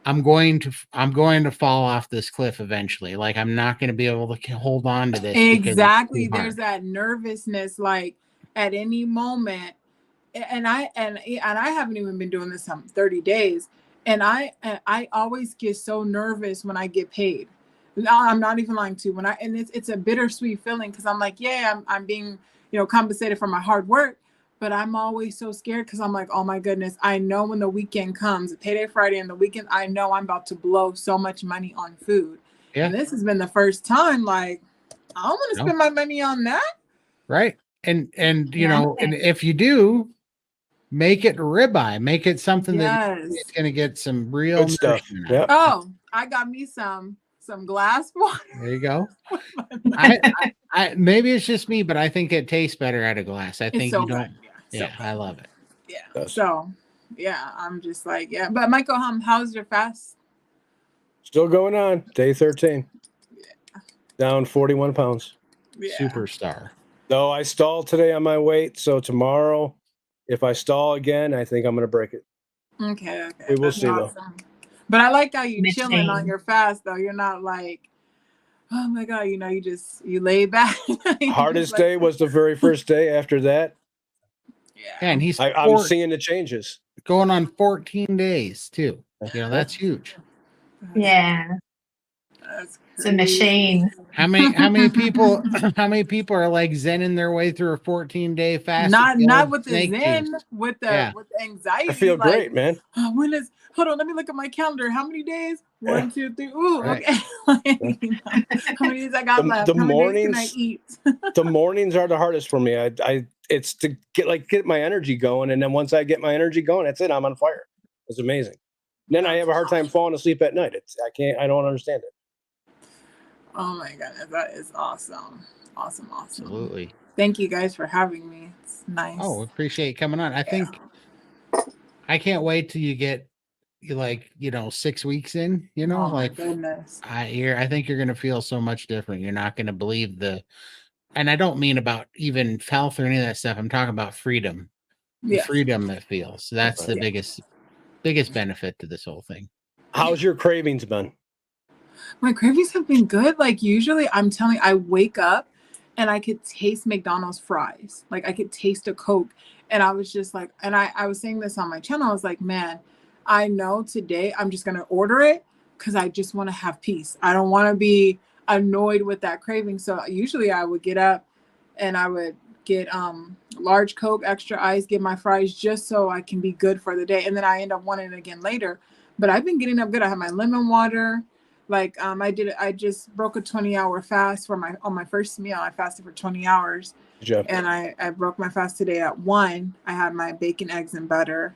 I'm going to fall off this cliff eventually. Like I'm not going to be able to hold on to this. Exactly. There's that nervousness, like at any moment. And I haven't even been doing this 30 days. And I always get so nervous when I get paid. I'm not even lying to you. It's a bittersweet feeling, because I'm like, yeah, I'm being, compensated for my hard work. But I'm always so scared, because I'm like, oh my goodness, I know when the weekend comes, payday Friday and the weekend, I know I'm about to blow so much money on food. Yeah. And this has been the first time, like, I don't want to spend my money on that. Right. And and if you do, make it ribeye, make it something that it's going to get some real good stuff. Yep. Oh, I got me some glass water. There you go. I maybe it's just me, but I think it tastes better out of glass. I think so you don't. Yeah, I love it. Yeah. So, yeah, I'm just like, yeah. But Michael, how's your fast? Still going on. Day 13. Yeah. Down 41 pounds. Yeah. Superstar. No, I stalled today on my weight. So tomorrow, if I stall again, I think I'm going to break it. Okay. We will see, though. But I like how you chilling on your fast, though. You're not like, oh my God, you lay back. Hardest day was the very first day. After that, yeah, and I'm seeing the changes. Going on 14 days too. That's huge. Yeah, it's a machine. How many people are like zenning their way through a 14-day fast? Not with the zen, with the anxiety. I feel great, man. Hold on, let me look at my calendar. How many days? 1, 2, 3. Ooh, okay. How many days I got left? The How mornings, many days can I eat? The mornings are the hardest for me. I it's to get my energy going. And then once I get my energy going, that's it. I'm on fire. It's amazing. Then I have a hard time falling asleep at night. I don't understand it. Oh my goodness, that is awesome. Awesome. Absolutely. Thank you guys for having me. It's nice. Oh, appreciate you coming on. I think I can't wait till you get 6 weeks in, Oh my like goodness. I think you're going to feel so much different. You're not going to believe and I don't mean about even health or any of that stuff. I'm talking about freedom, the Yes. freedom that feels. So that's the Yeah. biggest benefit to this whole thing. How's your cravings been? My cravings have been good. Like usually I'm telling you, I wake up and I could taste McDonald's fries. Like I could taste a Coke. And I was just like, and I was saying this on my channel. I was like, man, I know today I'm just gonna order it because I just want to have peace. I don't want to be annoyed with that craving. So usually I would get up and I would get large Coke, extra ice, get my fries just so I can be good for the day. And then I end up wanting it again later. But I've been getting up good. I have my lemon water. Like I just broke a 20-hour fast on my first meal. I fasted for 20 hours. Yeah. And I broke my fast today at 1. I had my bacon, eggs, and butter.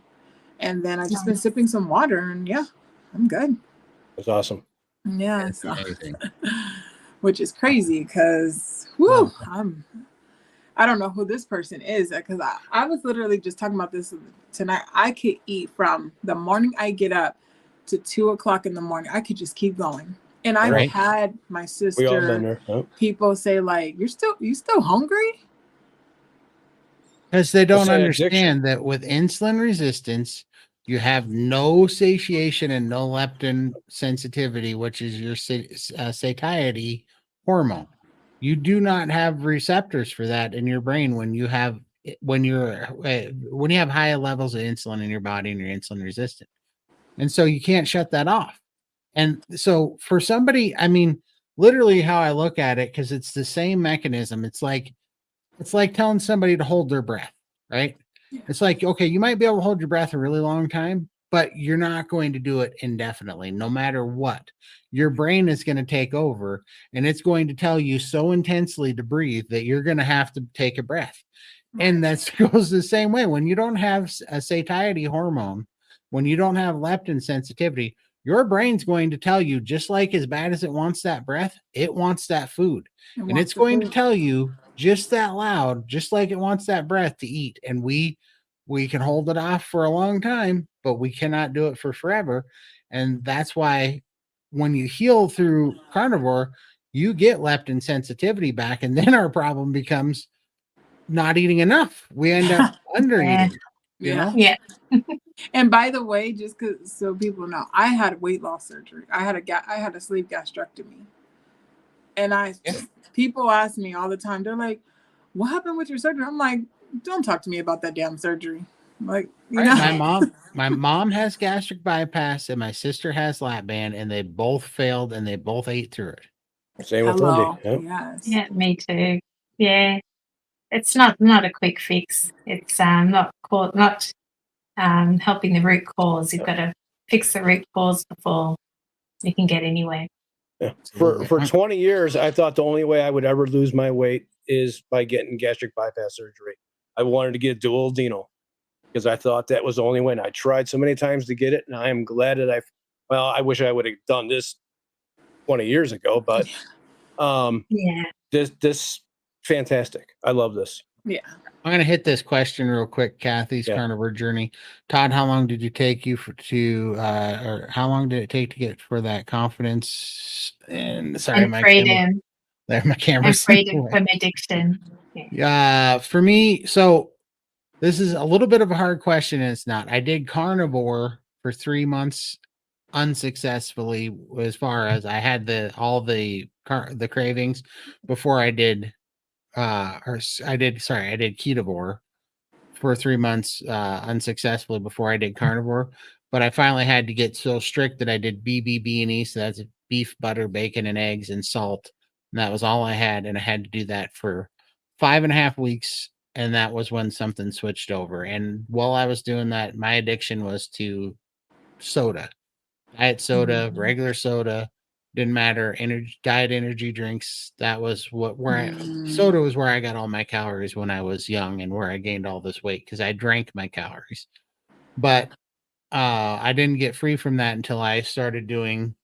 And then I just been sipping some water, and yeah, I'm good. That's awesome. Yeah. That's amazing. Which is crazy because I don't know who this person is, because I was literally just talking about this tonight. I could eat from the morning I get up to 2:00 in the morning. I could just keep going. And I've had my We all been sister, there. Huh? people say like, you still hungry? Because they don't That's an understand addiction. that with insulin resistance, you have no satiation and no leptin sensitivity, which is your satiety hormone. You do not have receptors for that in your brain when you have high levels of insulin in your body and you're insulin resistant. And so you can't shut that off. And so for somebody, I mean, literally how I look at it, because it's the same mechanism. It's like telling somebody to hold their breath, right? Yeah. It's like, okay, you might be able to hold your breath a really long time, but you're not going to do it indefinitely, no matter what. Your brain is going to take over and it's going to tell you so intensely to breathe that you're going to have to take a breath. And that goes the same way. When you don't have a satiety hormone, when you don't have leptin sensitivity, your brain's going to tell you, just like as bad as it wants that breath, it wants that food. And it's going to tell you just that loud, just like it wants that breath to eat. And we can hold it off for a long time, but we cannot do it for forever. And that's why when you heal through carnivore, you get leptin sensitivity back. And then our problem becomes not eating enough. We end up under eating, you know? Yeah. And by the way, just so people know, I had weight loss surgery. I had a sleeve gastrectomy. And people ask me all the time, they're like, what happened with your surgery? I'm like, don't talk to me about that damn surgery. Like, you know, my mom has gastric bypass and my sister has lap band, and they both failed and they both ate through it. Same with Lindy. Yep. Yes. Yeah, me too. Yeah. It's not a quick fix. It's not helping the root cause. You've got to fix the root cause before you can get anywhere. Yeah. For 20 years, I thought the only way I would ever lose my weight is by getting gastric bypass surgery. I wanted to get dual adrenal because I thought that was the only way. And I tried so many times to get it, and I am glad that I wish I would have done this 20 years ago, but this fantastic. I love this. Yeah. I'm going to hit this question real quick. Kathy's carnivore journey. Todd, how long did it take you or how long did it take to get for that confidence and freedom? My camera. And freedom from addiction. Yeah. For me, so this is a little bit of a hard question, and it's not. I did carnivore for 3 months unsuccessfully, as far as I had all the cravings before I did I did ketovore for 3 months unsuccessfully before I did carnivore. But I finally had to get so strict that I did BBB&E, so that's beef, butter, bacon, and eggs and salt. And that was all I had. And I had to do that for 5.5 weeks. And that was when something switched over. And while I was doing that, my addiction was to soda, diet soda, regular soda. Didn't matter. Energy, diet, energy drinks. That was soda was where I got all my calories when I was young, and where I gained all this weight because I drank my calories. But I didn't get free from that until I started doing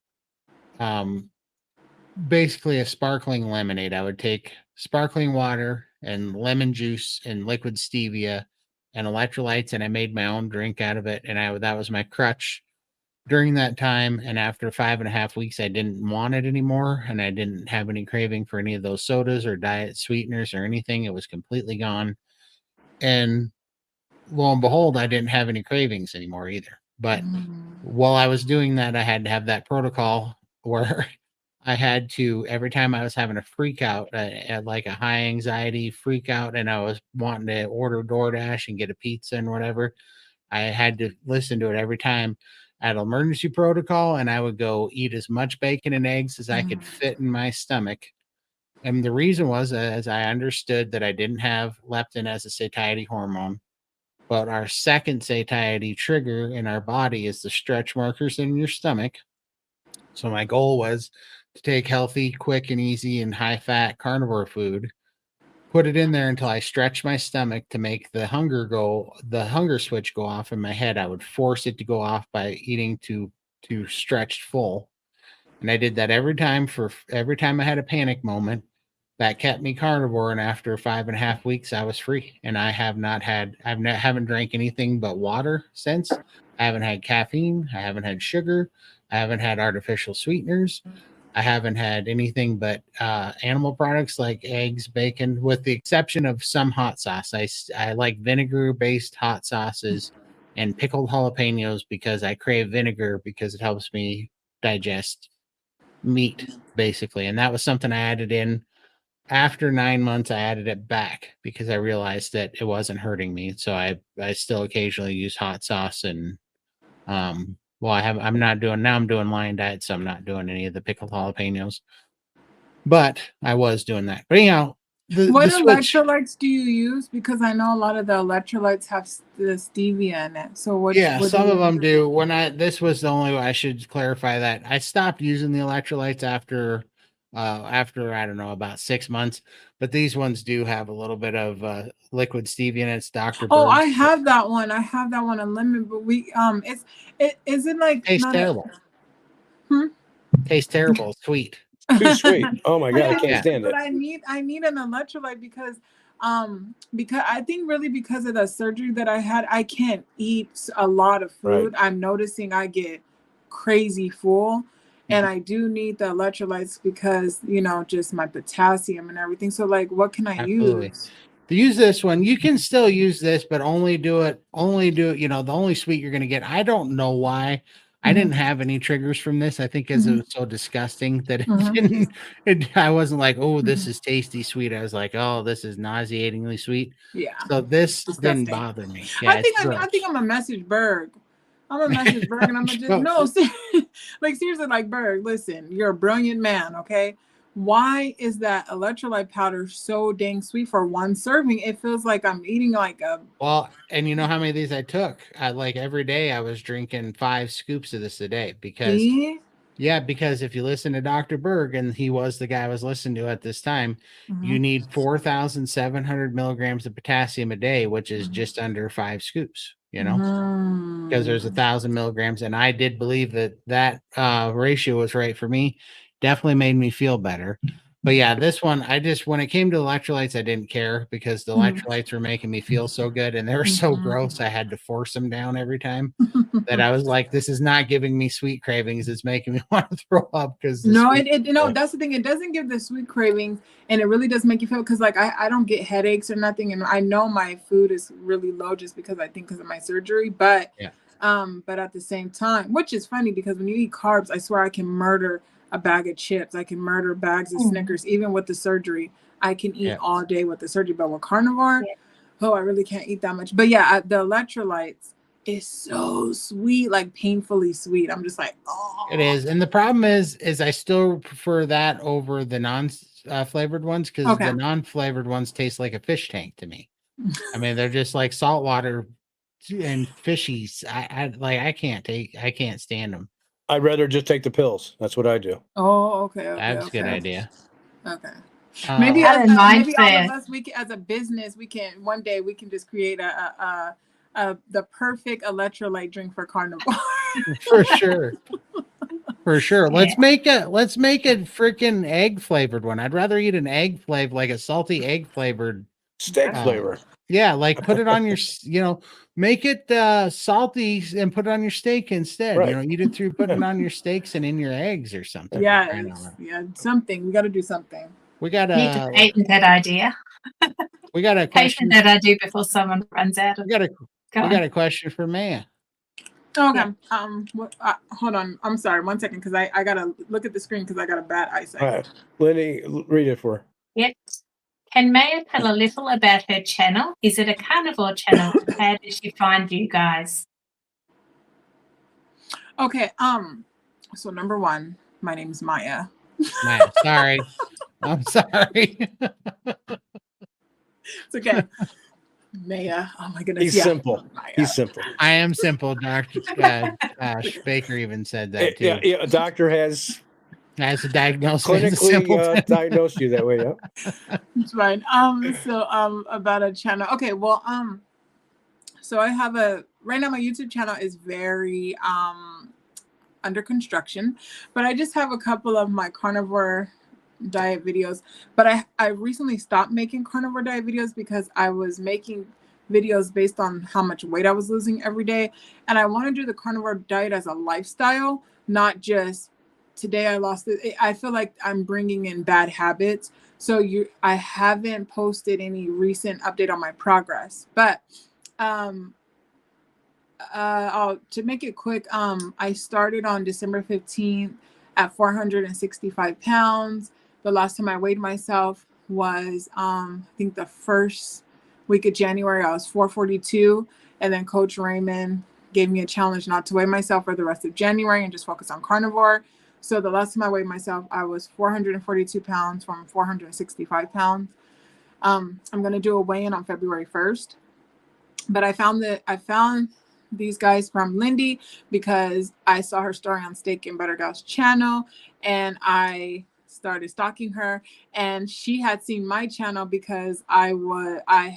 basically a sparkling lemonade. I would take sparkling water and lemon juice and liquid stevia and electrolytes, and I made my own drink out of it. And that was my crutch during that time. And after 5.5 weeks, I didn't want it anymore, and I didn't have any craving for any of those sodas or diet sweeteners or anything. It was completely gone. And lo and behold, I didn't have any cravings anymore either. But while I was doing that, I had to have that protocol where I had to, every time I was having a freak out, like a high anxiety freak out, and I was wanting to order DoorDash and get a pizza and whatever, I had to listen to it every time. I had an emergency protocol, and I would go eat as much bacon and eggs as I could fit in my stomach. And the reason was, as I understood that I didn't have leptin as a satiety hormone, but our second satiety trigger in our body is the stretch markers in your stomach. So my goal was to take healthy, quick, and easy and high-fat carnivore food, put it in there until I stretched my stomach to make the hunger switch go off in my head. I would force it to go off by eating to stretched full. And I did that every time I had a panic moment. That kept me carnivore, and after 5.5 weeks, I was free. And I haven't drank anything but water since. I haven't had caffeine. I haven't had sugar. I haven't had artificial sweeteners. I haven't had anything but animal products like eggs, bacon, with the exception of some hot sauce. I like vinegar-based hot sauces and pickled jalapenos because I crave vinegar because it helps me digest meat, basically. And that was something I added in. After 9 months, I added it back because I realized that it wasn't hurting me. So I still occasionally use hot sauce and I'm doing Lion Diet, so I'm not doing any of the pickled jalapenos. But I was doing that. But anyhow, What the switch. electrolytes do you use? Because I know a lot of the electrolytes have the stevia in it. So what? Yeah, what some do of you them use? do. This was the only way. I should clarify that I stopped using the electrolytes after I don't know, about 6 months. But these ones do have a little bit of liquid stevia in it. It's Dr. Oh, I Berg's. have that one. I have that one unlimited. But is it like Tastes not terrible. Hmm? Tastes terrible. Sweet. Too sweet. Oh my god, I can't Yeah, stand it. but I need an electrolyte because I think really because of the surgery that I had, I can't eat a lot of food. Right. I'm noticing I get crazy full, and I do need the electrolytes because just my potassium and everything. So like, what can I Absolutely. use? To use this one, you can still use this, but only do it, the only sweet you're going to get. I don't know why. I didn't have any triggers from this. I think because it was so disgusting that I wasn't like, oh, this is tasty sweet. I was like, oh, this is nauseatingly sweet. Yeah. So this Disgusting. didn't bother me. Yeah, I think I'm a message Berg. I'm a message Berg, and I'm gonna just seriously, like Berg. Listen, you're a brilliant man. Okay, why is that electrolyte powder so dang sweet for one serving? It feels like I'm eating like a. Well, and you know how many of these I took? Like every day I was drinking 5 scoops of this a day because if you listen to Dr. Berg, and he was the guy I was listening to at this time, you need 4,700 milligrams of potassium a day, which is just under 5 scoops, because there's 1,000 milligrams. And I did believe that ratio was right for me. Definitely made me feel better. But yeah, this one, when it came to electrolytes, I didn't care because the electrolytes were making me feel so good, and they were so gross. I had to force them down every time. That I was like, this is not giving me sweet cravings. It's making me want to throw up because that's the thing. It doesn't give the sweet cravings, and it really does make you feel, because like I don't get headaches or nothing, and I know my food is really low just because of my surgery. But but at the same time, which is funny because when you eat carbs, I swear I can murder a bag of chips. I can murder bags of Snickers, even with the surgery. I can eat all day with the surgery, but with carnivore, I really can't eat that much. But yeah, the electrolytes is so sweet, like painfully sweet. I'm just like, oh. It is. And the problem is I still prefer that over the non-flavored ones, because the non-flavored ones taste like a fish tank to me. I mean, they're just like salt water and fishies. I can't stand them. I'd rather just take the pills. That's what I do. Oh, okay. That's a good idea. Okay. Uh, Maybe I don't mind maybe all of that. us, we can, as a business, we can one day we can just create the perfect electrolyte drink for carnivore. for sure. For sure. Yeah. Let's make a freaking egg flavored one. I'd rather eat an egg flavor, like a salty egg flavored. Steak flavor. Yeah, like put it on your, make it salty and put it on your steak instead. Right. Eat it through putting it on your steaks and in your eggs or something. Yeah, something. We got to do something. We got Need to patent that idea. we got a question. Patent that idea before someone runs out of We got a question for Maya. Okay. Yeah. Hold on. I'm sorry. 1 second, because I gotta look at the screen because I got a bad eyesight. All right. Lenny, read it for her. Yep. Can Maya tell a little about her channel? Is it a carnivore channel? How did she find you guys? Okay. So number one, my name's Maya. Maya, sorry. I'm sorry. It's okay. Maya. Oh my goodness. He's simple. Maya. He's simple. I am simple. Dr. Baker even said that too. Yeah, a doctor has a diagnosis as a simple clinically diagnosed you that way. Yeah. It's fine. So about a channel. Okay, well, so I have right now my YouTube channel is very under construction, but I just have a couple of my carnivore diet videos. But I recently stopped making carnivore diet videos because I was making videos based on how much weight I was losing every day, and I want to do the carnivore diet as a lifestyle, not just today I lost it. I feel like I'm bringing in bad habits. So I haven't posted any recent update on my progress, but to make it quick, I started on December 15th at 465 pounds. The last time I weighed myself was, I think the first week of January, I was 442. And then Coach Raymond gave me a challenge not to weigh myself for the rest of January and just focus on carnivore. So the last time I weighed myself, I was 442 pounds from 465 pounds. I'm going to do a weigh-in on February 1st. But I found these guys from Lindy because I saw her story on Steak and Butter Gal's channel, and I started stalking her, and she had seen my channel because I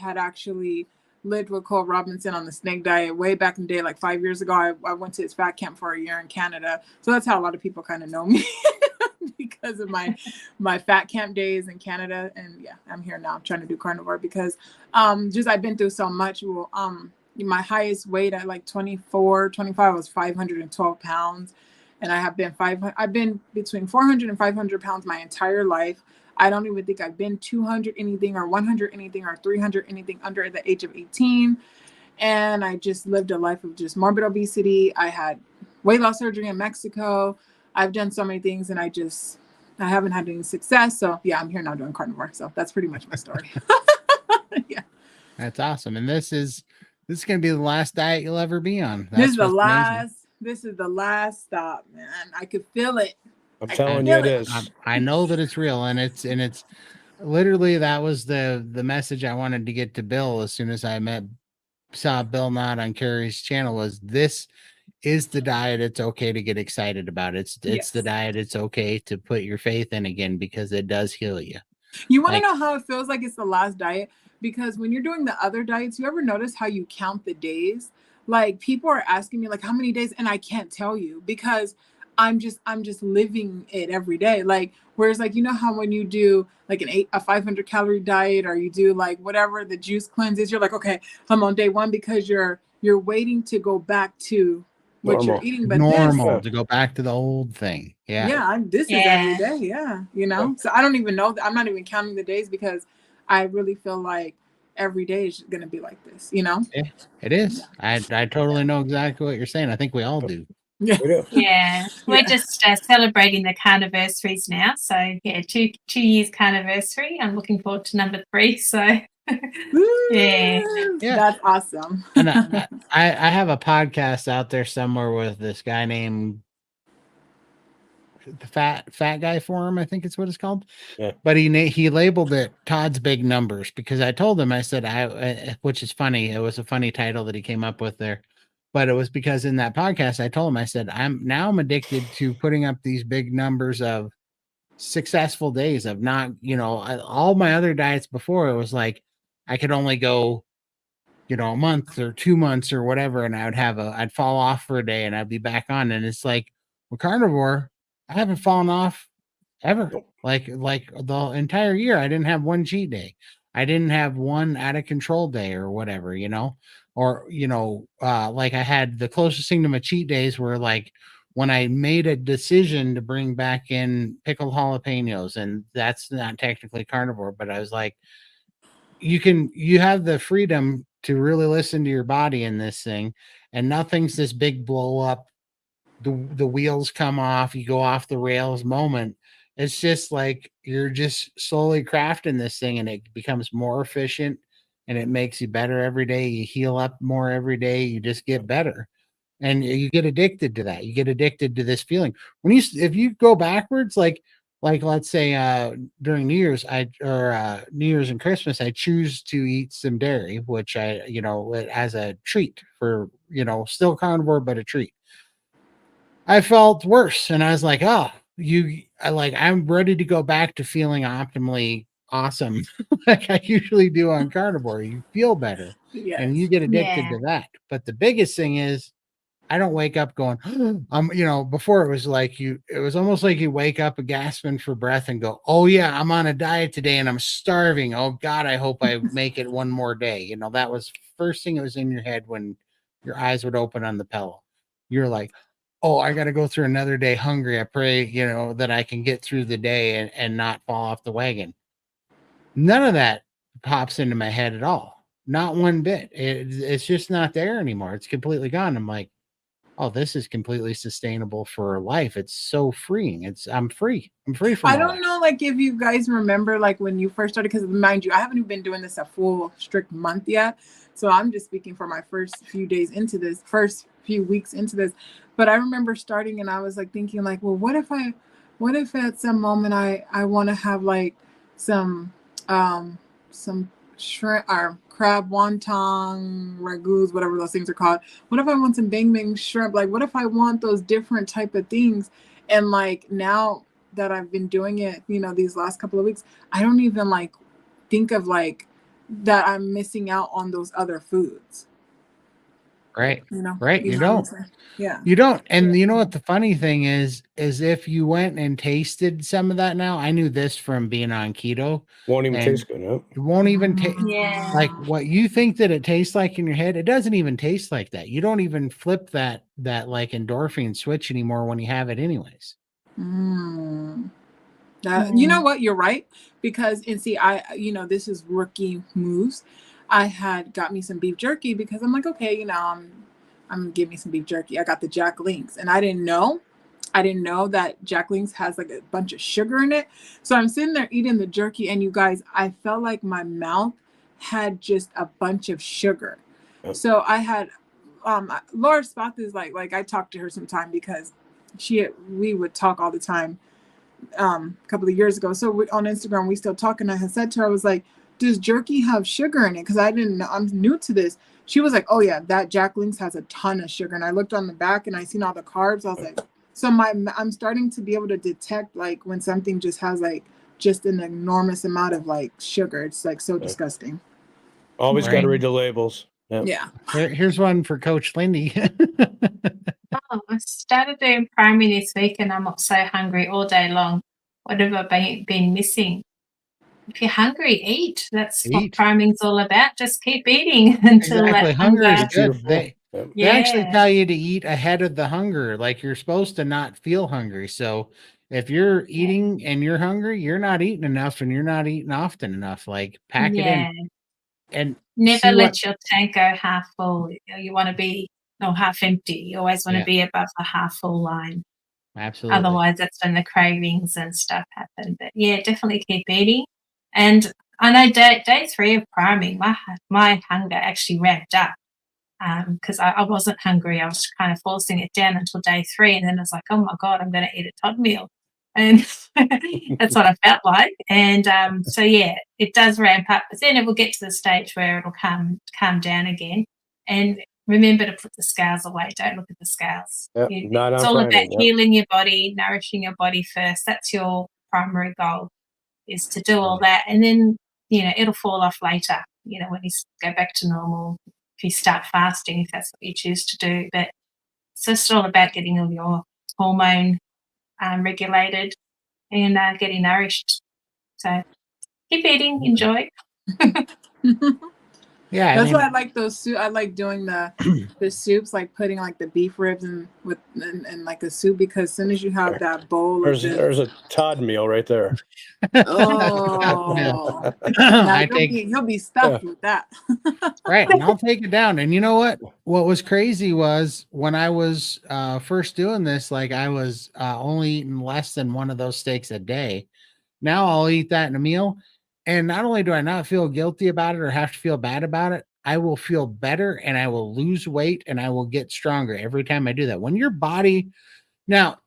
had actually lived with Cole Robinson on the snake diet way back in the day, like 5 years ago. I went to his fat camp for a year in Canada. So that's how a lot of people kind of know me because of my fat camp days in Canada. And yeah, I'm here now trying to do carnivore because just I've been through so much. Well, my highest weight at like 24, 25 was 512 pounds. And I've been between 400 and 500 pounds my entire life. I don't even think I've been 200 anything or 100 anything or 300 anything under the age of 18. And I just lived a life of just morbid obesity. I had weight loss surgery in Mexico. I've done so many things and I haven't had any success. So yeah, I'm here now doing carnivore. So that's pretty much my story. Yeah. That's awesome. And this is going to be the last diet you'll ever be on. This is the last stop, man. I could feel it. I'm telling you, it is. I know that it's real, and it's literally that was the message I wanted to get to Bill as soon as I saw Bill Knott on Carrie's channel. Was this is the diet it's okay to get excited about? It's the diet it's okay to put your faith in again because it does heal you. You want to know how it feels like it's the last diet? Because when you're doing the other diets, you ever notice how you count the days? Like people are asking me like how many days, and I can't tell you because I'm just living it every day. Like, whereas like, you know how when you do like a 500 calorie diet or you do like whatever the juice cleanses, you're like, okay, I'm on day one because you're waiting to go back to what you're eating. But normal to go back to the old thing. Yeah. Yeah. This is every day. Yeah. You know, so I don't even know. I'm not even counting the days because I really feel like every day is going to be like this, you know? Yeah, it is. Yeah. I totally know exactly what you're saying. I think we all do. Yeah. Yeah. We're just celebrating the carniversaries now. So yeah, 2 years carniversary. I'm looking forward to number 3. So yeah, that's awesome. And I have a podcast out there somewhere with this guy named the fat guy forum, I think it's what it's called. Yeah. But he labeled it Todd's Big Numbers because I told him, I said, which is funny. It was a funny title that he came up with there. But it was because in that podcast, I told him, I said, I'm addicted to putting up these big numbers of successful days of not, all my other diets before, it was like I could only go, a month or 2 months or whatever, and I'd fall off for a day and I'd be back on. And it's like, well, carnivore, I haven't fallen off ever. Like the entire year, I didn't have one cheat day. I didn't have one out of control day or whatever, or like I had the closest thing to my cheat days were like when I made a decision to bring back in pickled jalapenos, and that's not technically carnivore, but I was like, you have the freedom to really listen to your body in this thing, and nothing's this big blow up, the wheels come off, you go off the rails moment. It's just like you're just slowly crafting this thing, and it becomes more efficient, and it makes you better every day. You heal up more every day. You just get better, and you get addicted to that. You get addicted to this feeling. If you go backwards, like let's say during New Year's, New Year's and Christmas, I choose to eat some dairy, which I as a treat for still carnivore but a treat. I felt worse, and I was like, oh, I'm ready to go back to feeling optimally awesome like I usually do on carnivore. You feel better, and you get addicted to that. But the biggest thing is I don't wake up going, before it was almost like you wake up gasping for breath and go, oh yeah, I'm on a diet today and I'm starving. Oh God, I hope I make it one more day. That was first thing that was in your head when your eyes would open on the pillow. You're like, oh, I got to go through another day hungry. I pray, that I can get through the day and not fall off the wagon. None of that pops into my head at all. Not one bit. It's just not there anymore. It's completely gone. I'm like, oh, this is completely sustainable for life. It's so freeing. I'm free. I'm free from I don't know, like, if you guys remember, like, when you first started, because mind you, I haven't even been doing this a full strict month yet. So I'm just speaking for my first few weeks into this. But I remember starting and I was like thinking like, well, what if at some moment I want to have like some shrimp or crab wonton ragouts, whatever those things are called. What if I want some bang shrimp? Like, what if I want those different type of things? And like now that I've been doing it, these last couple of weeks, I don't even like think of like that I'm missing out on those other foods. Right. Right. You don't. Yeah. You don't. And you know what the funny thing is if you went and tasted some of that now, I knew this from being on keto. Won't even taste good, no? It won't even taste Yeah. like what you think that it tastes like in your head. It doesn't even taste like that. You don't even flip that like endorphin switch anymore when you have it anyways. You know what? You're right. Because, and see, this is rookie moves. I had got me some beef jerky because I'm like, okay, I'm gonna give me some beef jerky. I got the Jack Links, and I didn't know that Jack Links has like a bunch of sugar in it. So I'm sitting there eating the jerky, and you guys, I felt like my mouth had just a bunch of sugar. Yep. So I had Laura Spath is like I talked to her sometime because we would talk all the time a couple of years ago. So on Instagram we still talk, and I had said to her, I was like, does jerky have sugar in it? Because I didn't know, I'm new to this. She was like, oh yeah, that Jack Links has a ton of sugar. And I looked on the back and I seen all the carbs. I was like, so I'm starting to be able to detect like when something just has like just an enormous amount of like sugar. It's like so disgusting. Always got to read the labels. Yeah. Here's one for Coach Lindy. I started doing priming this week and I'm not so hungry all day long. What have I been missing? If you're hungry, eat. That's what priming's all about. Just keep eating until that hunger is good. They actually Yeah. tell you to eat ahead of the hunger. Like you're supposed to not feel hungry. So if you're eating and you're hungry, you're not eating enough and you're not eating often enough. Like pack it in. And never let your tank go half full. You want to be half empty. You always want to be above the half full line. Absolutely. Otherwise, that's when the cravings and stuff happen. But yeah, definitely keep eating. And I know day 3 of priming, my hunger actually ramped up because I wasn't hungry. I was kind of forcing it down until day 3, and then I was like, oh my God, I'm going to eat a Todd meal. And that's what I felt like. And so yeah, it does ramp up, but then it will get to the stage where it'll calm down again. And remember to put the scales away. Don't look at the scales. Yep, not It's on all Friday, about yep. healing your body, nourishing your body first. That's your primary goal, is to do all that. And then, it'll fall off later, when you go back to normal, if you start fasting, if that's what you choose to do. But it's just all about getting all your hormone regulated and getting nourished. So keep eating, enjoy. Yeah, That's why I like those soup. I like doing the soups, like putting like the beef ribs and like a soup, because as soon as you have that bowl of There's a Todd meal right there. oh, I you'll be stuffed with that. right, and I'll take it down. And you know what? What was crazy was when I was first doing this, like I was only eating less than one of those steaks a day. Now I'll eat that in a meal, and not only do I not feel guilty about it or have to feel bad about it, I will feel better and I will lose weight and I will get stronger every time I do that. When your body, now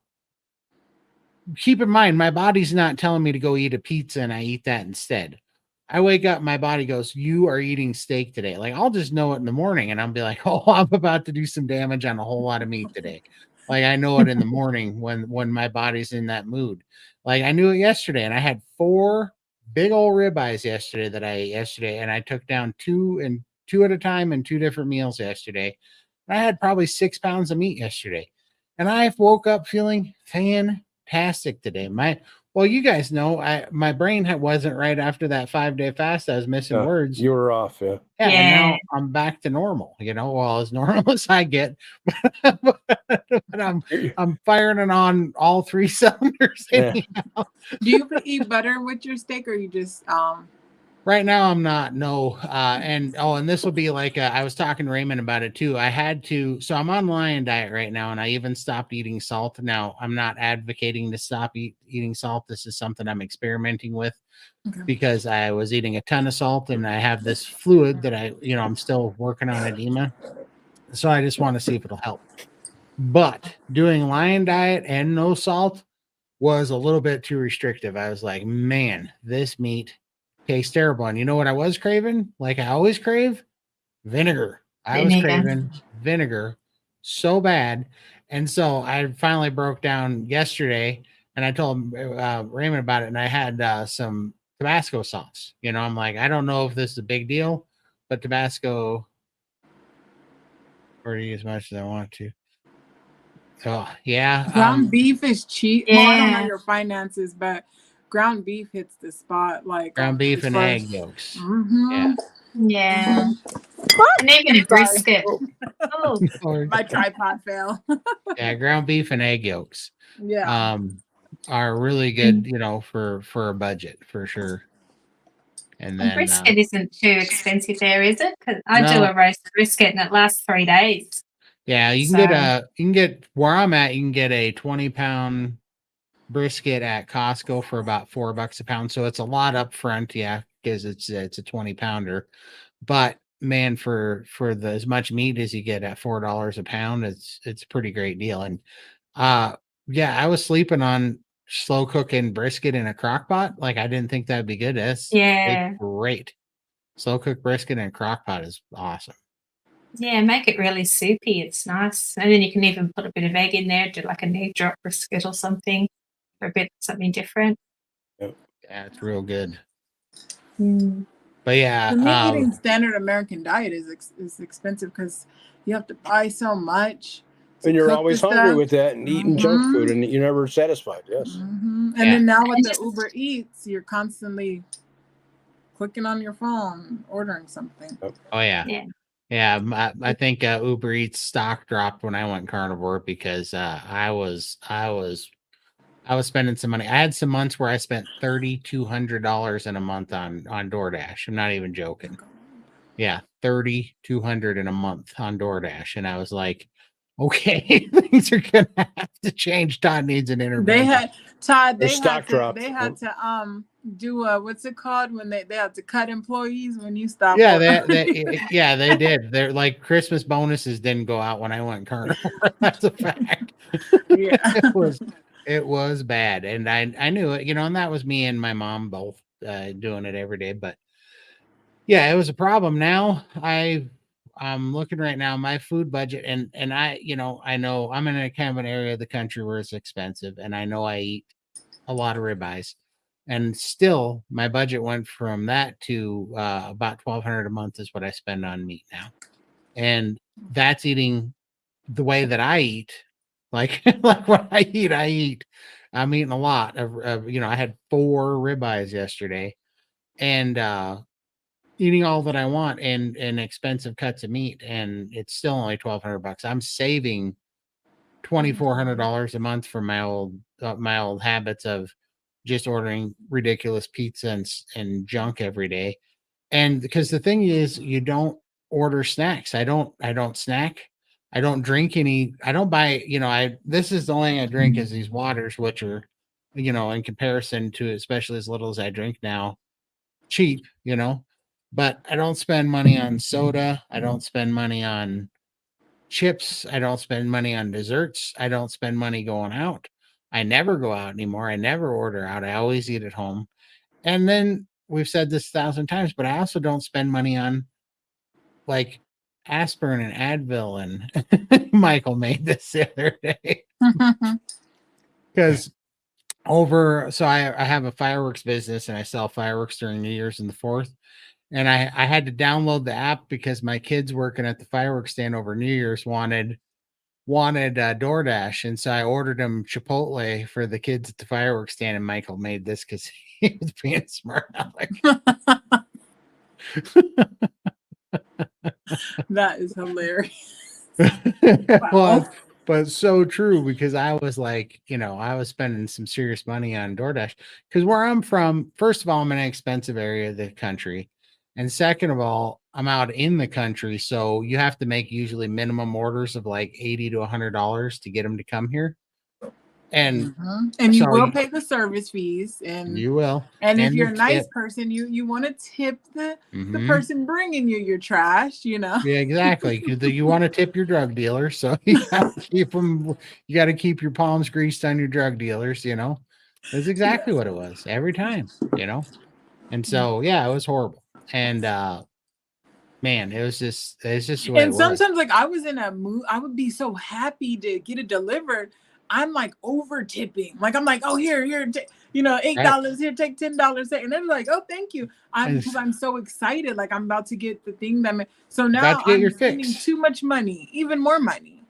keep in mind, my body's not telling me to go eat a pizza and I eat that instead. I wake up, my body goes, you are eating steak today. Like I'll just know it in the morning and I'll be like, oh, I'm about to do some damage on a whole lot of meat today. Like I know it in the morning when my body's in that mood. Like I knew it yesterday, and I had 4 big old ribeyes yesterday that I ate yesterday, and I took down 2 at a time in 2 different meals yesterday. And I had probably 6 pounds of meat yesterday, and I woke up feeling fantastic today. Well, you guys know, my brain wasn't right after that 5-day fast. I was missing words. You were off, yeah. Yeah, and now I'm back to normal. Well, as normal as I get, but I'm firing it on all 3 cylinders. Yeah. Do you eat butter with your steak, or you just Right now, I'm not. No. And this will be like, I was talking to Raymond about it too. I had to, so I'm on Lion diet right now, and I even stopped eating salt. Now, I'm not advocating to stop eating salt. This is something I'm experimenting with because I was eating a ton of salt, and I have this fluid that I'm still working on edema. So I just want to see if it'll help. But doing Lion diet and no salt was a little bit too restrictive. I was like, man, this meat tastes terrible. And you know what I was craving? Like I always crave? Vinegar. I was craving vinegar so bad. And so I finally broke down yesterday, and I told Raymond about it, and I had some Tabasco sauce. I'm like, I don't know if this is a big deal, but Tabasco, or as much as I want to. Oh, yeah. Ground beef is cheap. Yeah. Well, I don't know your finances, but ground beef hits the spot. Like ground beef and egg yolks. Yeah. And even a brisket. Oh, my tripod fell. Yeah, ground beef and egg yolks. Yeah. Are really good, for a budget for sure. And then brisket isn't too expensive there, is it? Because I do a roast brisket and it lasts 3 days. Yeah, you can get where I'm at. You can get a 20-pound brisket at Costco for about $4 a pound. So it's a lot up front, yeah, because it's a 20-pounder. But man, for as much meat as you get at $4 a pound, it's a pretty great deal. And yeah, I was sleeping on slow cooking brisket in a crock pot. Like I didn't think that'd be good. It's great. Slow cooked brisket in a crock pot is awesome. Yeah, make it really soupy. It's nice. And then you can even put a bit of egg in there, do like an egg drop brisket or something, or a bit something different. Yeah, it's real good. But yeah, eating standard American diet is expensive because you have to buy so much. And you're always hungry with that and eating junk food, and you're never satisfied. Yes. And then now with the Uber Eats, you're constantly clicking on your phone, ordering something. Oh yeah. Yeah, I think Uber Eats stock dropped when I went carnivore because I was spending some money. I had some months where I spent $3,200 in a month on DoorDash. I'm not even joking. Yeah, $3,200 in a month on DoorDash, and I was like, okay, things are gonna have to change. Todd needs an intervention. They had to do what's it called when they had to cut employees when you stop. Yeah, they did. They're like Christmas bonuses didn't go out when I went carnivore. That's a fact. Yeah. It was bad, and I knew it, and that was me and my mom both doing it every day. But yeah, it was a problem. Now I'm looking right now, my food budget, and I, I know I'm in a kind of an area of the country where it's expensive, and I know I eat a lot of ribeyes, and still my budget went from that to about $1,200 a month is what I spend on meat now, and that's eating the way that I eat, like like what I eat. I'm eating a lot of I had 4 ribeyes yesterday, and eating all that I want and expensive cuts of meat, and it's still only $1,200. I'm saving $2,400 a month from my old habits of just ordering ridiculous pizza and junk every day. And because the thing is, you don't order snacks. I don't snack. I don't drink any. I don't buy. This is the only thing I drink is these waters, which are, in comparison to especially as little as I drink now, cheap. But I don't spend money on soda. I don't spend money on chips. I don't spend money on desserts. I don't spend money going out. I never go out anymore. I never order out. I always eat at home. And then we've said this 1,000 times, but I also don't spend money on like aspirin and Advil. And Michael made this the other day because I have a fireworks business and I sell fireworks during New Year's and the 4th. And I had to download the app because my kids working at the fireworks stand over New Year's wanted DoorDash, and so I ordered them Chipotle for the kids at the fireworks stand. And Michael made this because he was being smart aleck. That is hilarious. Well, but so true, because I was like, I was spending some serious money on DoorDash because where I'm from, first of all, I'm in an expensive area of the country. And second of all, I'm out in the country. So you have to make usually minimum orders of like $80 to $100 to get them to come here. And and you will pay the service fees, and you will. And if you're a nice person, you want to tip the person bringing you your trash, Yeah, exactly. You want to tip your drug dealers, so you got to keep them. You got to keep your palms greased on your drug dealers. That's exactly what it was every time. And so yeah, it was horrible. And man, it's just the way and it sometimes was. like I was in a mood, I would be so happy to get it delivered. I'm like over tipping. Like I'm like, oh here, $8 here, take $10. And they're like, oh, thank you. Because I'm so excited. Like I'm about to get the thing that so now I'm spending too much money, even more money.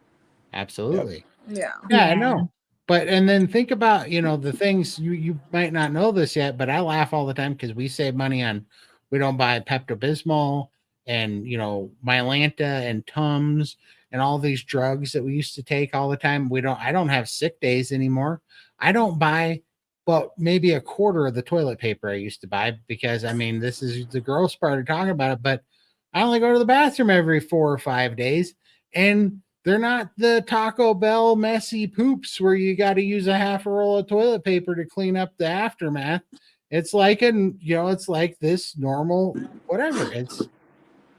Absolutely. Yep. Yeah, I know. But and then think about, the things you might not know this yet, but I laugh all the time because we save money on, we don't buy Pepto-Bismol and, Mylanta and Tums and all these drugs that we used to take all the time. I don't have sick days anymore. I don't buy, maybe a quarter of the toilet paper I used to buy because, this is the gross part of talking about it, but I only go to the bathroom every 4 or 5 days, and they're not the Taco Bell messy poops where you got to use a half a roll of toilet paper to clean up the aftermath. It's like it's like this normal whatever.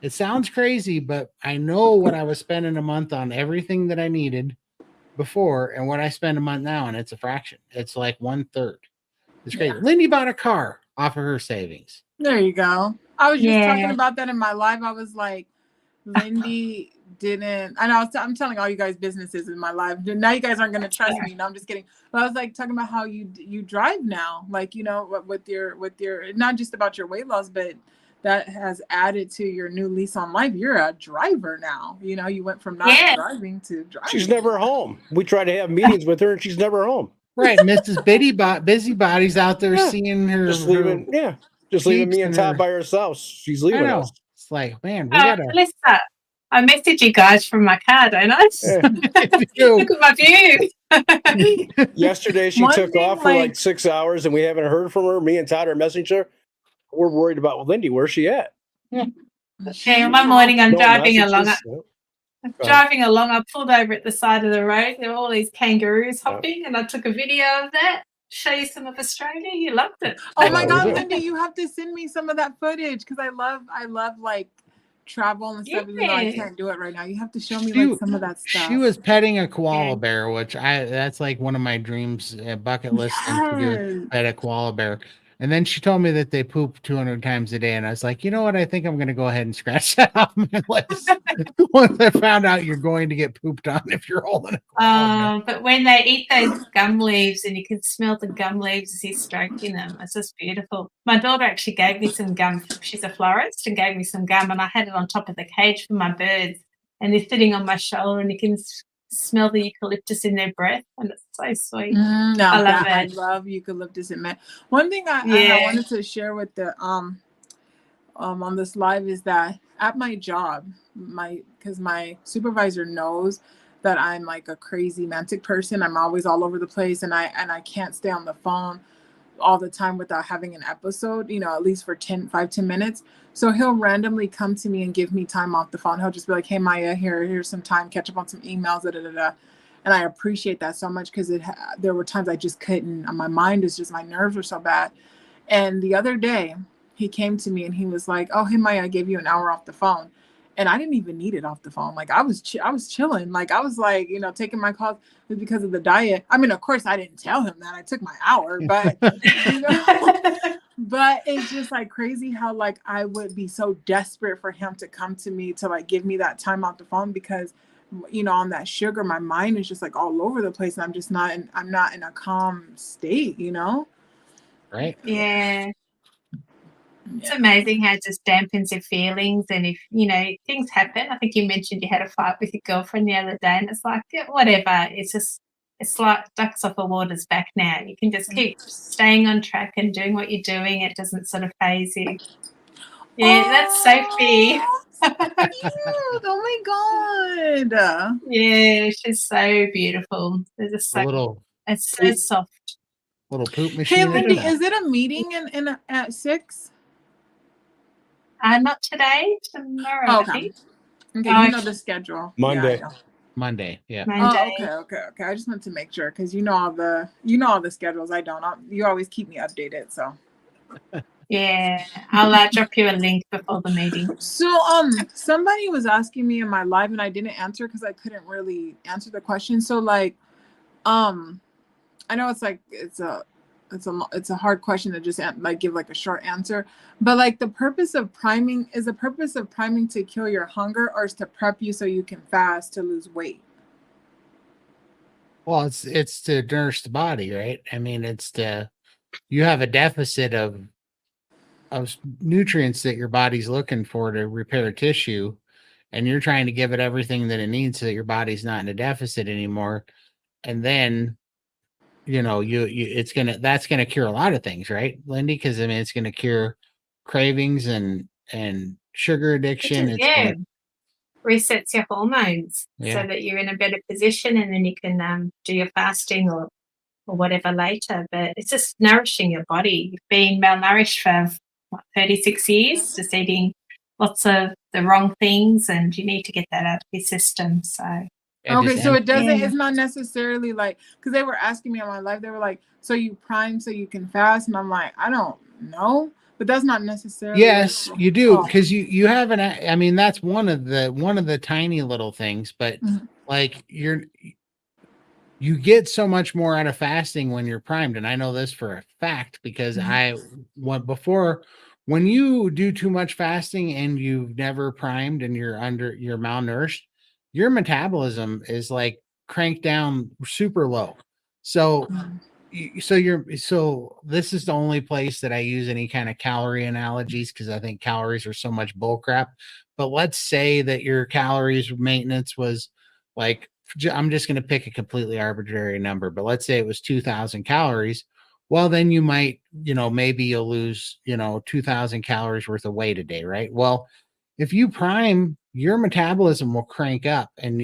It sounds crazy, but I know what I was spending a month on everything that I needed before and what I spend a month now, and it's a fraction. It's like 1/3. It's crazy. Yeah. Lindy bought a car off of her savings. There you go. I was just talking about that in my live. I was like, Lindy didn't. I know I'm telling all you guys businesses in my life. Now you guys aren't going to trust me. No, I'm just kidding. But I was like talking about how you drive now, like with your not just about your weight loss, but that has added to your new lease on life. You're a driver now. You went from not driving to driving. She's never home. We try to have meetings with her, and she's never home. Right, Mrs. Busybody's out there seeing her. Just leaving me and Todd by herself. She's leaving us. It's like, man, we gotta. Melissa, I message you guys from my car, don't I? Look at my view. Yesterday she took off for like 6 hours, and we haven't heard from her. Me and Todd are messaging her. We're worried about Lindy. Where's she at? Okay, one morning I'm driving along. I pulled over at the side of the road. There were all these kangaroos hopping, and I took a video of that. Show you some of Australia. You loved it. Oh my God, Lindy, you have to send me some of that footage because I love like travel and stuff. Even though I can't do it right now, you have to show me like some of that stuff. She was petting a koala bear, which that's like one of my dreams, bucket list things to do, pet a koala bear. And then she told me that they poop 200 times a day. And I was like, you know what? I think I'm going to go ahead and scratch that off my list. Once I found out you're going to get pooped on if you're holding it. But when they eat those gum leaves and you can smell the gum leaves as you're stroking them, it's just beautiful. My daughter actually gave me some gum. She's a florist and gave me some gum, and I had it on top of the cage for my birds. And they're sitting on my shoulder, and you can smell the eucalyptus in their breath, and it's so sweet. Now I love I it. love eucalyptus and mint. One thing I Yeah. wanted to share with the on this live is that at my job, because my supervisor knows that I'm like a crazy mantic person. I'm always all over the place, and I can't stay on the phone all the time without having an episode, you know, at least for 10 minutes. So he'll randomly come to me and give me time off the phone. He'll just be like, hey Maya, here's some time, catch up on some emails, da, da, da, da. And I appreciate that so much, because there were times I just couldn't. My mind is just, my nerves were so bad. And the other day he came to me and he was like, oh, hey Maya, I gave you an hour off the phone. And I didn't even need it off the phone. Like I was chilling. Like I was like, you know, taking my calls because of the diet. I mean, of course I didn't tell him that I took my hour, but you know, but it's just like crazy how like I would be so desperate for him to come to me to like give me that time off the phone, because you know, on that sugar, my mind is just like all over the place, and I'm not in a calm state, you know? Right. Yeah. It's amazing how it just dampens your feelings. And if, you know, things happen, I think you mentioned you had a fight with your girlfriend the other day, and it's like, yeah, whatever. It's like ducks off a water's back now. You can just keep staying on track and doing what you're doing. It doesn't sort of phase you. Yeah, that's Sophie. Cute. Oh my God. Yeah, she's so beautiful. They're just so, it's so soft. Little poop Hey, machine. Lindy, is it a meeting at 6? Not today, tomorrow, I think. Okay, you know the schedule. Monday. Yeah, Monday. Yeah. Monday. Oh, okay. I just want to make sure, because you know all the schedules. I don't. You always keep me updated. So. Yeah, I'll drop you a link before the meeting. So somebody was asking me in my live, and I didn't answer because I couldn't really answer the question. So like, I know it's like it's a hard question to just like give like a short answer, but like the purpose of priming to kill your hunger, or is to prep you so you can fast to lose weight? Well, it's to nourish the body, right? I mean, you have a deficit of nutrients that your body's looking for to repair tissue, and you're trying to give it everything that it needs so that your body's not in a deficit anymore. And then, you know, that's gonna cure a lot of things, right, Lindy? Because I mean, it's gonna cure cravings and sugar addiction. Resets your hormones so that you're in a better position, and then you can do your fasting or whatever later. But it's just nourishing your body. You've been malnourished for 36 years, just eating lots of the wrong things, and you need to get that out of your system. So okay, so it's not necessarily like, because they were asking me on my live, they were like, so you prime so you can fast, and I'm like, I don't know, but that's not necessarily. Yes, you do, because you have I mean, that's one of the tiny little things, but like you get so much more out of fasting when you're primed. And I know this for a fact, because when you do too much fasting and you've never primed and you're malnourished, your metabolism is like cranked down super low. So this is the only place that I use any kind of calorie analogies, because I think calories are so much bull crap. But let's say that your calories maintenance was like, I'm just going to pick a completely arbitrary number, but let's say it was 2,000 calories. Well, then you might, maybe you'll lose, 2,000 calories worth of weight a day, right? Well, if you prime, your metabolism will crank up, and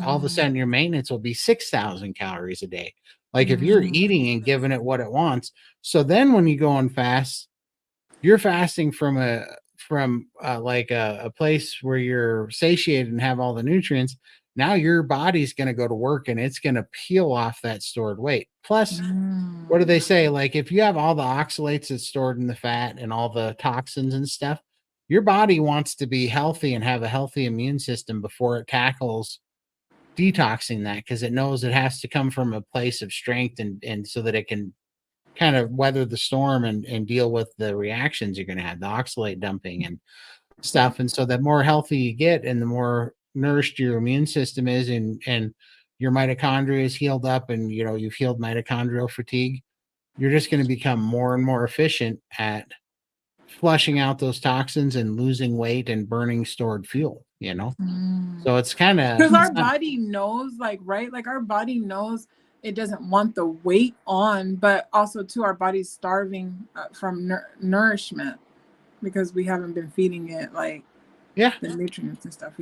all of a sudden your maintenance will be 6,000 calories a day. Like if you're eating and giving it what it wants. So then when you go on fast, you're fasting from a place where you're satiated and have all the nutrients. Now your body's going to go to work, and it's going to peel off that stored weight. Plus, what do they say? Like if you have all the oxalates that's stored in the fat and all the toxins and stuff, your body wants to be healthy and have a healthy immune system before it tackles detoxing that, because it knows it has to come from a place of strength and so that it can kind of weather the storm and deal with the reactions you're going to have, the oxalate dumping and stuff. And so the more healthy you get and the more nourished your immune system is, and your mitochondria is healed up, and you've healed mitochondrial fatigue, you're just going to become more and more efficient at flushing out those toxins and losing weight and burning stored fuel, So it's kind of, because our body knows, like, right? Like our body knows it doesn't want the weight on, but also too, our body's starving from nourishment because we haven't been feeding it like the nutrients and stuff.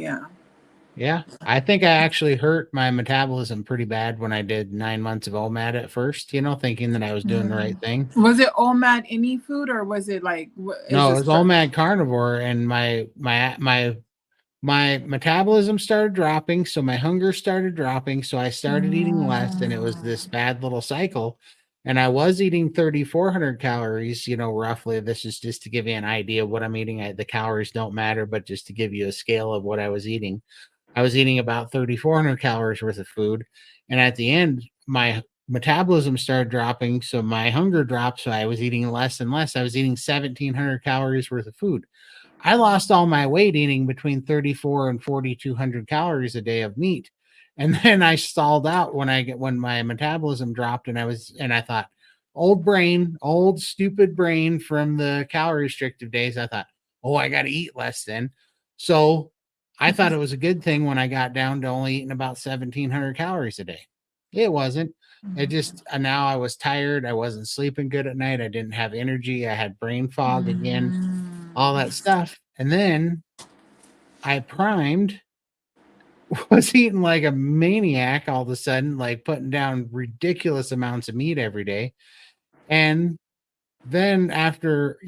Yeah, I think I actually hurt my metabolism pretty bad when I did 9 months of OMAD at first, thinking that I was doing the right thing. Was it OMAD any food, or was it like? No, it was OMAD carnivore, and my metabolism started dropping, so my hunger started dropping, so I started eating less, and it was this bad little cycle. And I was eating 3,400 calories, roughly. This is just to give you an idea of what I'm eating. The calories don't matter, but just to give you a scale of what I was eating. I was eating about 3,400 calories worth of food. And at the end, my metabolism started dropping. So my hunger dropped. So I was eating less and less. I was eating 1,700 calories worth of food. I lost all my weight eating between 3,400 and 4,200 calories a day of meat. And then I stalled out when my metabolism dropped, and I thought, old stupid brain from the calorie restrictive days. I thought, I got to eat less then. So I thought it was a good thing when I got down to only eating about 1,700 calories a day. It wasn't. It just, now I was tired. I wasn't sleeping good at night. I didn't have energy. I had brain fog again, all that stuff. And then I primed, was eating like a maniac all of a sudden, like putting down ridiculous amounts of meat every day. And then after,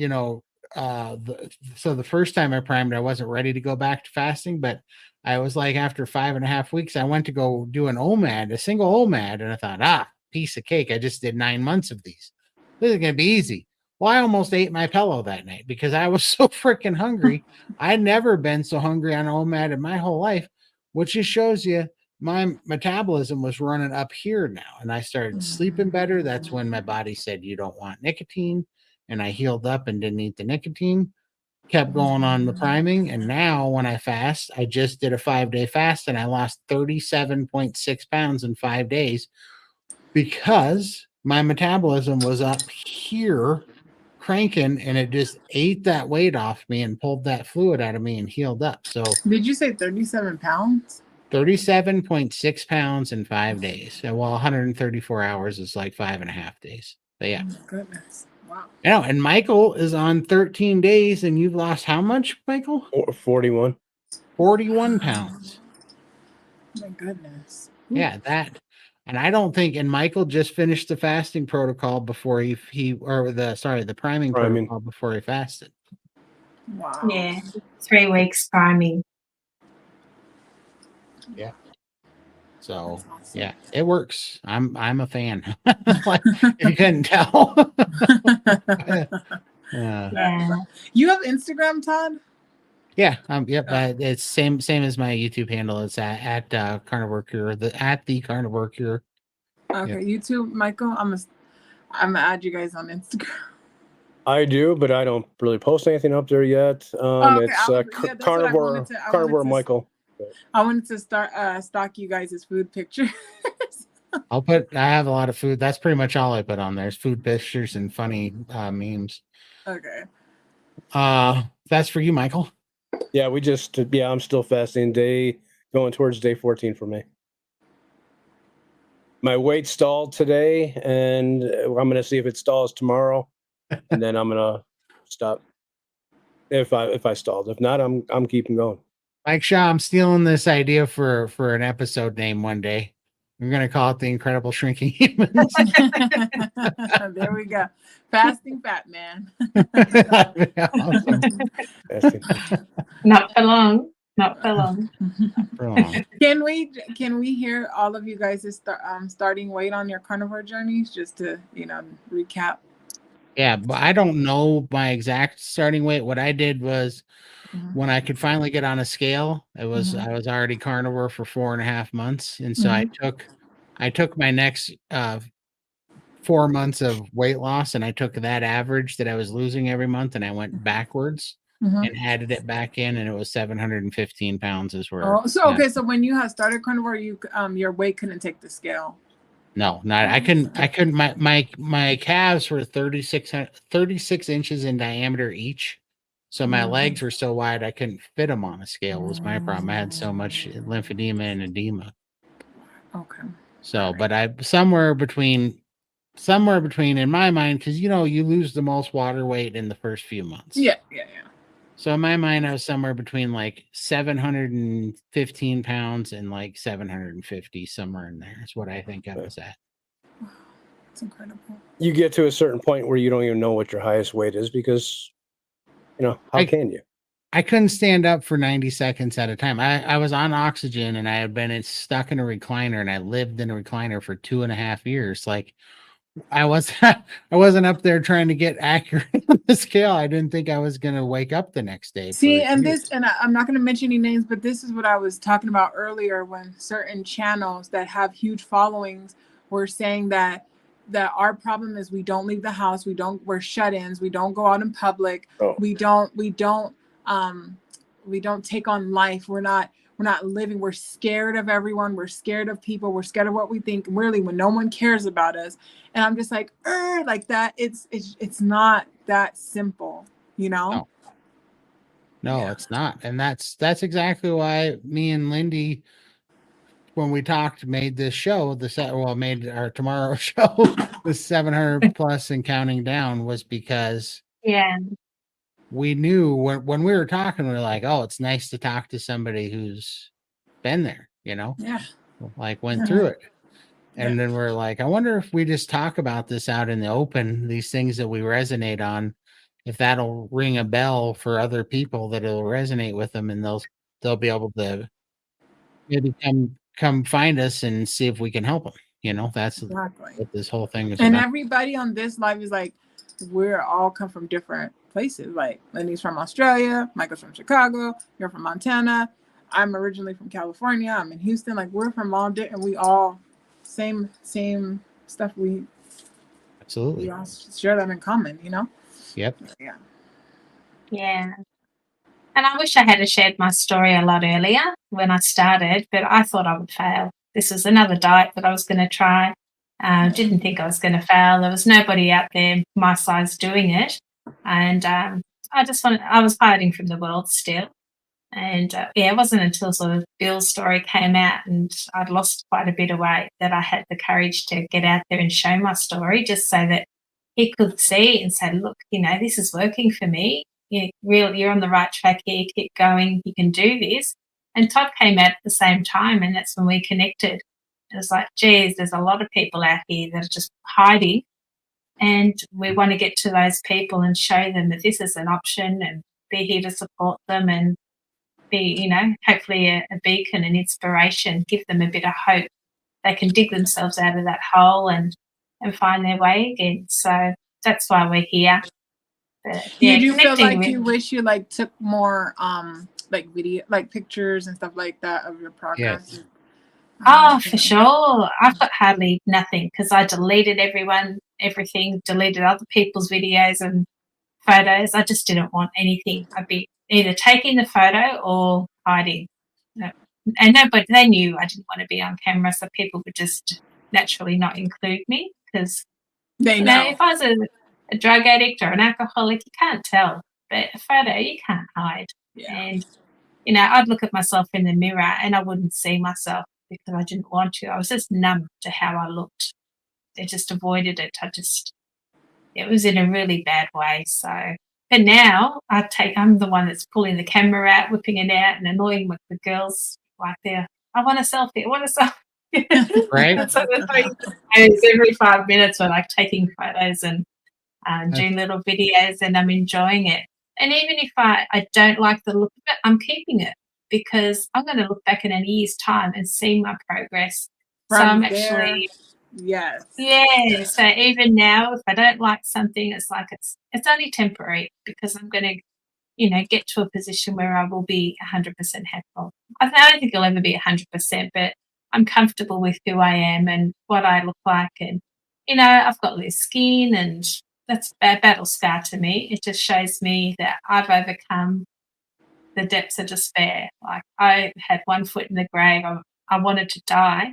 so the first time I primed, I wasn't ready to go back to fasting, but I was like, after 5.5 weeks, I went to go do an OMAD, a single OMAD. And I thought, piece of cake. I just did 9 months of these. This is going to be easy. Well, I almost ate my pillow that night because I was so freaking hungry. I'd never been so hungry on OMAD in my whole life, which just shows you my metabolism was running up here now. And I started sleeping better. That's when my body said, you don't want nicotine. And I healed up and didn't eat the nicotine, kept going on the priming. And now when I fast, I just did a 5-day fast and I lost 37.6 pounds in 5 days because my metabolism was up here cranking, and it just ate that weight off me and pulled that fluid out of me and healed up. So did you say 37 pounds? 37.6 pounds in 5 days. So, 134 hours is like 5.5 days. But yeah. Oh my goodness. Wow. And Michael is on 13 days, and you've lost how much, Michael? 41. 41 pounds. My goodness. Yeah, that. And I don't think, and Michael just finished the fasting protocol before the priming protocol before he fasted. Wow. Yeah, 3 weeks priming. Yeah. So Awesome. yeah, it works. I'm a fan. Like, if you couldn't tell. Yeah. You have Instagram, Todd? Yeah. Yep. It's same as my YouTube handle. It's at Carnivore Cure. At the Carnivore Cure. Okay. Yep. YouTube, Michael. I'm gonna add you guys on Instagram. I do, but I don't really post anything up there yet. Okay. It's Carnivore Michael. I wanted to start stock you guys' food pictures. I have a lot of food. That's pretty much all I put on there is food pictures and funny memes. Okay. That's for you, Michael. Yeah, I'm still fasting. Going towards day 14 for me. My weight stalled today, and I'm going to see if it stalls tomorrow, and then I'm going to stop. If I stalled, if not, I'm keeping going. Mike Shaw, I'm stealing this idea for an episode name one day. We're going to call it The Incredible Shrinking Humans. There we go. Fasting Fat Man. Awesome. Not for long. Not for long. Can we hear all of you guys' starting weight on your carnivore journeys, just to recap? Yeah, but I don't know my exact starting weight. What I did was, when I could finally get on a scale, I was already carnivore for 4.5 months, and so I took my next 4 months of weight loss, and I took that average that I was losing every month, and I went backwards Mhm. and added it back in, and it was 715 pounds is where. Oh, so okay. So when you had started carnivore, you your weight couldn't take the scale. No, not I couldn't. My calves were 36 inches in diameter each. So my legs were so wide I couldn't fit them on a scale was my problem. I had so much lymphedema and edema. Okay. So, but I somewhere between in my mind, because you lose the most water weight in the first few months. Yeah. So in my mind, I was somewhere between like 715 pounds and like 750, somewhere in there. Is what I think I was at. It's incredible. You get to a certain point where you don't even know what your highest weight is because, how can you? I couldn't stand up for 90 seconds at a time. I was on oxygen and I had been stuck in a recliner, and I lived in a recliner for 2.5 years. Like I wasn't up there trying to get accurate on the scale. I didn't think I was going to wake up the next day. See, and I'm not going to mention any names, but this is what I was talking about earlier when certain channels that have huge followings were saying that our problem is we don't leave the house, we're shut-ins, we don't go out in public, we don't take on life, we're not living, we're scared of everyone, we're scared of people, we're scared of what we think, really, when no one cares about us. And I'm just like that. It's not that simple, No, it's not. And that's exactly why me and Lindy, when we talked, made this show, made our tomorrow show, the 700 plus and counting down, was because we knew when we were talking, we were like, oh, it's nice to talk to somebody who's been there, like went through it. And then we're like, I wonder if we just talk about this out in the open, these things that we resonate on, if that'll ring a bell for other people, that it'll resonate with them, and they'll be able to maybe come find us and see if we can help them. That's exactly what this whole thing is and about. everybody on this live is like, we're all come from different places. Like Lenny's from Australia, Michael's from Chicago, you're from Montana, I'm originally from California, I'm in Houston. Like we're from all different, and we all same stuff. Absolutely. We all share that in common, Yep. Yeah. And I wish I had shared my story a lot earlier when I started, but I thought I would fail. This was another diet that I was going to try. Didn't think I was going to fail. There was nobody out there my size doing it. And I was hiding from the world still. And it wasn't until sort of Bill's story came out and I'd lost quite a bit of weight that I had the courage to get out there and show my story, just so that he could see and say, look, this is working for me. You're on the right track here. Keep going. You can do this. And Todd came out at the same time, and that's when we connected. It was like, geez, there's a lot of people out here that are just hiding, and we want to get to those people and show them that this is an option, and be here to support them and be, hopefully a beacon and inspiration, give them a bit of hope. They can dig themselves out of that hole and find their way again. So that's why we're here. But, Did you feel like you wish you took more video, pictures and stuff like that of your progress? Yes. Oh, for sure. I've got hardly nothing because I deleted everything, deleted other people's videos and photos. I just didn't want anything. I'd be either taking the photo or hiding. And nobody, they knew I didn't want to be on camera, so people would just naturally not include me because they know. If I was a drug addict or an alcoholic, you can't tell. But a photo, you can't hide. Yeah. And, I'd look at myself in the mirror and I wouldn't see myself because I didn't want to. I was just numb to how I looked. I just avoided it. It was in a really bad way. So, but now I'm the one that's pulling the camera out, whipping it out and annoying with the girls like I want a selfie. I want a selfie. Right. So every 5 minutes we're taking photos and doing little videos, and I'm enjoying it. And even if I don't like the look of it, I'm keeping it because I'm going to look back in a year's time and see my progress. From so I'm there, actually yes. Yeah. So even now, if I don't like something, it's it's only temporary because I'm going to, get to a position where I will be 100% happy. I don't think I'll ever be 100%, but I'm comfortable with who I am and what I look like and you know, I've got loose skin, and that's a battle scar to me. It just shows me that I've overcome the depths of despair. Like, I had one foot in the grave. I wanted to die.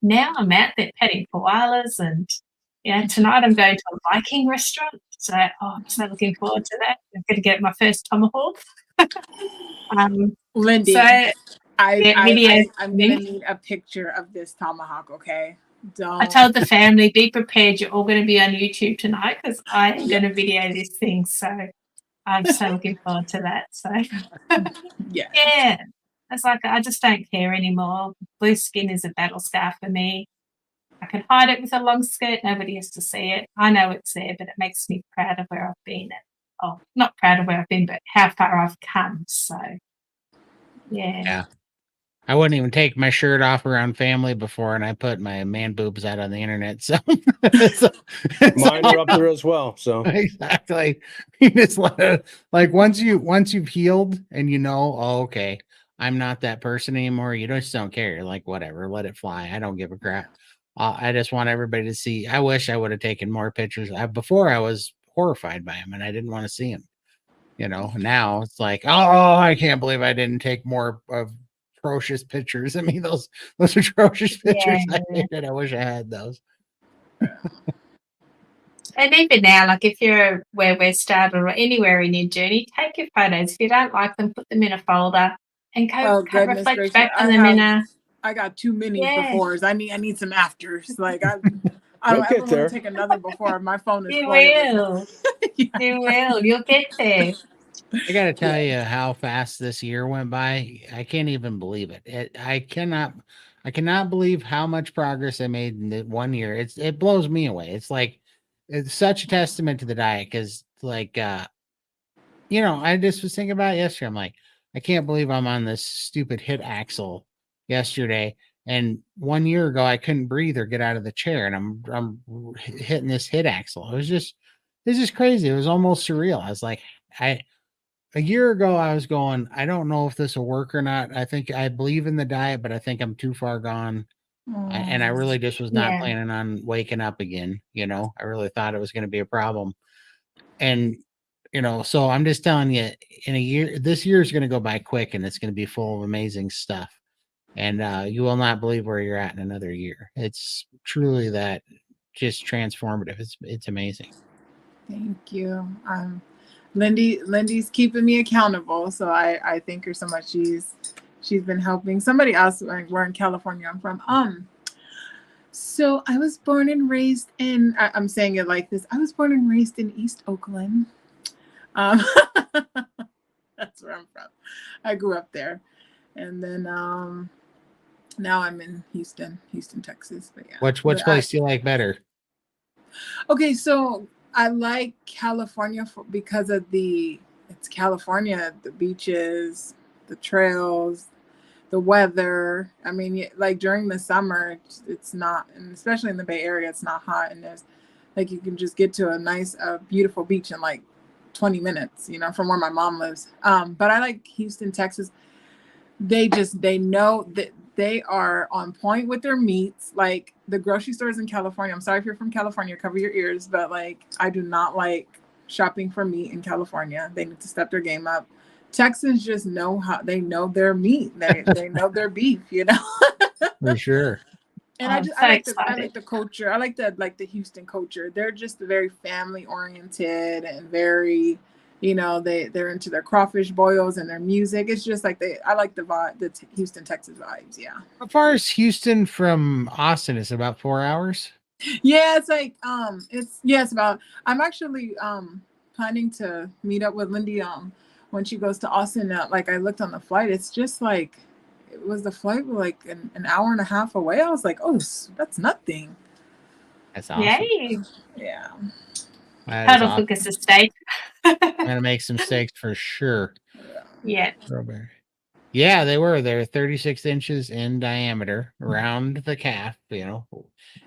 Now I'm out there petting koalas, and tonight I'm going to a Viking restaurant. So I'm so looking forward to that. I'm going to get my first tomahawk. Lindy, So I'm gonna need a picture of this tomahawk. Okay, I told the family, be prepared. You're all going to be on YouTube tonight because I am going to video this thing. So I'm so looking forward to that. So yeah, it's like I just don't care anymore. Blue skin is a battle scar for me. I can hide it with a long skirt. Nobody has to see it. I know it's there, but it makes me proud of where I've been. Oh, not proud of where I've been, but how far I've come. So yeah. I wouldn't even take my shirt off around family before, and I put my man boobs out on the internet. So, Mine are up there as well. So exactly, you just like once you've healed and oh, okay, I'm not that person anymore. You just don't care. You're like, whatever, let it fly. I don't give a crap. I just want everybody to see. I wish I would have taken more pictures. Before I was horrified by him, and I didn't want to see him. Now it's like, oh, I can't believe I didn't take more of atrocious pictures. I mean, those atrocious pictures. I wish I had those. And even now, like if you're where we're started or anywhere in your journey, take your photos. If you don't like them, put them in a folder and go reflect back on them in a. I got too many befores. I need some afters. Like I don't ever want to take another before. My phone is. You will. You will. You'll get there. I got to tell you how fast this year went by. I can't even believe it. I cannot believe how much progress I made in the 1 year. It blows me away. It's like, it's such a testament to the diet. Cause like, I just was thinking about it yesterday. I'm like, I can't believe I'm on this stupid hit axle yesterday. And 1 year ago, I couldn't breathe or get out of the chair, and I'm hitting this hit axle. It's just crazy. It was almost surreal. I was like, a year ago, I was going, I don't know if this will work or not. I believe in the diet, but I think I'm too far gone. And I really just was not planning on waking up again. I really thought it was going to be a problem. And, so I'm just telling you, in a year, this year is going to go by quick, and it's going to be full of amazing stuff. And you will not believe where you're at in another year. It's truly that just transformative. It's amazing. Thank you. Lindy's keeping me accountable, so I thank her so much. She's been helping somebody else. We're in California. I'm from. So I was born and raised in. I'm saying it like this. I was born and raised in East Oakland. That's where I'm from. I grew up there, and then now I'm in Houston, Texas. But yeah. Which place do you like better? Okay, so I like California because of it's California, the beaches, the trails, the weather. I mean, like during the summer, it's not, and especially in the Bay Area, it's not hot, and there's like you can just get to a nice, beautiful beach in like 20 minutes, from where my mom lives. But I like Houston, Texas. They know that they are on point with their meats. Like the grocery stores in California. I'm sorry if you're from California, cover your ears, but like I do not like shopping for meat in California. They need to step their game up. Texans just know they know their meat. They know their beef, For sure. And I like the culture. I like the Houston culture. They're just very family oriented and very, they're into their crawfish boils and their music. It's just like I like the vibe, the Houston, Texas vibes. Yeah. How far is Houston from Austin? Is it about 4 hours? Yeah, it's like it's about. I'm actually planning to meet up with Lindy when she goes to Austin. Like I looked on the flight. It's just like the flight was like an hour and a half away. I was like, oh, that's nothing. That's awesome. Yay. Yeah. Paddle cook us a steak. I'm gonna make some steaks for sure. Yeah. Strawberry. Yeah, they were. They're 36 inches in diameter around the calf, and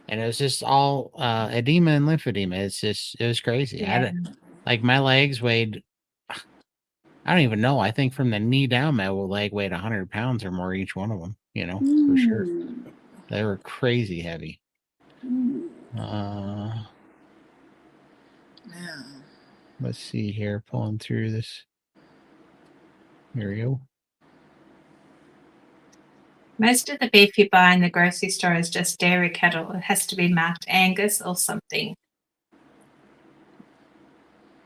it was just all edema and lymphedema. It was crazy. Yeah. Like my legs weighed, I don't even know. I think from the knee down, my leg weighed 100 pounds or more each one of them. For sure. They were crazy heavy. Uh, Yeah. let's see here. Pulling through this. Here we go. Most of the beef you buy in the grocery store is just dairy cattle. It has to be marked Angus or something.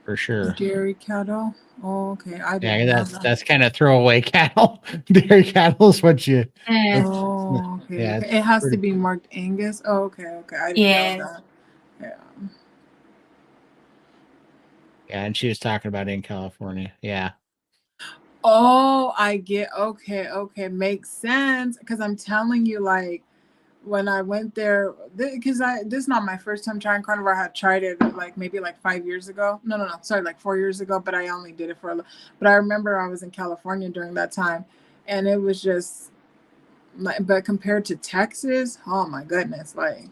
For sure. Dairy cattle. Oh, okay. I Yeah, didn't know that. that's kind of throwaway cattle. Dairy cattle is what you. Yeah. Oh, okay. Yeah, Okay. it's It has to pretty- be marked Angus. Oh, okay. Okay. I didn't Yeah. know that. Yeah. Yeah, and she was talking about in California. Yeah. Oh, I get. Okay. Okay. Makes sense. Because I'm telling you, like, when I went there, because this is not my first time trying carnivore. I had tried it like maybe like 5 years ago. No, sorry, like 4 years ago. But I only did it for but I remember I was in California during that time, and it was just like, but compared to Texas, oh my goodness, like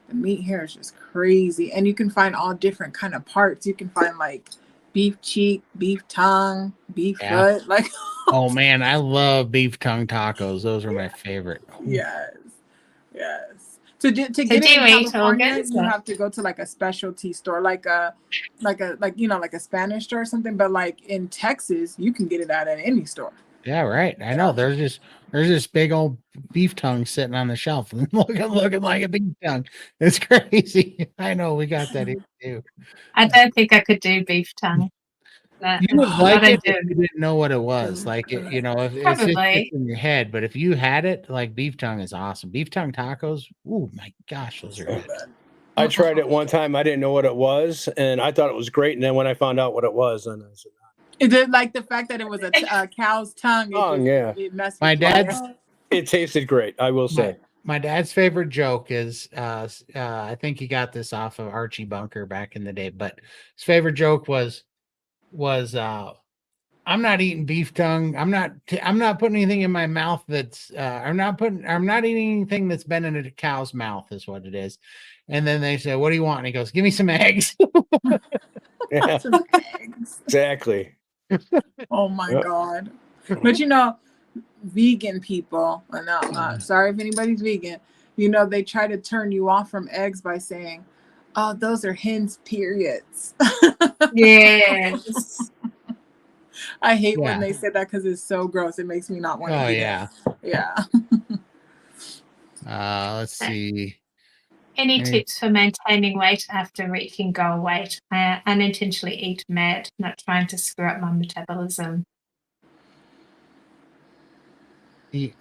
the meat here is just crazy, and you can find all different kind of parts. You can find like beef cheek, beef tongue, beef Yeah. foot, like Oh man, I love beef tongue tacos. Those are my favorite. yes. Yes. To get do it you in eat California, organs, you or- have to go to like a specialty store, like like a Spanish store or something. But like in Texas, you can get it at any store. Yeah, right. I know. There's this big old beef tongue sitting on the shelf and looking like a beef tongue. It's crazy. I know we got that here too. I don't think I could do beef tongue. No, You would I like don't it do if you didn't know what it was. Like it, you know, if it's just Probably. in your head, but if you had it, like beef tongue is awesome. Beef tongue tacos. Oh my gosh, those are good. I tried it one time. I didn't know what it was, and I thought it was great. And then when I found out what it was, then I said, Is it like the fact that it was a cow's tongue? It messed My with you. dad's it tasted great. I will say. my dad's favorite joke is I think he got this off of Archie Bunker back in the day, but his favorite joke was I'm not eating beef tongue. I'm not putting anything in my mouth that's I'm not eating anything that's been in a cow's mouth is what it is. And then they say, "What do you want?" And he goes, "Give me some eggs." Yeah, Some eggs. exactly. Oh my Yep. God. But you know, vegan people, and sorry if anybody's vegan, you know, they try to turn you off from eggs by saying, "Oh, those are hens' periods." Yes. I hate Yeah. when they say that because it's so gross. It makes me not want to Oh eat yeah. it. Yeah. Let's see. Any Any- tips for maintaining weight after reaching goal weight? I unintentionally eat mad, not trying to screw up my metabolism. Eat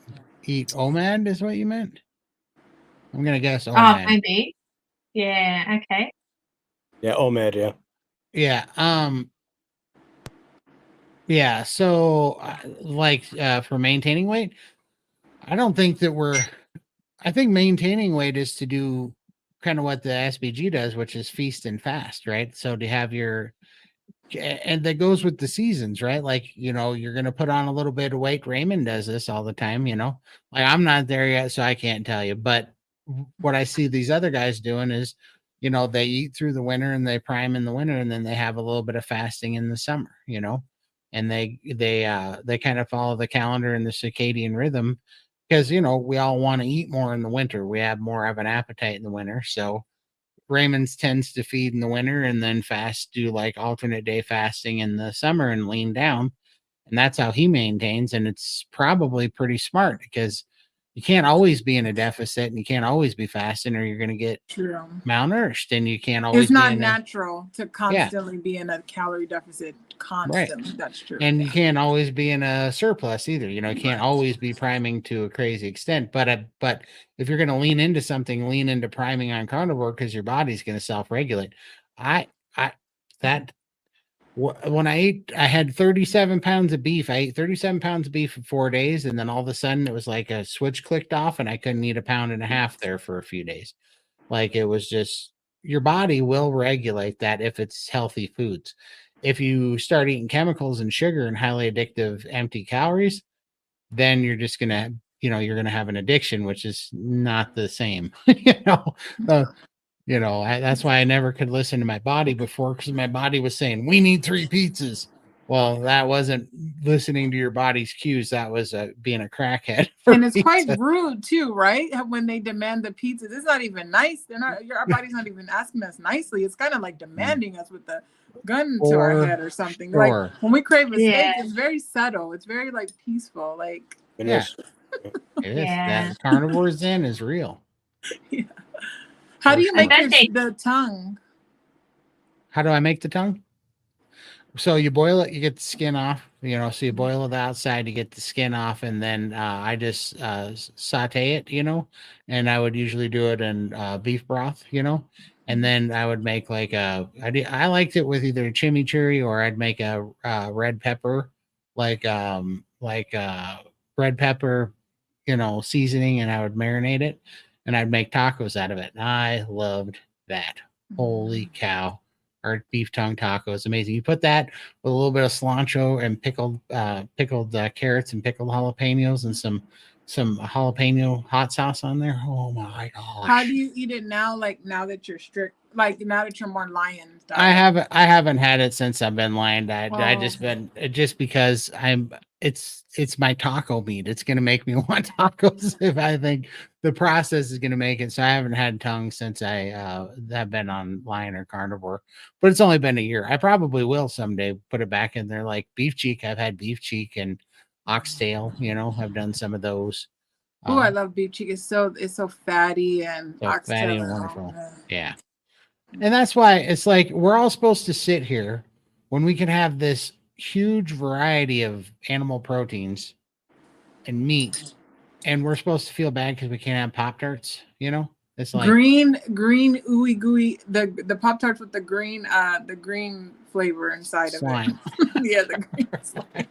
OMAD is what you meant? I'm gonna guess Oh, OMAD. maybe. Yeah, okay. Yeah. Oh man. Yeah. Yeah. Yeah. So, for maintaining weight, I don't think that I think maintaining weight is to do kind of what the SBG does, which is feast and fast, right? So to have and that goes with the seasons, right? Like, you know, you're going to put on a little bit of weight. Raymond does this all the time, you know, like I'm not there yet, so I can't tell you. But what I see these other guys doing is, you know, they eat through the winter and they prime in the winter, and then they have a little bit of fasting in the summer, you know, and they kind of follow the calendar and the circadian rhythm because, you know, we all want to eat more in the winter. We have more of an appetite in the winter. So, Raymond's tends to feed in the winter and then do like alternate day fasting in the summer and lean down. And that's how he maintains. And it's probably pretty smart because you can't always be in a deficit and you can't always be fasting or you're going to get True. malnourished and you can't always It's not be natural to constantly be in a calorie deficit constantly. That's true. and yeah. you can't always be in a surplus either. You know, you can't always be priming to a crazy extent. But if you're going to lean into something, lean into priming on carnivore because your body's going to self-regulate. When I had 37 pounds of beef. I ate 37 pounds of beef for 4 days, and then all of a sudden it was like a switch clicked off, and I couldn't eat a pound and a half there for a few days. Like it was just your body will regulate that if it's healthy foods. If you start eating chemicals and sugar and highly addictive empty calories, then you're just gonna, you're gonna have an addiction, which is not the same. That's why I never could listen to my body before because my body was saying we need 3 pizzas. Well, that wasn't listening to your body's cues. That was being a crackhead. for And it's quite pizza. rude too, right? When they demand the pizzas, it's not even nice. They're not. Our body's not even asking us nicely. It's kind of like demanding us with the gun to our For head or something. sure. Like when we crave a steak, Yeah. it's very subtle. It's very like peaceful. Like It Yeah. is. It is. Yeah. That carnivore zen is real. how For do you sure. make I bet the tongue? How do I make the tongue? So you boil it, you get the skin off, so you boil it outside, you get the skin off, and then I just saute it, and I would usually do it in beef broth, and then I would make like I liked it with either chimichurri or I'd make a red pepper, like red pepper, seasoning, and I would marinate it, and I'd make tacos out of it. And I loved that. Holy cow. Our beef tongue taco is amazing. You put that with a little bit of cilantro and pickled carrots and pickled jalapenos and some jalapeno hot sauce on there. Oh my gosh! How do you eat it now? Like now that you're strict, like now that you're more lion style. I haven't had it since I've been lying. I just Oh. been just because it's my taco meat. It's gonna make me want tacos if I think the process is gonna make it. So I haven't had tongue since I have been on lion or carnivore, but it's only been a year. I probably will someday put it back in there like beef cheek. I've had beef cheek and oxtail, I've done some of those. Oh, I love beef cheek. It's so fatty and So oxtail fatty and and all wonderful. that. Yeah. And that's why it's like we're all supposed to sit here when we can have this huge variety of animal proteins and meat, and we're supposed to feel bad because we can't have Pop-Tarts, It's like green ooey gooey, the Pop Tarts with the green flavor inside slime. of it. Yeah, the green slime.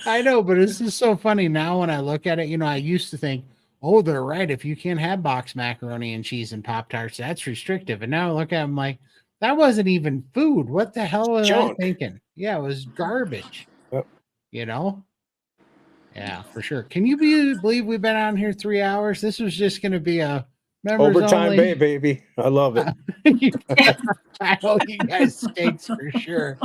I know, but it's just so funny now when I look at it. I used to think, oh, they're right. If you can't have box macaroni and cheese and Pop-Tarts, that's restrictive. And now I look at them like, that wasn't even food. What the hell was I Junk. thinking? Yeah, it was garbage. Yep. Yeah, for sure. Can you believe we've been on here 3 hours? This was just going to be a members Overtime only. baby. I love it. I owe you guys steaks for sure.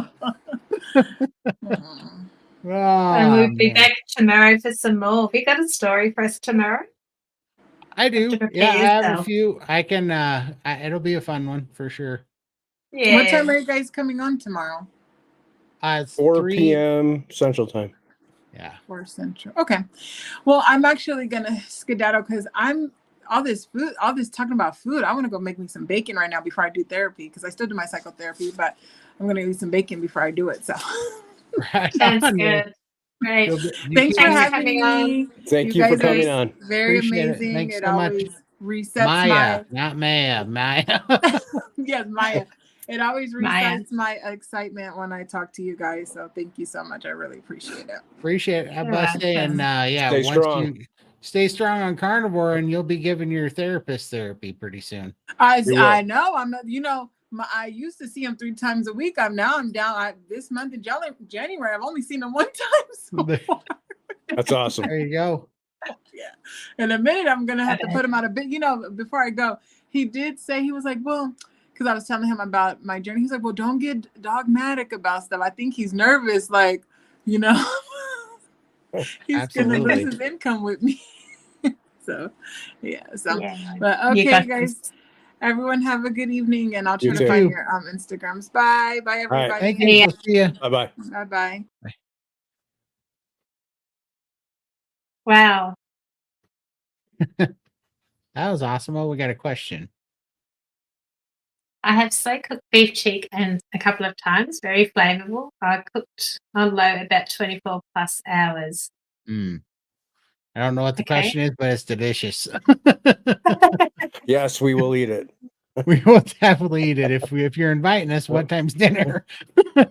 Mhm. And Oh, we'll be man. back tomorrow for some more. Have you got a story for us tomorrow? I do. to prepare Yeah, I have a yourself. few. I can it'll be a fun one for sure. Yeah. What time are you guys coming on tomorrow? It's 4 3 p.m. Central Time. Yeah. 4 Central. Okay. Well, I'm actually gonna skedaddle because I'm all this talking about food. I want to go make me some bacon right now before I do therapy because I still do my psychotherapy, but I'm gonna eat some bacon before I do it. So Right Sounds on, man. good. Great. thanks for Thanks for having coming on. me. Thank you for guys coming are on. very Appreciate it. amazing. Thanks It so much. always resets Maya, not Maya. Maya. yes, Maya. It always Maya. resets my excitement when I talk to you guys. So thank you so much. I really appreciate it. Appreciate it. Have a You're blessed day. And yeah, Stay once strong. you stay strong on carnivore, and you'll be giving your therapist therapy pretty soon. I You will. I know. I used to see him 3 times a week. I'm down. This month in January, I've only seen him 1 time so far. That's awesome. There you go. Yeah. In a minute, I'm gonna have to put him out a bit. Before I go, he did say, he was like, well, because I was telling him about my journey. He's like, well, don't get dogmatic about stuff. I think he's nervous, like, he's gonna Absolutely. lose his income with me. So yeah. So Yeah. but You okay, got guys. this. Everyone have a good evening, and I'll try You to too. find your Instagrams. Bye. Bye, right. everybody. Thank you. Yeah. We'll see you. Bye-bye. Bye-bye. Wow. That was awesome. Oh, we got a question. I have slow cooked beef cheek and a couple of times, very flavorful. I cooked on low about 24 plus hours. I don't know what the Okay. question is, but it's delicious. Yes, we will eat it. We will definitely eat it if you're inviting us. What time's dinner? I You're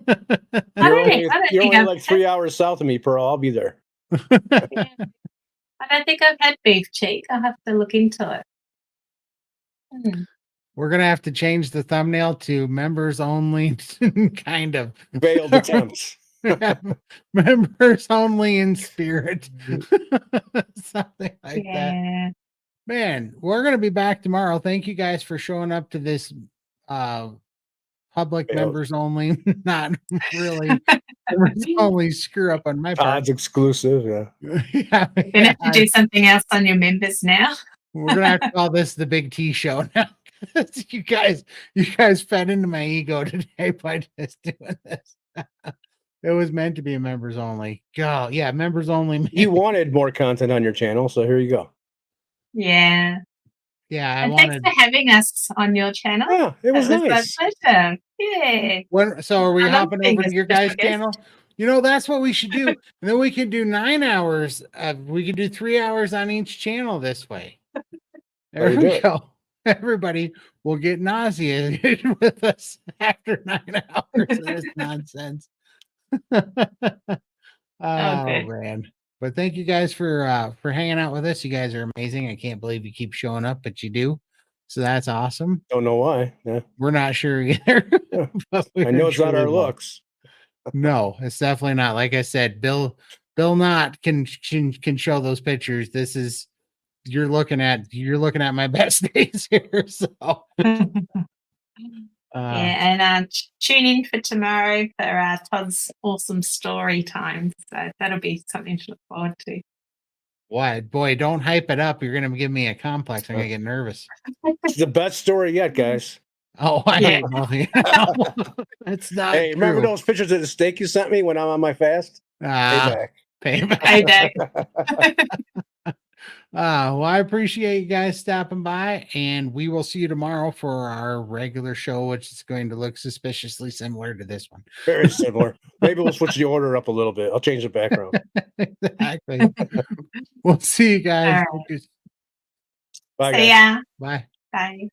don't only, think- I don't you're think only I've like 3 hours south of me, Pearl. I'll be there. Yeah. I don't think I've had beef cheek. I'll have to look into it. We're gonna have to change the thumbnail to members only, kind of Failed attempts. members only in spirit, something like that. Yeah. Man, we're gonna be back tomorrow. Thank you guys for showing up to this public You know. members only, not really members only screw up on my part. Todd's exclusive. Yeah. Yeah, You're gonna have to do something else on your members now. we're gonna have to call this the Big T Show now. you guys fed into my ego today by just doing this. It was meant to be a members only. God, yeah, members only. You wanted more content on your channel, so here you go. Yeah. Yeah, I And wanted. thanks for having us on your channel. Yeah, it was nice. My pleasure. Yeah. So are we I love hopping being over to a your special guys' guest. channel? You know, that's what we should do. And then we could do 9 hours. We could do 3 hours on each channel this way. There you we do. go. Everybody will get nauseated with us after 9 hours of this nonsense. Oh good. man. But thank you guys for hanging out with us. You guys are amazing. I can't believe you keep showing up, but you do. So that's awesome. Don't know why. Yeah. We're not sure either. But I know it's not our truly love. looks. No, it's definitely not. Like I said, Bill Knott can show those pictures. This is you're looking at my best days here. So yeah, and tune in for tomorrow for Todd's awesome story time. So that'll be something to look forward to. what boy, don't hype it up. You're gonna give me a complex. I'm gonna get nervous. It's the best story yet, guys. Oh, I Yeah. don't know. It's not. Hey, remember true. those pictures of the steak you sent me when I'm on my fast? Payback. Hey, Dad. Well, I appreciate you guys stopping by, and we will see you tomorrow for our regular show, which is going to look suspiciously similar to this one. Very similar. Maybe we'll switch the order up a little bit. I'll change the background. Exactly. We'll see you guys. All right. Bye, See guys. ya. Bye. Bye.